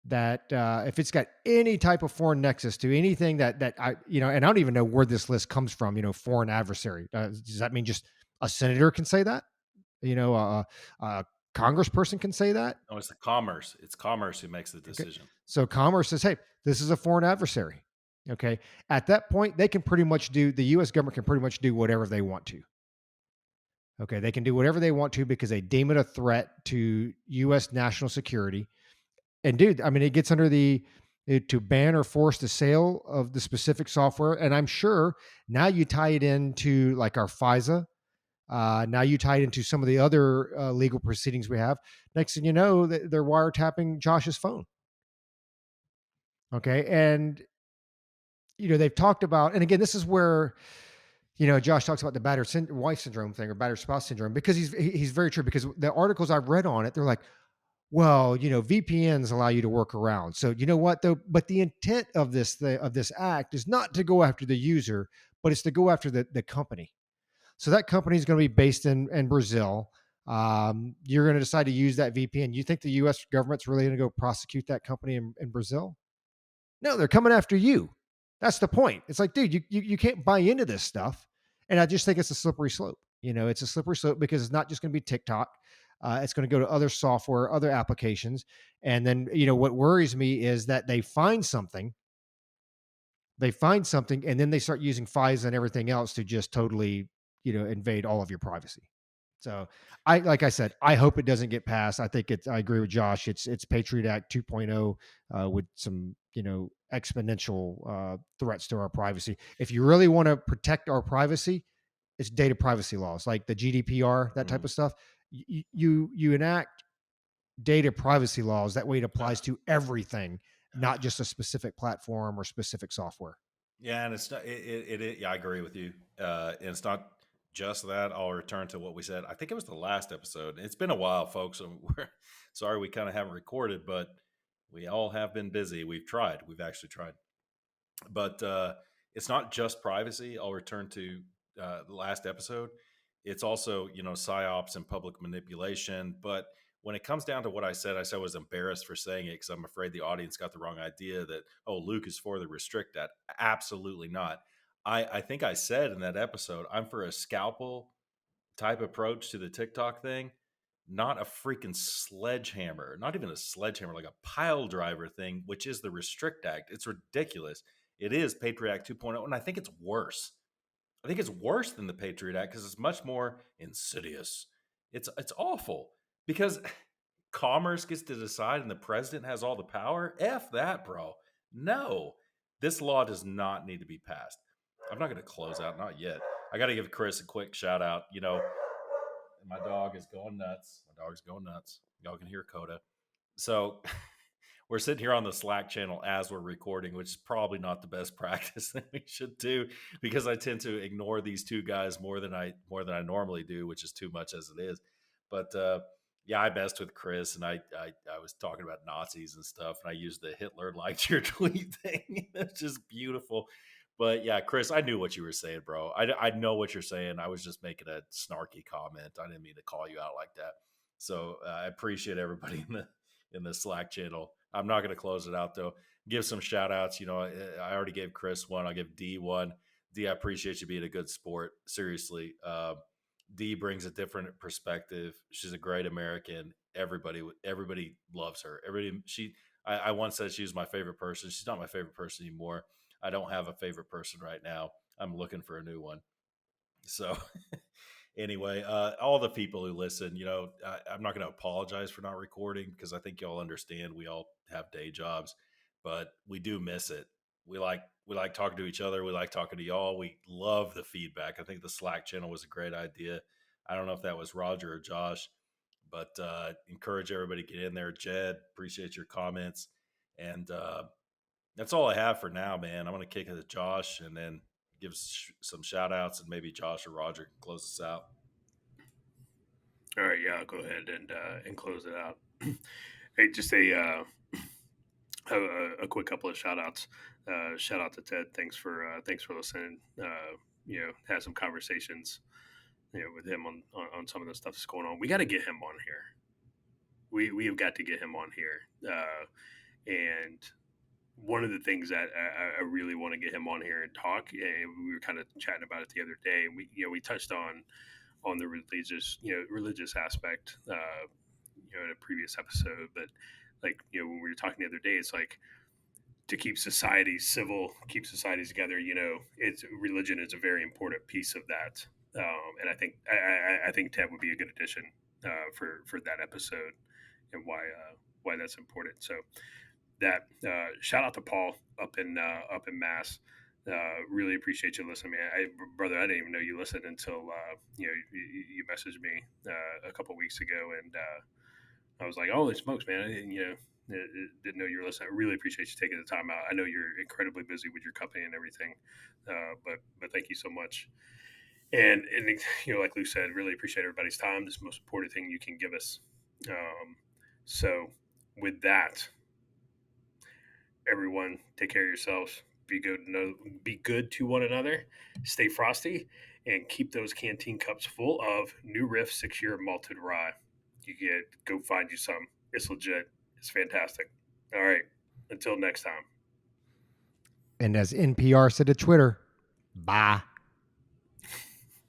that if it's got any type of foreign nexus to anything that I, and I don't even know where this list comes from. Foreign adversary. Does that mean just a senator can say that? A congressperson can say that? No, it's the commerce. It's commerce who makes the Okay. decision. So commerce says, hey, this is a foreign adversary. Okay. At that point, they can pretty much the US government can pretty much do whatever they want to. Okay. They can do whatever they want to because they deem it a threat to US national security. And dude, I mean, it gets under to ban or force the sale of the specific software. And I'm sure now you tie it into like our FISA. Now you tie it into some of the other legal proceedings we have. Next thing you know, they're wiretapping Josh's phone. Okay. And, they've talked about, and again, this is where, Josh talks about the battered wife syndrome thing or battered spouse syndrome, because he's very true, because the articles I've read on it, they're like, well, VPNs allow you to work around. So you know what though? But the intent of this act is not to go after the user, but it's to go after the company. So that company is going to be based in Brazil. You're going to decide to use that VPN. You think the U.S. government's really going to go prosecute that company in Brazil? No, they're coming after you. That's the point. It's like, dude, you can't buy into this stuff. And I just think it's a slippery slope. It's a slippery slope because it's not just going to be TikTok. It's going to go to other software, other applications. And then, what worries me is that they find something, and then they start using FISA and everything else to just totally, invade all of your privacy. So like I said, I hope it doesn't get passed. I think I agree with Josh. It's Patriot Act 2.0 with some, exponential threats to our privacy. If you really want to protect our privacy, it's data privacy laws like the GDPR, that type of stuff. You enact data privacy laws. That way it applies to everything, not just a specific platform or specific software. Yeah, and it's not. Yeah, I agree with you. And it's not just that. I'll return to what we said. I think it was the last episode. It's been a while, folks. And we're sorry we kind of haven't recorded, but we all have been busy. We've tried. We've actually tried. But it's not just privacy. I'll return to the last episode. It's also, psyops and public manipulation. But when it comes down to what I said I was embarrassed for saying it because I'm afraid the audience got the wrong idea that, oh, Luke is for the Restrict Act. Absolutely not. I think I said in that episode, I'm for a scalpel type approach to the TikTok thing, not a freaking sledgehammer, not even a sledgehammer, like a pile driver thing, which is the Restrict Act. It's ridiculous. It is Patriot Act 2.0, and I think it's worse. I think it's worse than the Patriot Act because it's much more insidious. It's awful because commerce gets to decide and the president has all the power. F that, bro. No, this law does not need to be passed. I'm not going to close out, not yet. I got to give Chris a quick shout out. My dog is going nuts. My dog's going nuts. Y'all can hear Coda. So we're sitting here on the Slack channel as we're recording, which is probably not the best practice that we should do because I tend to ignore these two guys more than I normally do, which is too much as it is. But yeah, I messed with Chris and I was talking about Nazis and stuff, and I used the Hitler liked your tweet thing. It's just beautiful. But yeah, Chris, I knew what you were saying, bro. I know what you're saying. I was just making a snarky comment. I didn't mean to call you out like that. So I appreciate everybody in the Slack channel. I'm not going to close it out though. Give some shout outs. I already gave Chris one. I'll give D one. D, I appreciate you being a good sport. Seriously. D brings a different perspective. She's a great American. Everybody loves her. I once said she was my favorite person. She's not my favorite person anymore. I don't have a favorite person right now. I'm looking for a new one. So Anyway, all the people who listen, I'm not going to apologize for not recording because I think y'all understand we all have day jobs, but we do miss it. We like talking to each other. We like talking to y'all. We love the feedback. I think the Slack channel was a great idea. I don't know if that was Roger or Josh, but encourage everybody to get in there. Jed, appreciate your comments, and that's all I have for now, man. I'm going to kick it to Josh and then give some shout outs, and maybe Josh or Roger can close us out. All right, yeah, I'll go ahead and close it out. Hey, just a quick couple of shout outs. Shout out to Ted. Thanks for listening. Had some conversations, with him on some of the stuff that's going on. We got to get him on here. We have got to get him on here. And one of the things that I really want to get him on here and talk, and we were kind of chatting about it the other day, and we touched on the religious aspect, in a previous episode, but like, when we were talking the other day, it's like, to keep societies civil, keep societies together, it's religion is a very important piece of that. And I think Ted would be a good addition for that episode, and why that's important. So that shout out to Paul up in Mass. Really appreciate you listening, man. Brother, I didn't even know you listened until you messaged me a couple weeks ago, and I was like, "Holy smokes, man! I didn't know you were listening." I really appreciate you taking the time out. I know you're incredibly busy with your company and everything, but thank you so much. And like Lou said, really appreciate everybody's time. This is the most important thing you can give us. So, with that, everyone, take care of yourselves. Be good to one another. Stay frosty, and keep those canteen cups full of New Riff 6-year malted rye. Go find you some. It's legit. It's fantastic. All right. Until next time. And as NPR said to Twitter, bye.